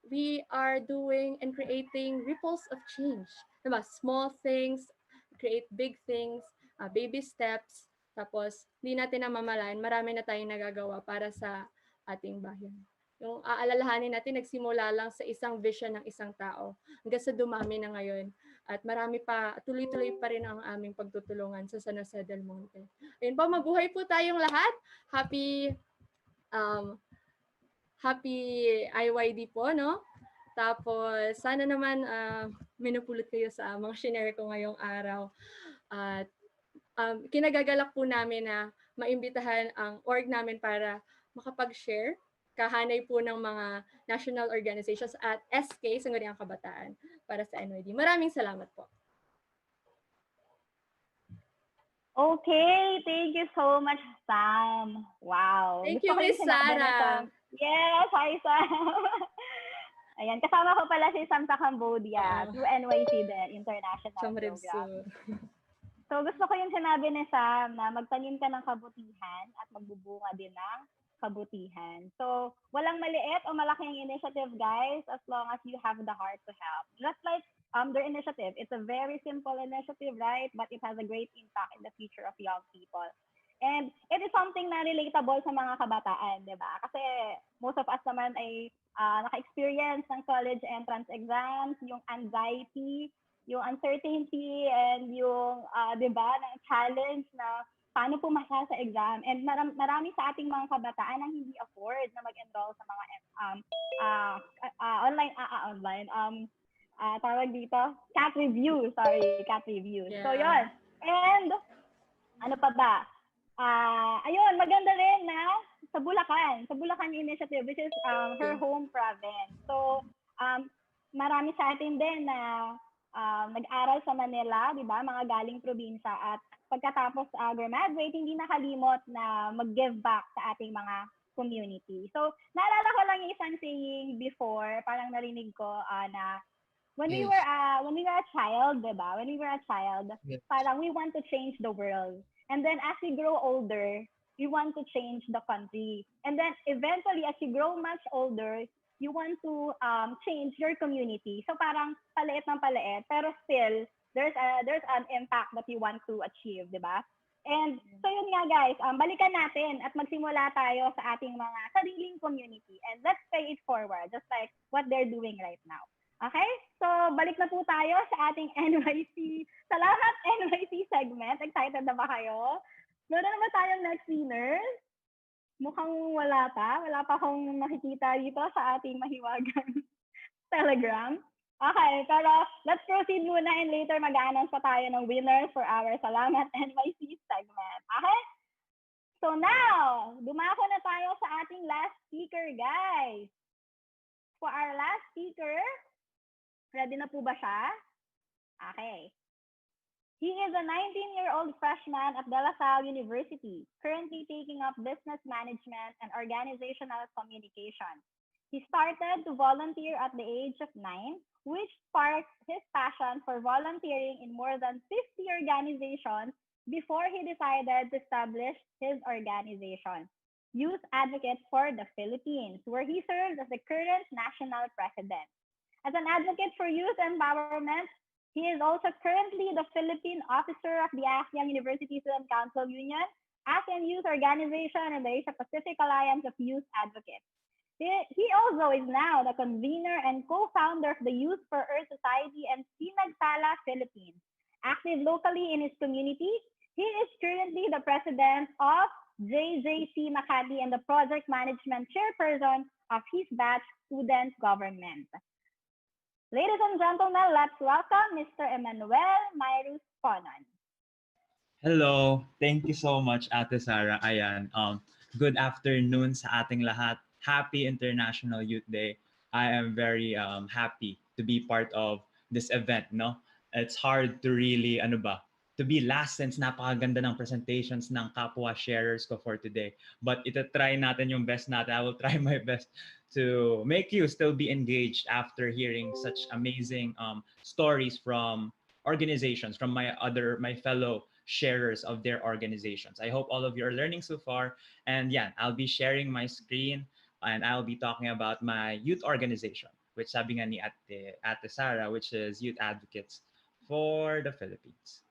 we are doing and creating ripples of change. Diba? Small things, create big things, baby steps, tapos hindi natin namamalayan, marami na tayong nagagawa para sa ating bayan. Yung aalalahanin natin, nagsimula lang sa isang vision ng isang tao hanggang sa dumami na ngayon. At marami pa, tuloy-tuloy pa rin ang aming pagtutulungan sa San Jose del Monte. Ayun po, mabuhay po tayong lahat. Happy IYD po, no? Tapos, sana naman minupulot kayo sa mga shinare ko ngayong araw. At kinagagalak po namin na maimbitahan ang org namin para makapag-share kahanay po ng mga national organizations at SK, Sangguniang Kabataan, para sa NYD. Maraming salamat po. Okay, thank you so much, Sam. Wow. Thank you, Miss Sarah. Yes, hi, Sam. Ayan, kasama ko pala si Sam sa Cambodia through NYC din, International Program. So gusto ko yung sinabi ni Sam na magtanim ka ng kabutihan at magbubunga din ng kabutihan. So, walang maliit o malaking initiative, guys, as long as you have the heart to help. Just like their initiative, it's a very simple initiative, right? But it has a great impact in the future of young people. And it is something na relatable sa mga kabataan, di ba? Kasi most of us naman ay naka-experience ng college entrance exams, yung anxiety, yung uncertainty, and yung, di ba, ng challenge na paano pumasa sa exam. And marami sa ating mga kabataan ang hindi afford na mag-enroll sa mga tawag dito, CAT review. Yeah. So, yun. And, ano pa ba? Ayun, maganda rin na sa Bulacan Initiative, which is her home province. So, marami sa atin din na nag-aral sa Manila, di ba? Mga galing probinsya, at pagkatapos graduate, hindi nakalimot na mag-give back sa ating mga community. So, naalala ko lang yung isang saying before, parang narinig ko na when we were a child, di ba? When we were a child, parang we want to change the world. And then as we grow older, we want to change the country. And then eventually, as you grow much older, you want to change your community. So parang paliit ng paliit, pero still, there's an impact that you want to achieve, di ba? And so yun nga guys, balikan natin at magsimula tayo sa ating mga sariling community. And let's pay it forward, just like what they're doing right now. Okay? So balik na po tayo sa ating NYC. Salamat NYC segment. Excited na ba kayo? Meron na ba tayong next winners? Mukhang wala pa. Wala pa akong nakikita dito sa ating mahiwagang Telegram. Okay, pero let's proceed muna and later mag-a-announce pa tayo ng winners for our Salamat NYC segment. Okay? So now, dumako na tayo sa ating last speaker, guys. For our last speaker, ready na po ba siya? Okay. He is a 19-year-old freshman at De La Salle University, currently taking up business management and organizational communication. He started to volunteer at the age of 9, which sparked his passion for volunteering in more than 50 organizations before he decided to establish his organization, Youth Advocates for the Philippines, where he serves as the current national president. As an advocate for youth empowerment, he is also currently the Philippine officer of the ASEAN University Student Council Union, ASEAN Youth Organization, and the Asia Pacific Alliance of Youth Advocates. He also is now the convener and co-founder of the Youth for Earth Society and Sinagsala Philippines. Active locally in his community, he is currently the president of JJC Makati and the project management chairperson of his batch student government. Ladies and gentlemen, let's welcome Mr. Emmanuel Mayrus Ponon. Hello, thank you so much, Ate Sarah. Ayan, good afternoon sa ating lahat. Happy International Youth Day. I am very happy to be part of this event, no? It's hard to really, to be last since napakaganda ng presentations ng kapwa sharers ko for today. But itatry natin yung best natin. I will try my best to make you still be engaged after hearing such amazing stories from organizations, from my fellow sharers of their organizations. I hope all of you are learning so far. And yeah, I'll be sharing my screen and I'll be talking about my youth organization, which sabi nga ni Ate Sarah, which is Youth Advocates for the Philippines.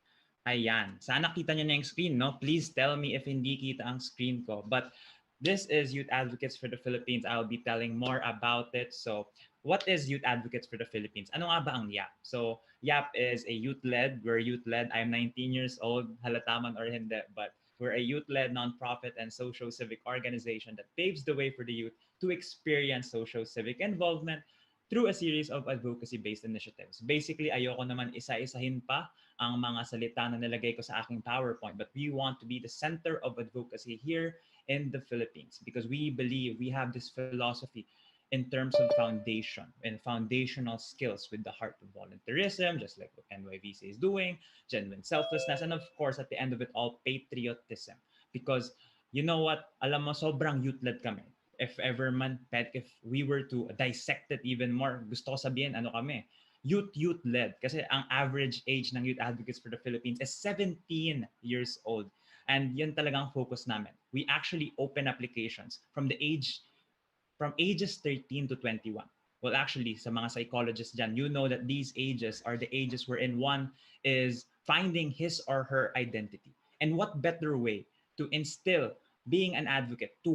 Ayan. Sana kita nyo na yung screen, no? Please tell me if hindi kita ang screen ko. But this is Youth Advocates for the Philippines. I'll be telling more about it. So, what is Youth Advocates for the Philippines? Ano nga ba ang YAP? So, YAP is a youth-led. We're youth-led. I'm 19 years old. Halata man or hindi. But we're a youth-led nonprofit and social-civic organization that paves the way for the youth to experience social-civic involvement through a series of advocacy-based initiatives. Basically, ayoko naman isa-isahin pa ang mga salita na nilagay ko sa aking PowerPoint, but we want to be the center of advocacy here in the Philippines because we believe we have this philosophy in terms of foundation and foundational skills with the heart of volunteerism, just like what NYVC is doing, genuine selflessness, and of course, at the end of it all, patriotism. Because you know what? Alam mo, sobrang youth-led kami. If ever man, if we were to dissect it even more, gusto ko sabihin, ano kami? Youth-led. Kasi ang average age ng Youth Advocates for the Philippines is 17 years old. And yun talagang focus namin. We actually open applications from ages 13 to 21. Well, actually, sa mga psychologists dyan, you know that these ages are the ages wherein one is finding his or her identity. And what better way to instill being an advocate to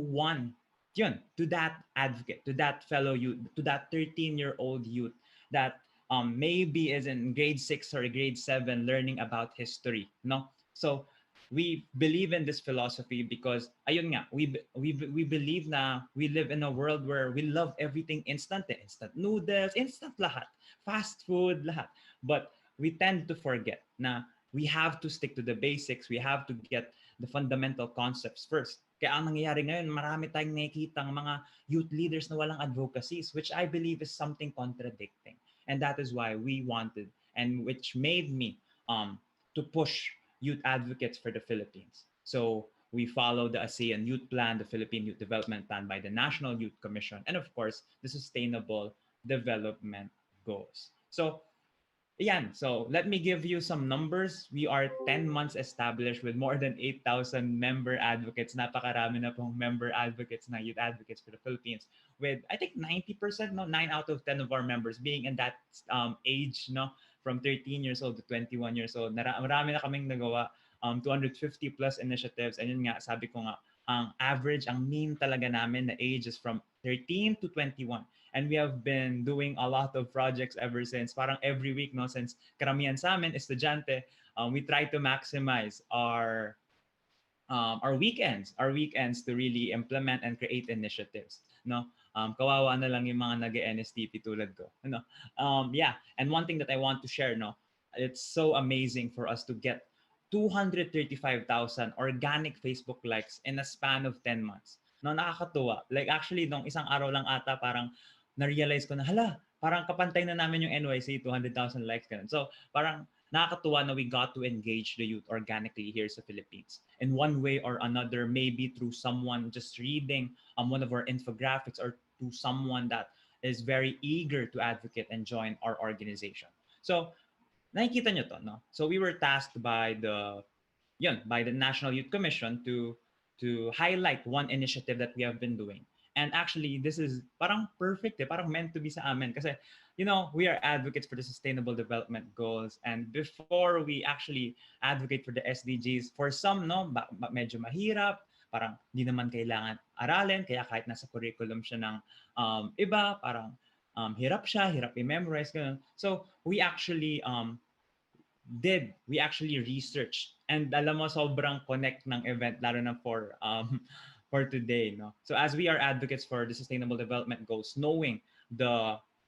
that advocate, to that fellow youth, to that 13-year-old youth that maybe is in grade 6 or grade 7 learning about history, no? So we believe in this philosophy because ayun nga, we believe na we live in a world where we love everything instant, instant noodles, instant lahat, fast food lahat. But we tend to forget na we have to stick to the basics. We have to get the fundamental concepts first. Kaya ang nangyayari ngayon, marami tayong nakikitang mga youth leaders na walang advocacies, which I believe is something contradicting. And that is why we wanted, and which made me to push Youth Advocates for the Philippines. So we follow the ASEAN Youth Plan, the Philippine Youth Development Plan by the National Youth Commission, and of course, the Sustainable Development Goals. So Yan, so let me give you some numbers. We are 10 months established with more than 8,000 member advocates. Napakarami na pong member advocates na youth advocates for the Philippines. With, I think, 90%, no, 9 out of 10 of our members being in that age, no, from 13 years old to 21 years old. Marami na kaming nagawa, 250 plus initiatives. And yun nga, sabi ko nga, ang average, ang mean talaga namin na age is from 13 to 21. And we have been doing a lot of projects ever since. Parang every week, no, since karamihan sa amin, estudyante, we try to maximize our weekends to really implement and create initiatives. No, kawawa na lang yung mga nag-NSTP tulad ko. No, yeah. And one thing that I want to share, no, it's so amazing for us to get 235,000 organic Facebook likes in a span of 10 months. No, nakakatuwa. Like actually, nung isang araw lang ata, parang na-realize ko na, hala, parang kapantay na namin yung NYC, 200,000 likes. Ganun. So parang nakakatuwa na we got to engage the youth organically here sa Philippines. In one way or another, maybe through someone just reading one of our infographics or to someone that is very eager to advocate and join our organization. So nakikita nyo to, no? So we were tasked by the National Youth Commission to highlight one initiative that we have been doing. And actually, this is parang perfect, parang meant to be sa amin. Kasi, you know, we are advocates for the Sustainable Development Goals. And before we actually advocate for the SDGs, for some, no, medyo mahirap, parang di naman kailangan aralin, kaya kahit nasa curriculum siya ng iba, parang hirap siya, hirap i-memorize, ganun. So, we actually researched, and alam mo, sobrang connect ng event, lalo na for today, no? So as we are advocates for the Sustainable Development Goals, knowing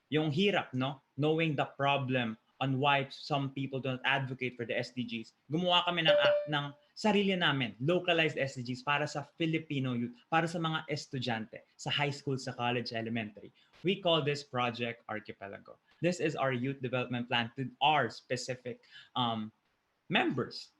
yung hirap, no? Knowing the problem on why some people don't advocate for the SDGs, gumawa kami ng sarili namin, localized SDGs para sa Filipino youth, para sa mga estudyante, sa high school, sa college, elementary. We call this Project Archipelago. This is our youth development plan to our specific members.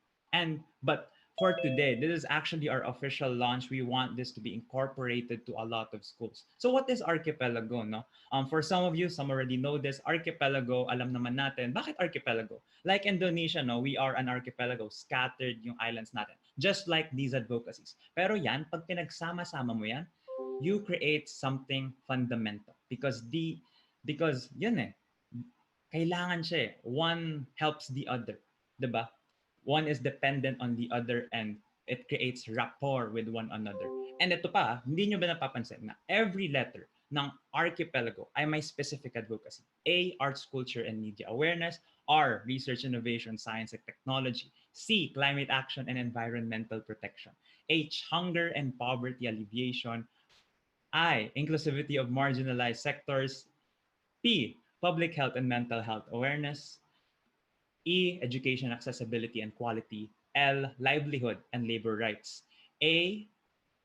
But for today, this is actually our official launch. We want this to be incorporated to a lot of schools. So what is Archipelago, no? For some of you, some already know this. Archipelago, alam naman natin. Bakit archipelago? Like Indonesia, no? We are an archipelago. Scattered yung islands natin. Just like these advocacies. Pero yan, pag pinagsama-sama mo yan, you create something fundamental. Because yun kailangan siya eh. One helps the other. Diba? One is dependent on the other and it creates rapport with one another. And ito pa, hindi nyo ba napapansin na every letter ng Archipelago ay may specific advocacy. A, arts, culture, and media awareness. R, research, innovation, science, and technology. C, climate action and environmental protection. H, hunger and poverty alleviation. I, inclusivity of marginalized sectors. P, public health and mental health awareness. E, education accessibility and quality. L, livelihood and labor rights. A,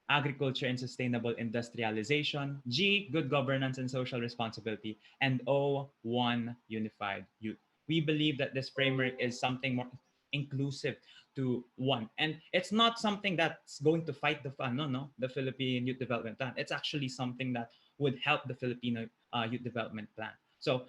agriculture and sustainable industrialization. G, good governance and social responsibility. And O, one unified youth. We believe that this framework is something more inclusive to one. And it's not something that's going to fight the Philippine Youth Development Plan. It's actually something that would help the Filipino Youth Development Plan. So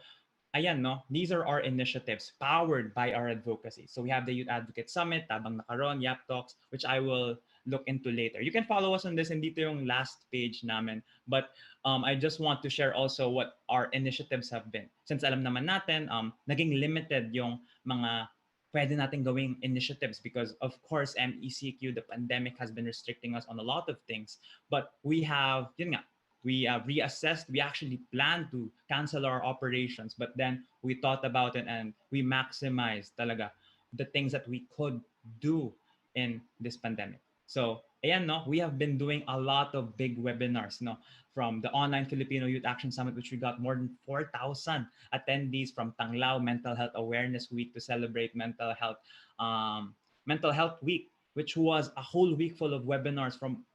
ayan, no? These are our initiatives powered by our advocacy. So we have the Youth Advocate Summit, Tabang Nakaron, Yap Talks, which I will look into later. You can follow us on this, and dito yung last page namin. But I just want to share also what our initiatives have been. Since alam naman natin, naging limited yung mga pwede natin gawing initiatives because, of course, MECQ, the pandemic has been restricting us on a lot of things. But we have, yun nga, we reassessed. We actually planned to cancel our operations, but then we thought about it and we maximized talaga the things that we could do in this pandemic. So, ayan, no, we have been doing a lot of big webinars, no, from the online Filipino Youth Action Summit, which we got more than 4,000 attendees from Tanglao Mental Health Awareness Week to celebrate Mental Health Week, which was a whole week full of webinars from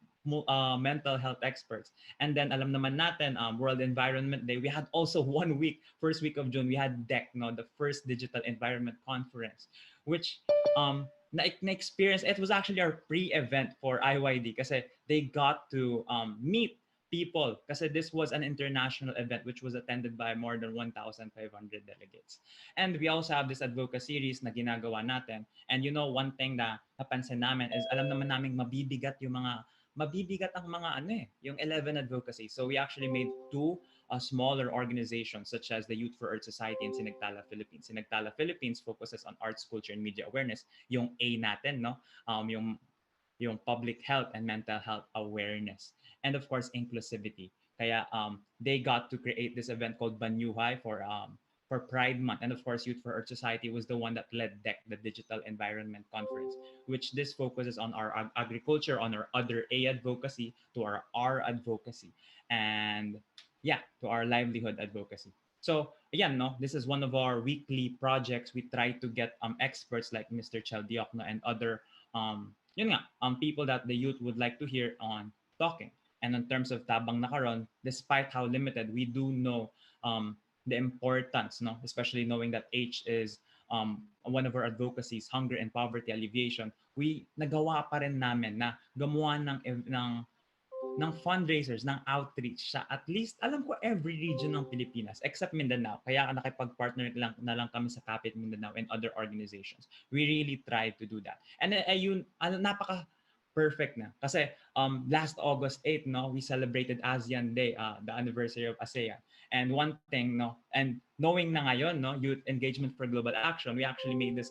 mental health experts. And then alam naman natin, World Environment Day, we had also 1 week, first week of June, we had DEC, no, the first Digital Environment Conference, which na-experience, it was actually our pre-event for IYD kasi they got to meet people kasi this was an international event which was attended by more than 1,500 delegates. And we also have this advocacy series na ginagawa natin. And you know, one thing na napansin namin is alam naman namin mabibigat ang mga yung 11 advocacy. So we actually made two smaller organizations such as the Youth for Earth Society and Sinagtala Philippines. Sinagtala Philippines focuses on arts, culture, and media awareness. Yung A natin, no? Yung public health and mental health awareness. And of course, inclusivity. Kaya they got to create this event called Banyuhay for Pride Month. And of course, Youth for Earth Society was the one that led DEC, the Digital Environment Conference, which this focuses on our agriculture, on our other A advocacy, to our R advocacy, and yeah, to our livelihood advocacy. So again, no, this is one of our weekly projects. We try to get experts like Mr. Chaldiokno and other people that the youth would like to hear on talking. And in terms of Tabang Nakaron, despite how limited, we do know the importance, no? Especially knowing that H is one of our advocacies, hunger and poverty alleviation. We nagawa pa rin namin na gumawa ng fundraisers, ng outreach sa at least, alam ko, every region ng Pilipinas except Mindanao. Kaya nakipag-partner na lang kami sa Kapit Mindanao and other organizations. We really tried to do that. And ayun, napaka-perfect na. Kasi last August 8, no, we celebrated ASEAN Day, the anniversary of ASEAN. And one thing, no, and knowing na ngayon, no, Youth Engagement for Global Action, we actually made this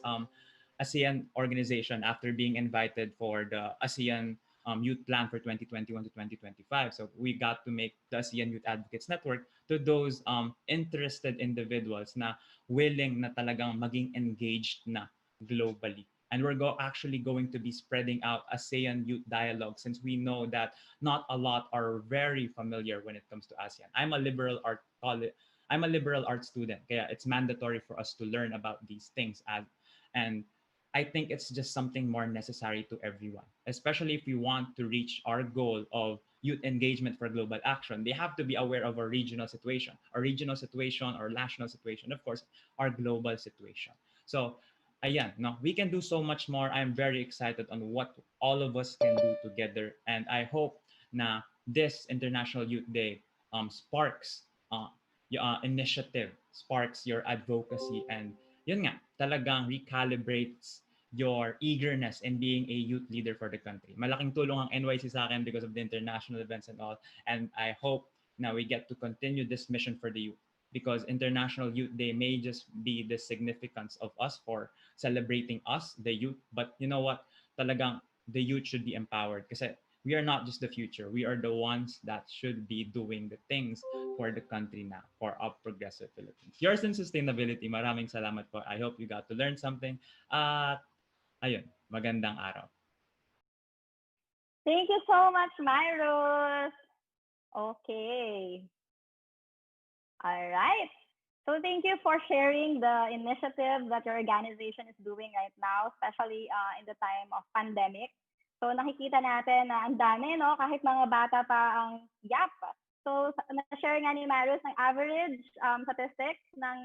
ASEAN organization after being invited for the ASEAN Youth Plan for 2021 to 2025. So we got to make the ASEAN Youth Advocates Network to those interested individuals na willing na talagang maging engaged na globally. And we're actually going to be spreading out ASEAN Youth Dialogue since we know that not a lot are very familiar when it comes to ASEAN. I'm a liberal arts student, kaya it's mandatory for us to learn about these things. And I think it's just something more necessary to everyone, especially if we want to reach our goal of youth engagement for global action. They have to be aware of our regional situation, our national situation, of course, our global situation. So, ayan, no, we can do so much more. I'm very excited on what all of us can do together. And I hope na this International Youth Day sparks initiative, sparks your advocacy, and yun nga, talagang recalibrates your eagerness in being a youth leader for the country. Malaking tulong ang NYC sa akin because of the international events and all. And I hope now we get to continue this mission for the youth, because International Youth Day may just be the significance of us for celebrating us, the youth. But you know what? Talagang the youth should be empowered kasi we are not just the future. We are the ones that should be doing the things for the country now, for our progressive Philippines. Yours in sustainability. Maraming salamat po. I hope you got to learn something. Ayun, magandang araw. Thank you so much, Myros. Okay. All right. So thank you for sharing the initiative that your organization is doing right now, especially in the time of pandemic. So nakikita natin na ang dami, no? Kahit mga bata pa ang YAP. So na-share nga ni Myros ng average statistics ng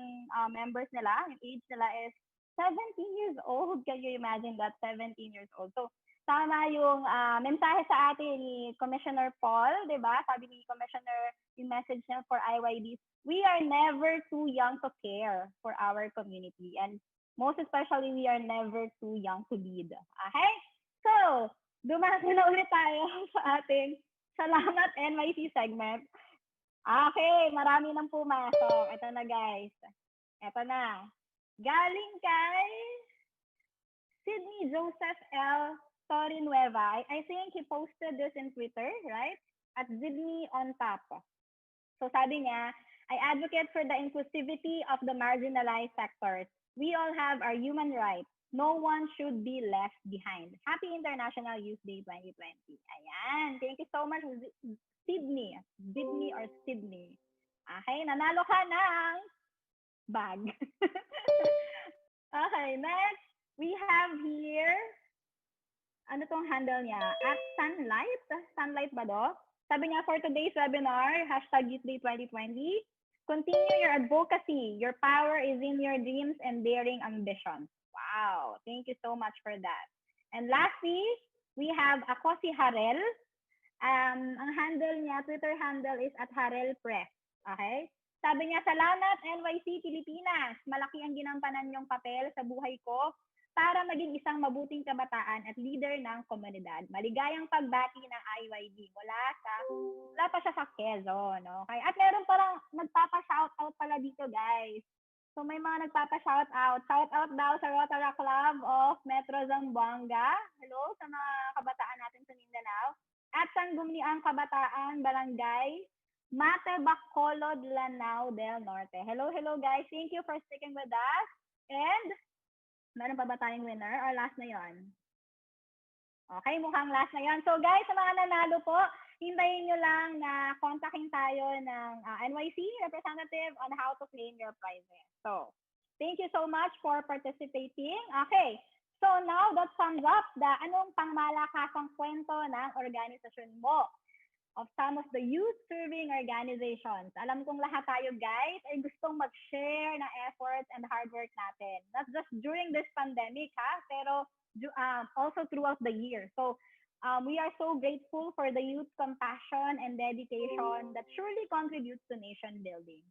members nila. Yung age nila is 17 years old. Can you imagine that? 17 years old. So, tama yung mensahe sa atin ni Commissioner Paul, di ba? Sabi ni Commissioner, yung message niya for IYDs, we are never too young to care for our community. And most especially, we are never too young to lead. Okay? So, dumasi na ulit tayo sa ating Salamat NYC segment. Okay, marami nang pumasok. Ito na, guys. Ito na. Galing kay Sydney Joseph L. Torinueva. I think he posted this in Twitter, right? At Sydney on top. So sabi niya, I advocate for the inclusivity of the marginalized sectors. We all have our human rights. No one should be left behind. Happy International Youth Day 2020. Ayan. Thank you so much, Sydney. Sydney or Sydney. Okay, nanalo ka ng bag. Okay, next, we have here, ano tong handle niya? At Sunlight? Sunlight ba do? Sabi niya, for today's webinar, #YouthDay2020, continue your advocacy. Your power is in your dreams and daring ambitions. Wow, thank you so much for that. And lastly, we have Ako si Harel. Ang handle niya, Twitter handle is @harelpress. Okay? Sabi niya, salamat NYC Pilipinas. Malaki ang ginampanan niyong papel sa buhay ko para maging isang mabuting kabataan at leader ng komunidad. Maligayang pagbati ng IYD wala pa siya sa Quezon. Okay? At meron parang nagpapa-shoutout pala dito, guys. So may mga nagpapa-shoutout. Shoutout daw sa Rotary Club of Metro Zamboanga. Hello sa mga kabataan natin sa Mindanao. At Sangguniang Kabataan Barangay Mate Bacolod, Lanao del Norte. Hello guys. Thank you for sticking with us. And meron pa ba tayong winner or last na yon? Okay, mukhang last na yon. So guys, sa mga nanalo po, hintayin nyo lang na kontakin tayo ng NYC representative on how to claim your prizes. So, thank you so much for participating. Okay, so now that sums up anong pangmalakasang kwento ng organisasyon mo, of some of the youth-serving organizations. Alam kong lahat tayo, guys, ay gustong mag-share ng efforts and hard work natin. Not just during this pandemic, pero also throughout the year. So, we are so grateful for the youth compassion and dedication that surely contributes to nation building.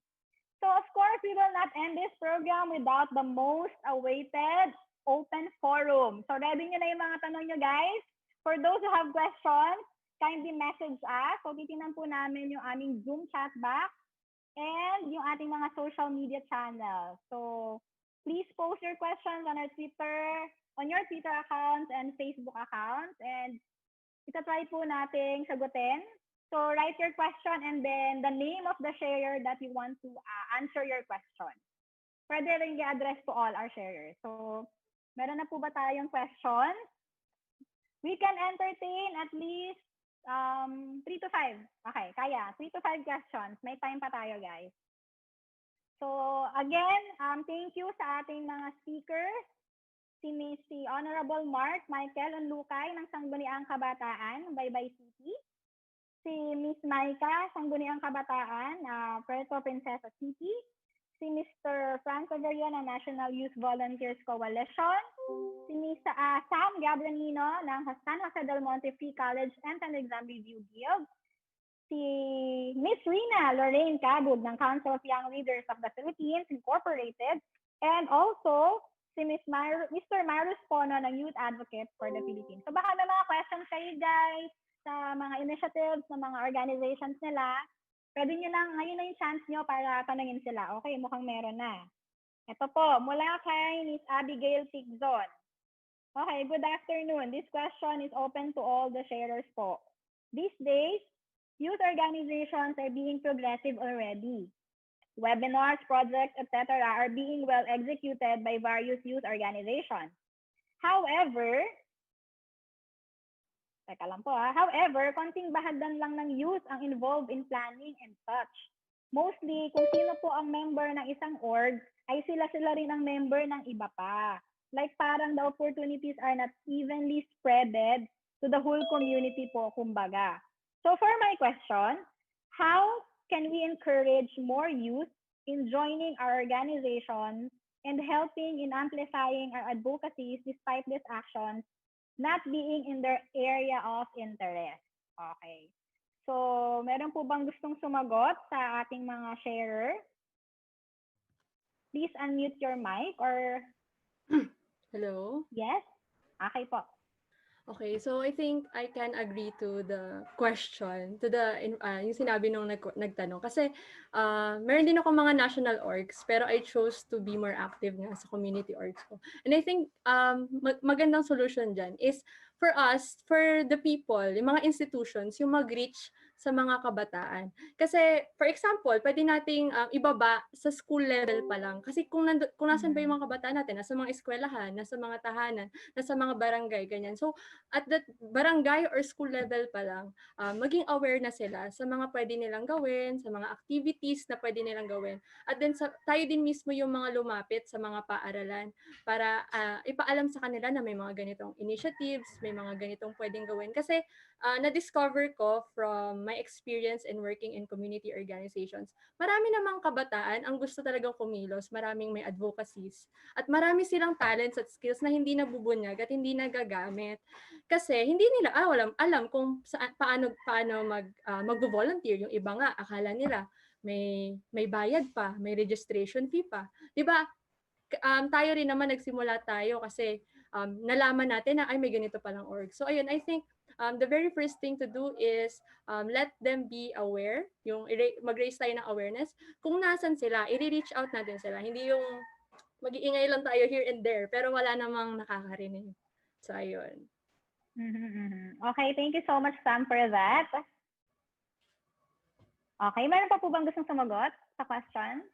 So, of course, we will not end this program without the most awaited open forum. So, ready nyo na yung mga tanong nyo, guys? For those who have questions, kindly message us. So, titignan po namin yung aming Zoom chat box and yung ating mga social media channels. So, please post your questions on your Twitter accounts and Facebook accounts, and itatry po nating sagutin. So, write your question and then the name of the sharer that you want to answer your question. Pwede rin i-address to all our sharers. So, meron na po ba tayong questions? We can entertain at least 3 to 5. Okay, kaya. 3 to 5 questions. May time pa tayo, guys. So, again, thank you sa ating mga speakers. Si Honorable Mark Michael Unlukay ng Sangguniang Kabataan, Baybay City. Si Miss Maika, Sangguniang Kabataan, Puerto Princesa City. Si Mr. Franco Verrio ng National Youth Volunteers Coalition. Si Miss Sam Gabranino ng San Jose del Monte Free College Entrance Exam Review Guild. Si Miss Rina Lorraine Cabud ng Council of Young Leaders of the Philippines Incorporated. And also, si Mr. Maris Pono ng Youth Advocate for the Philippines. So baka may mga questions kayo, guys, sa mga initiatives, sa mga organizations nila. Pwede nyo lang, ngayon na yung chance nyo para tanungin sila. Okay, mukhang meron na. Ito po, mula kay Miss Abigail Tigzon. Okay, good afternoon. This question is open to all the sharers po. These days, youth organizations are being progressive already. Webinars, projects, etc. are being well executed by various youth organizations. However, konting bahagdan lang ng youth ang involved in planning and such. Mostly, kung sino po ang member ng isang org, ay sila rin ang member ng iba pa. Like parang the opportunities are not evenly spreaded to the whole community po, kumbaga. So for my question, how can we encourage more youth in joining our organizations and helping in amplifying our advocacies despite these actions not being in their area of interest? Okay. So, meron po bang gustong sumagot sa ating mga sharer? Please unmute your mic or... Hello? Yes? Okay po. Okay, so I think I can agree to the question, to the yung sinabi nung nagtanong. Kasi meron din ako mga national orgs, pero I chose to be more active nga sa community orgs ko. And I think magandang solution dyan is for us, for the people, yung mga institutions, yung mag-reach sa mga kabataan. Kasi, for example, pwede nating ibaba sa school level pa lang. Kasi kung nasan ba yung mga kabataan natin, nasa mga eskwelahan, nasa mga tahanan, nasa mga barangay, ganyan. So, at that barangay or school level pa lang, maging aware na sila sa mga pwede nilang gawin, sa mga activities na pwede nilang gawin. At then, tayo din mismo yung mga lumapit sa mga paaralan para ipaalam sa kanila na may mga ganitong initiatives, may mga ganitong pwedeng gawin. Kasi na-discover ko from my experience in working in community organizations, marami namang kabataan ang gusto talagang kumilos, maraming may advocacies, at marami silang talents at skills na hindi nabubunyag at hindi nagagamit. Kasi hindi nila alam kung paano magvo-volunteer. Yung iba nga akala nila may bayad pa, may registration fee pa. 'Di ba? Tayo rin naman nagsimula tayo kasi nalaman natin na ay may ganito palang org. So ayun, I think the very first thing to do is let them be aware, yung mag-raise tayo ng awareness kung nasan sila, i-reach out natin sila. Hindi yung mag-iingay lang tayo here and there pero wala namang nakakarinig. So ayun. Okay, thank you so much, Sam, for that. Okay, meron pa po bang gustong sumagot sa question?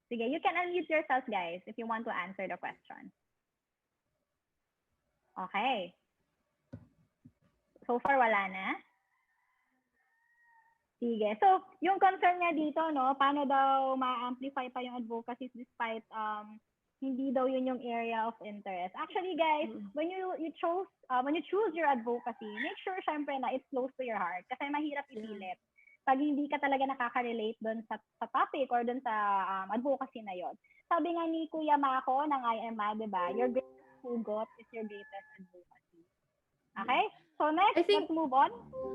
Sige, you can unmute yourselves, guys, if you want to answer the question. Okay. So far, wala na? Sige. So, yung concern niya dito, no, paano daw ma-amplify pa yung advocacies despite hindi daw yun yung area of interest. Actually, guys, when you choose your advocacy, make sure syempre na it's close to your heart kasi mahirap ipilit pag hindi ka talaga nakaka-relate doon sa topic or doon sa advocacy na yon. Sabi nga ni Kuya Mako ng IMA, di ba? Your greatest hugot is your greatest advocacy. Okay? So next, let's move on.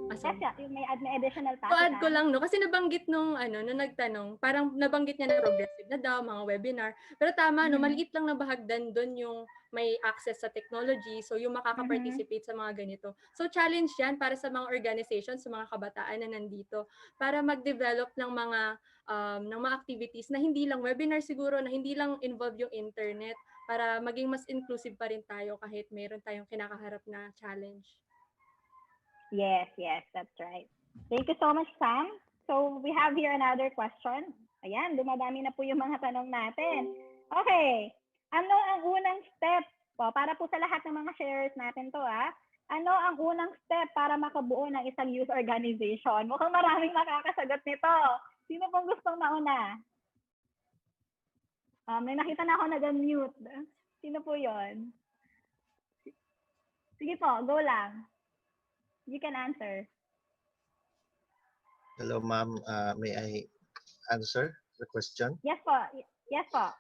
Yes, may additional topic. Add ko lang, no? Kasi nabanggit nung nagtanong, parang nabanggit niya na progressive na daw, mga webinar. Pero tama, no, maliit lang na bahagdan doon yung may access sa technology, so yung makaka-participate sa mga ganito. So challenge yan para sa mga organizations, sa mga kabataan na nandito, para mag-develop ng mga activities na hindi lang webinar siguro, na hindi lang involve yung internet, para maging mas inclusive pa rin tayo kahit meron tayong kinakaharap na challenge. Yes, that's right. Thank you so much, Sam. So we have here another question. Ayan, dumadami na po yung mga tanong natin. Okay, ano ang unang step po, para po sa lahat ng mga sharers natin to ano ang unang step para makabuo ng isang youth organization? Mukhang maraming makakasagot nito. Sino pong gustong mauna? May nakita na ako nag-mute. Sino po yon? Sige po, go lang. You can answer. Hello, ma'am. May I answer the question? Yes po. Yes po.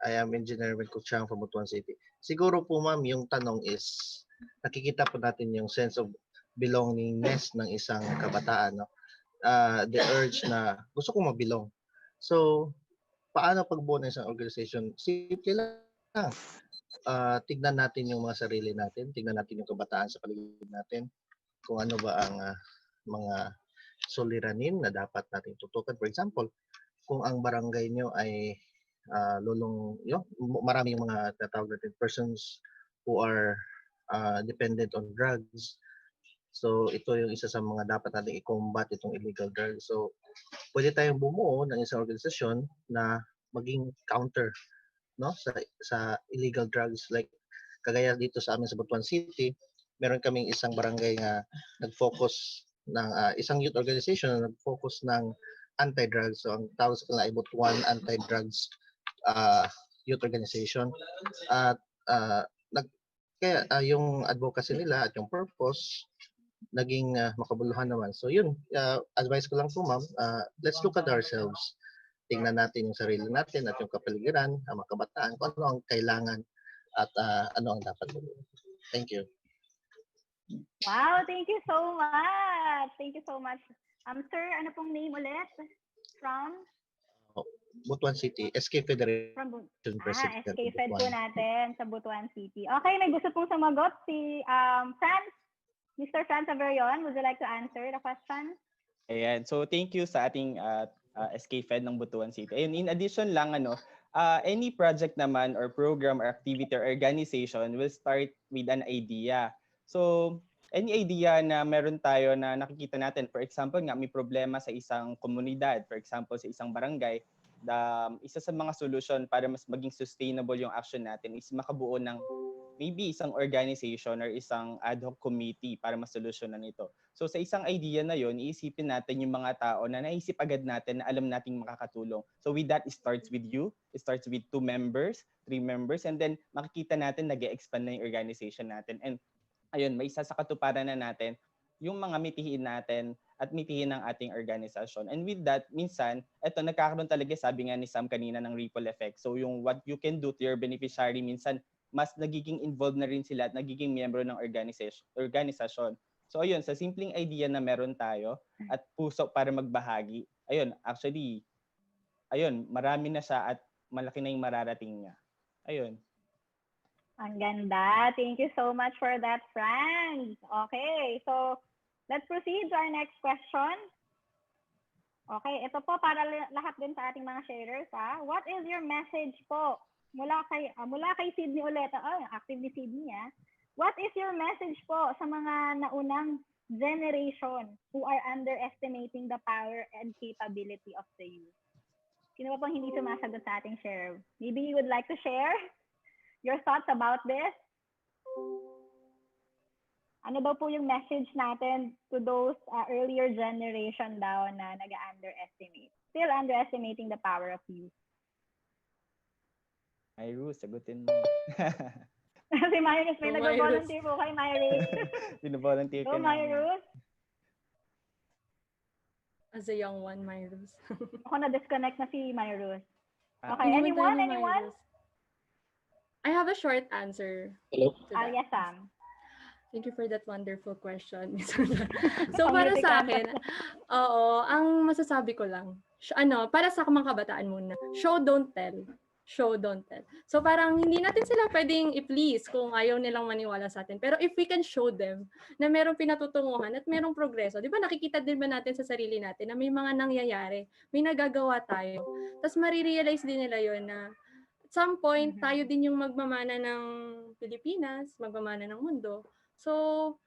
I am Engineer Wenko Chang from Butuan City. Siguro po, ma'am, yung tanong is, nakikita po natin yung sense of belongingness ng isang kabataan. No? The urge na gusto kong mabilong. So, paano pagbuo ng isang organization? Simple lang. Tignan natin yung mga sarili natin, tignan natin yung kabataan sa paligid natin, kung ano ba ang mga suliranin na dapat natin tutukan. For example, kung ang barangay nyo ay marami yung mga tatawag natin persons who are dependent on drugs. So ito yung isa sa mga dapat natin i-combat, itong illegal drugs. So pwede tayong bumuo ng isang organisasyon na maging counter, no, sa illegal drugs. Like kagaya dito sa amin sa Butuan City, meron kaming isang barangay na nag-focus ng isang youth organization na nag-focus ng anti-drugs. So ang tawag sa kanila ay Butuan Anti-Drugs Youth Organization. At kaya yung advocacy nila at yung purpose naging makabuluhan naman. So yun, advice ko lang po, ma'am, let's look at ourselves. Tingnan natin yung sarili natin at yung kapaligiran, ang mga kabataan, kung ano ang kailangan at ano ang dapat gawin. Thank you. Wow, thank you so much. Thank you so much. Sir, ano pong name ulit? From? Butuan City, SK Federation President. SK Fed po natin sa Butuan City. Okay, may gusto pong sumagot si Franz. Mr. Franz Averion, would you like to answer the question? Ayan, so thank you sa ating SK Fed ng Butuan City. And in addition lang, any project naman or program or activity or organization will start with an idea. So, any idea na meron tayo na nakikita natin, for example nga, may problema sa isang komunidad, for example sa isang barangay, isa sa mga solution para mas maging sustainable yung action natin is makabuo ng maybe isang organization or isang ad hoc committee para masolusyonan ito. So sa isang idea na yon, iisipin natin yung mga tao na naisip agad natin na alam nating makakatulong. So with that, it starts with you. It starts with 2 members, 3 members, and then makikita natin nag-expand na yung organization natin. And ayun, may isa sa katuparan na natin yung mga mitihin natin at mitihin ng ating organisasyon. And with that, minsan, eto nagkakaroon talaga, sabi nga ni Sam kanina, ng ripple effect. So yung what you can do to your beneficiary, minsan mas nagiging involved na rin sila at nagiging miyembro ng organisasyon. So ayun, sa simpleng idea na meron tayo at puso para magbahagi, ayun, actually, ayun, marami na siya at malaki na yung mararating niya. Ayun. Ang ganda. Thank you so much for that, Franz. Okay, so let's proceed to our next question. Okay, ito po para lahat din sa ating mga sharers. What is your message po? Mula kay Sydney ulit. Active ni Sydney. What is your message po sa mga naunang generation who are underestimating the power and capability of the youth? Sino pa pong hindi sumasagot sa ating share? Maybe you would like to share your thoughts about this? Ano daw po yung message natin to those earlier generation daw na nag-underestimate? Still underestimating the power of youth. Myru, sagutin mo. Si Myrus, may nag-volunteer po kay Myrus. Bino-volunteer ka Go, Myrus. As a young one, Myrus. Ako na-disconnect na si Myrus. Okay, anyone? I have a short answer. Hello? Yes, Sam. Thank you for that wonderful question. So para sa akin, ang masasabi ko lang, para sa mga kabataan muna, show, don't tell. Show, don't tell. So parang hindi natin sila pwedeng i-please kung ayaw nilang maniwala sa atin. Pero if we can show them na merong pinatutunguhan at merong progreso, di ba nakikita din ba natin sa sarili natin na may mga nangyayari, may nagagawa tayo. Tapos marirealize din nila yon na at some point, tayo din yung magmamana ng Pilipinas, magmamana ng mundo. So,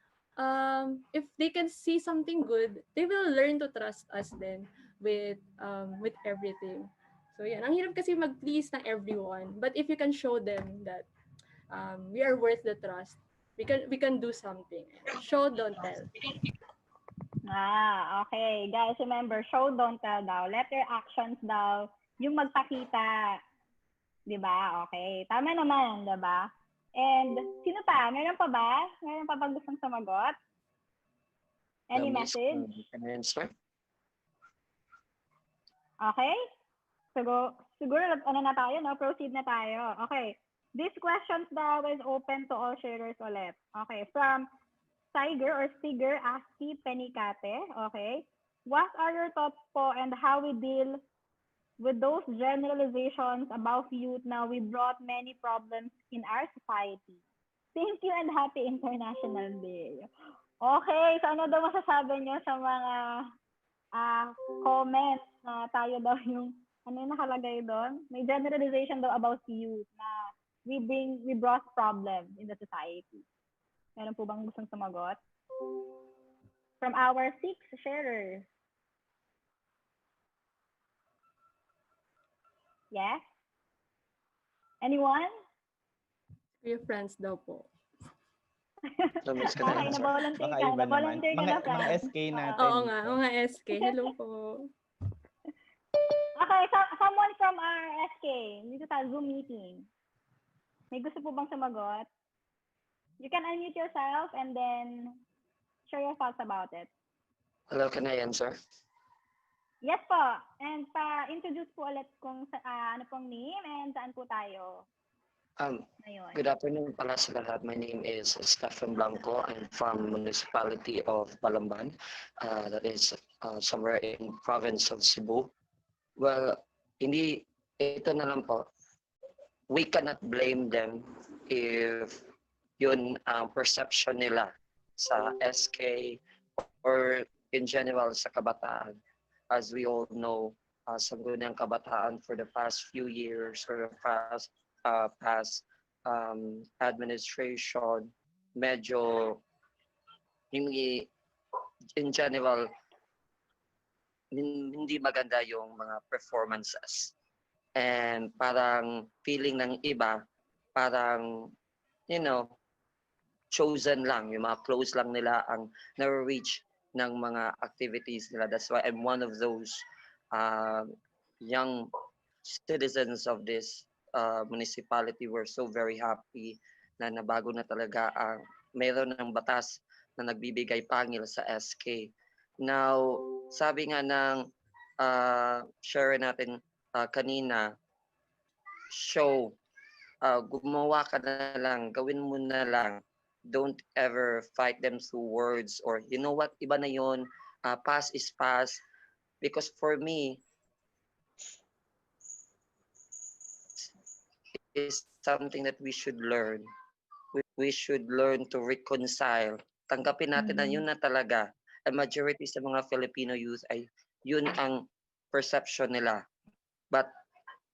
if they can see something good, they will learn to trust us then with everything. So, yan. Ang hirap kasi mag-please ng everyone. But if you can show them that we are worth the trust, we can do something. Show, don't tell. Okay. Guys, remember, show, don't tell daw. Let your actions daw yung magpakita. Diba? Okay. Tama naman, diba? And sino pa? Meron pa ba? Meron pa bang gustong sumagot? Any message? Okay. Siguro na tayo, no? Proceed na tayo. Okay. This questions daw is open to all sharers ulit. Okay. From Stiger Aski Penicate. Okay. What are your thoughts po and how we deal with those generalizations about youth now? We brought many problems in our society. Thank you and happy International Day. Okay, so ano daw masasabi niyo sa mga comments na tayo daw yung, ano yung nakalagay doon? May generalization daw about youth na we brought problems in the society. Meron po bang gustong sumagot? From our 6 sharers. Yes? Anyone? Your friends daw po. Okay, na-volunteer ka. Na-volunteer ka na, Mga SK natin. Oo nga, mga SK. Hello po. Okay, someone from our SK, dito sa Zoom meeting. May gusto po bang sumagot? You can unmute yourself and then share your thoughts about it. Hello, can I answer? Yes po. And pa-introduce po ulit kung ano pong name and saan po tayo. Good afternoon pala sa lahat. My name is Stefan Blanco. I'm from municipality of Balamban. That is somewhere in province of Cebu. Well, ito na lang po. We cannot blame them if yun ang perception nila sa SK or in general sa kabataan. As we all know, sa gunang kabataan for the past few years or the past administration, medyo hindi, in general, hindi maganda yung mga performances. And parang feeling ng iba, parang you know, chosen lang, yung mga close lang nila ang na-reach ng mga activities nila. That's why I'm one of those young citizens of this municipality. We're so very happy na nabago na talaga ang mayroon ng batas na nagbibigay pangil sa SK. Now, sabi nga ng share natin kanina, show, gumawa ka na lang, gawin mo na lang. Don't ever fight them through words or you know what, iba na yun, past is past. Because for me, is something that we should learn. We should learn to reconcile. Tanggapin natin na yun na talaga. A majority sa mga Filipino youth ay yun ang perception nila. But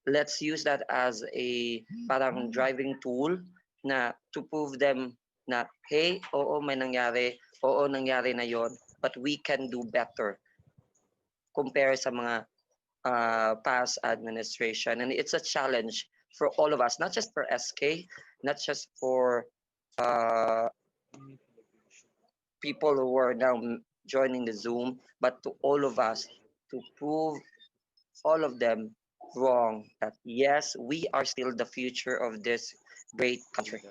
let's use that as a parang driving tool na to prove them na, hey, oo, may nangyari, oo, nangyari na yon, but we can do better compare sa mga past administration. And it's a challenge for all of us, not just for SK, not just for people who are now joining the Zoom, but to all of us to prove all of them wrong that yes, we are still the future of this great country.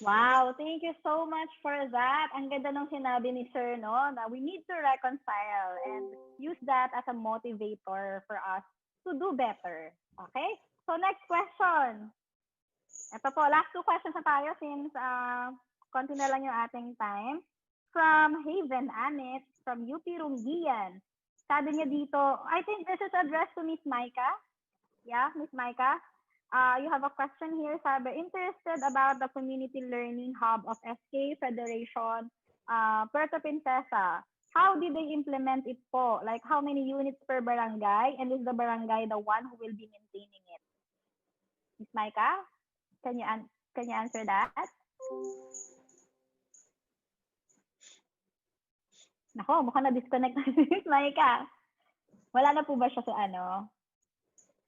Wow, thank you so much for that. Ang ganda ng sinabi ni Sir, no, na we need to reconcile and use that as a motivator for us to do better. Okay? So next question. Ito po, last two questions na tayo since konti na lang yung ating time. From Haven Anit, from UP Rungian. Sabi niya dito, I think this is addressed to Miss Maika. Yeah, Miss Maika. You have a question here, sabi, interested about the community learning hub of SK Federation Puerto Princesa. How did they implement it po? Like how many units per barangay? And is the barangay the one who will be maintaining it? Ms. Maika, can you answer that? Nako, mukhang na-disconnect na si Ms. Maika. Wala na po ba siya sa ano?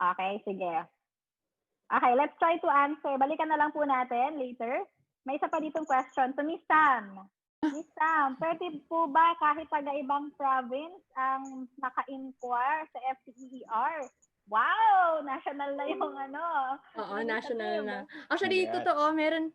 Okay, sige. Okay, let's try to answer. Balikan na lang po natin later. May isa pa ditong question. So, Miss Sam. Miss Sam, pwede po ba kahit taga-ibang province ang naka-inquire sa FCER? Wow! National na yung ano. Oo, national na. Actually, totoo, meron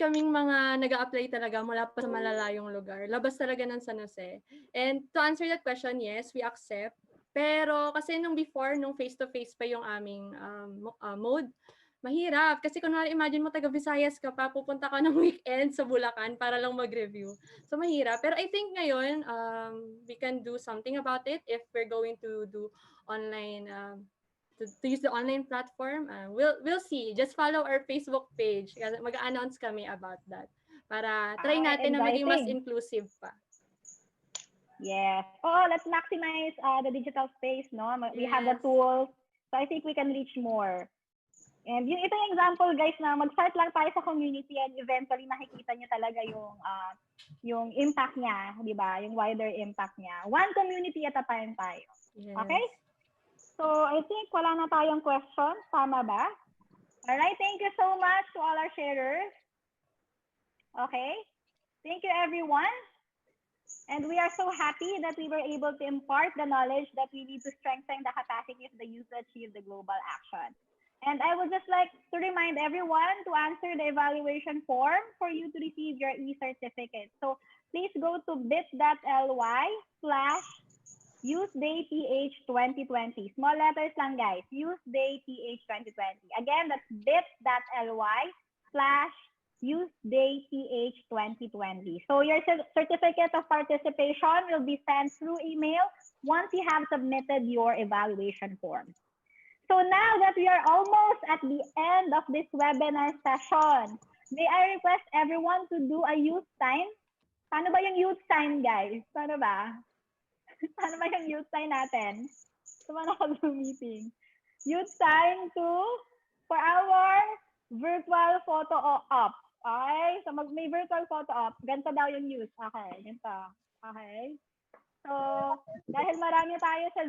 kaming mga nag-a-apply talaga mula pa sa malalayong lugar. Labas talaga ng San Jose. And to answer that question, yes, we accept. Pero kasi nung before, nung face-to-face pa yung aming mode, mahirap. Kasi kunwari, imagine mo taga Visayas ka pa, pupunta ka ng weekend sa Bulacan para lang mag-review. So mahirap. Pero I think ngayon, we can do something about it if we're going to do online, to use the online platform. We'll see. Just follow our Facebook page. Mag-announce kami about that. Para try natin na maging mas inclusive pa. Yes. Oh, let's maximize the digital space, no? We have the tools. So I think we can reach more. And ito yung example, guys, na mag-start lang tayo sa community and eventually makikita niyo talaga yung impact niya, di ba? Yung wider impact niya. One community at a time tayo. Yes. Okay? So I think wala na tayong questions. Tama ba? Alright, thank you so much to all our sharers. Okay? Thank you, everyone. And we are so happy that we were able to impart the knowledge that we need to strengthen the capacity of the youth to achieve the global action. And I would just like to remind everyone to answer the evaluation form for you to receive your e-certificate. So please go to bit.ly/YouthDayPH2020. Small letters lang, guys. YouthDayPH2020. Again, that's bit.ly/YouthDayPH2020. So your certificate of participation will be sent through email once you have submitted your evaluation form. So now that we are almost at the end of this webinar session, may I request everyone to do a youth sign? Paano ba yung youth sign, guys? Paano ba? Paano ba yung youth sign natin? Sa mga naka-Zoom meeting. Youth sign for our virtual photo op. Okay? So may virtual photo op. Ganito daw yung youth. Okay, ganito. Okay? So, dahil marami tayo sa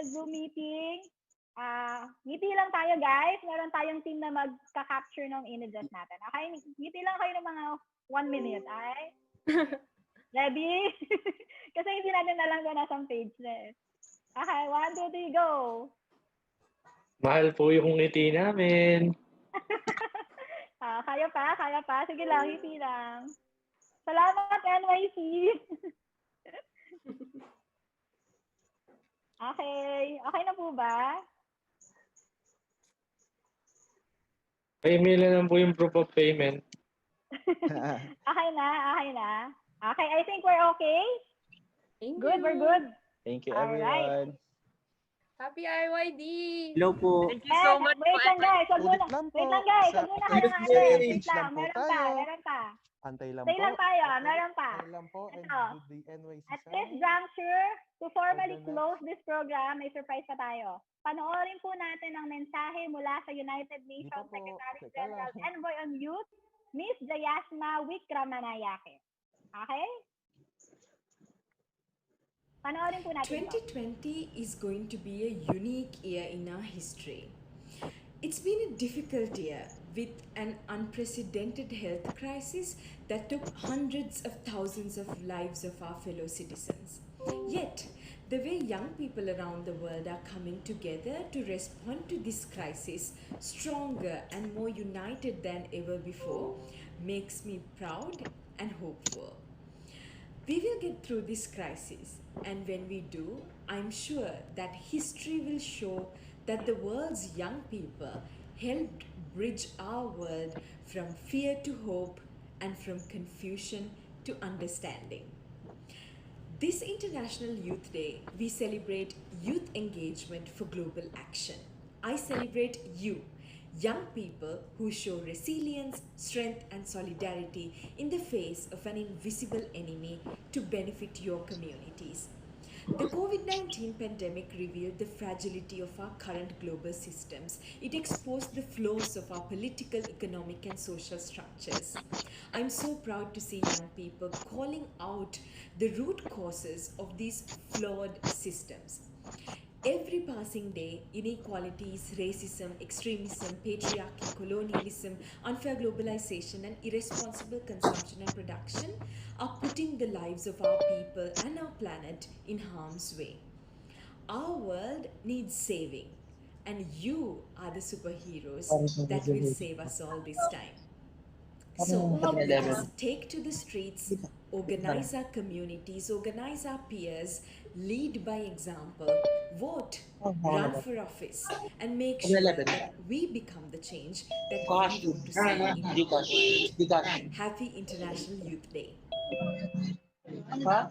Zoom meeting, Ngiti lang tayo, guys. Meron tayong team na magka-capture ng images natin. Okay? Ngiti lang kayo ng mga 1 minute. Ay? Ready? Kasi hindi natin alam kung nasang page na eh. Okay, 1, 2, 3, go! Mahal po yung ngiti namin. Kaya pa. Sige lang, ngiti lang. Salamat, NYC! Okay na po ba? Email na lang po yung proof of payment. Okay na. Okay, I think we're okay. Good, we're good. Thank you, All right. everyone. Happy IYD! Hello po. Thank you so much. Wait lang guys, wag muna kayo ng atin. Wait lang, meron pa. Antay lang Stay po. lang tayo, meron pa. Antay lang po. And Ito. with the NYC At side. this juncture, to formally close this program, may surprise pa tayo. Panoorin po natin ang mensahe mula sa United Nations Secretary General Envoy on Youth, Miss Jayasma Wikramanayake. Okay? Panoorin po natin 2020 is going to be a unique year in our history. It's been a difficult year with an unprecedented health crisis that took hundreds of thousands of lives of our fellow citizens. Yet, the way young people around the world are coming together to respond to this crisis stronger and more united than ever before makes me proud and hopeful. We will get through this crisis, and when we do, I'm sure that history will show that the world's young people helped bridge our world from fear to hope and from confusion to understanding. This International Youth Day, we celebrate youth engagement for global action. I celebrate you, young people who show resilience, strength, and solidarity in the face of an invisible enemy to benefit your communities. The COVID-19 pandemic revealed the fragility of our current global systems. It exposed the flaws of our political, economic, and social structures. I'm so proud to see young people calling out the root causes of these flawed systems. Every passing day, inequalities, racism, extremism, patriarchy, colonialism, unfair globalization, and irresponsible consumption and production are putting the lives of our people and our planet in harm's way. Our world needs saving, and you are the superheroes that will save us all this time. So let us take to the streets, organize our communities, organize our peers, lead by example, vote, run for office, and make sure that we become the change that we want to see in our world. Happy International Youth Day. Ha?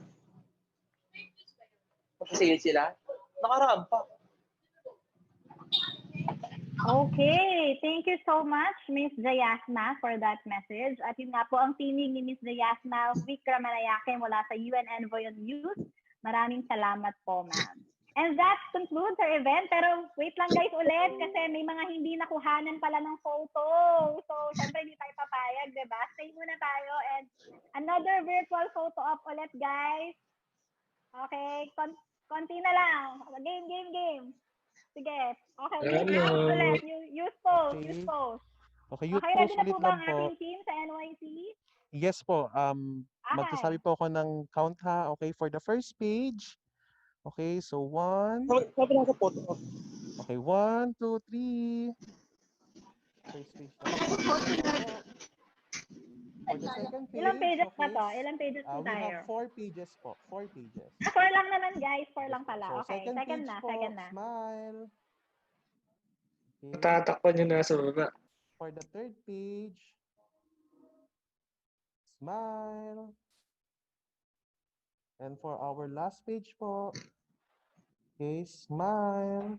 Magkasingit sila? Nakarampa. Okay, thank you so much, Miss Jayasma, for that message. At yun nga po ang tinig ni Miss Jayasma Wikramanayake mula sa UN Envoy on Youth. Maraming salamat po, ma'am. And that concludes our event. Pero wait lang guys ulit kasi may mga hindi nakuhanan pala ng photo. So, syempre hindi tayo papayag, diba? Stay muna tayo and another virtual photo op ulit, guys. Okay, konti na lang. Game. Sige. Okay, ulit. Use pose. Okay, youth Okay, pose ready na ulit po ba lang ang po. ating team sa NYC? Yes po. Magsasabi po ako ng count ha. Okay, for the first page. Okay, so 1. Okay, 1, 2, 3. First page na po. For the second page, Ilang pages pa to? Ilang pages po we tayo? have 4 pages po. 4 pages. 4 lang naman guys. 4 lang pala. So, Okay, second second page na. po, Second na. smile. Okay. Tatakpan nyo na sa baba. For the third page, smile. And for our last page po, okay, smile.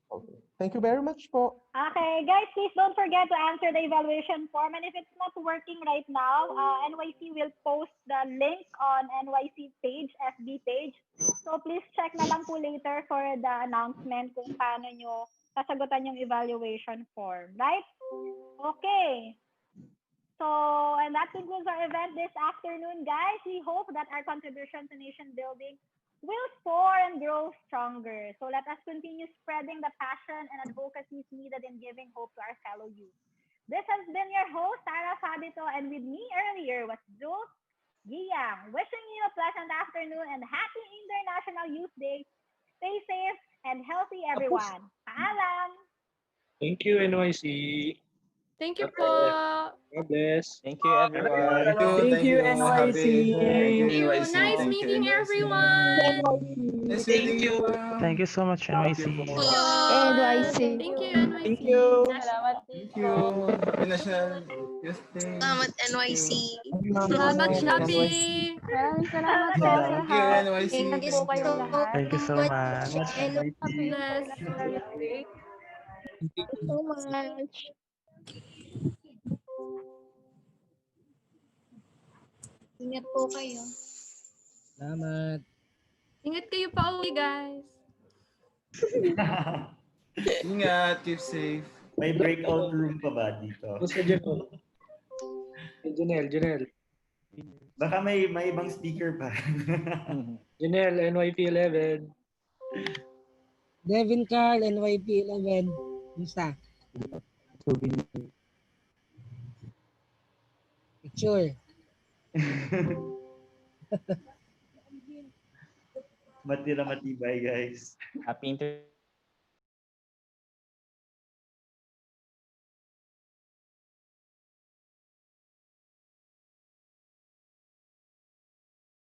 Okay. Thank you very much po. Okay, guys, please don't forget to answer the evaluation form. And if it's not working right now, NYC will post the link on NYC page, FB page. So please check na lang po later for the announcement kung paano nyo sasagutan yung evaluation form. Right? Okay. So, and that concludes our event this afternoon, guys. We hope that our contribution to nation building will soar and grow stronger. So let us continue spreading the passion and advocacies needed in giving hope to our fellow youth. This has been your host, Sarah Fabito, and with me earlier was Jules Giyang. Wishing you a pleasant afternoon and happy International Youth Day. Stay safe and healthy, everyone. Paalam! Thank you, NYC. Thank you God po. bless. God bless. Thank you, everyone. Thank you, NYC. Thank you. Nice meeting everyone. Thank you. Thank you so much, NYC. Thank you all. NYC. Thank you, NYC. Thank you. Salamat Thank dito. you. International Youth Day. Salamat NYC. Salamat, Shopee. Maraming salamat po sa Thank you, lahat. NYC. Ingat po kayong lahat. Thank you so much. Happy Bless. International Youth Day. Thank you so much. Ingat po kayo. Salamat. Ingat kayo pa uwi, guys. Ingat, keep safe. May breakout room pa ba dito? Gusto Janelle. Janelle. Baka may ibang speaker pa. Janelle, NYP 11. Devin Carl, NYP 11. Musta? Picture. Matira matibay, guys. Happy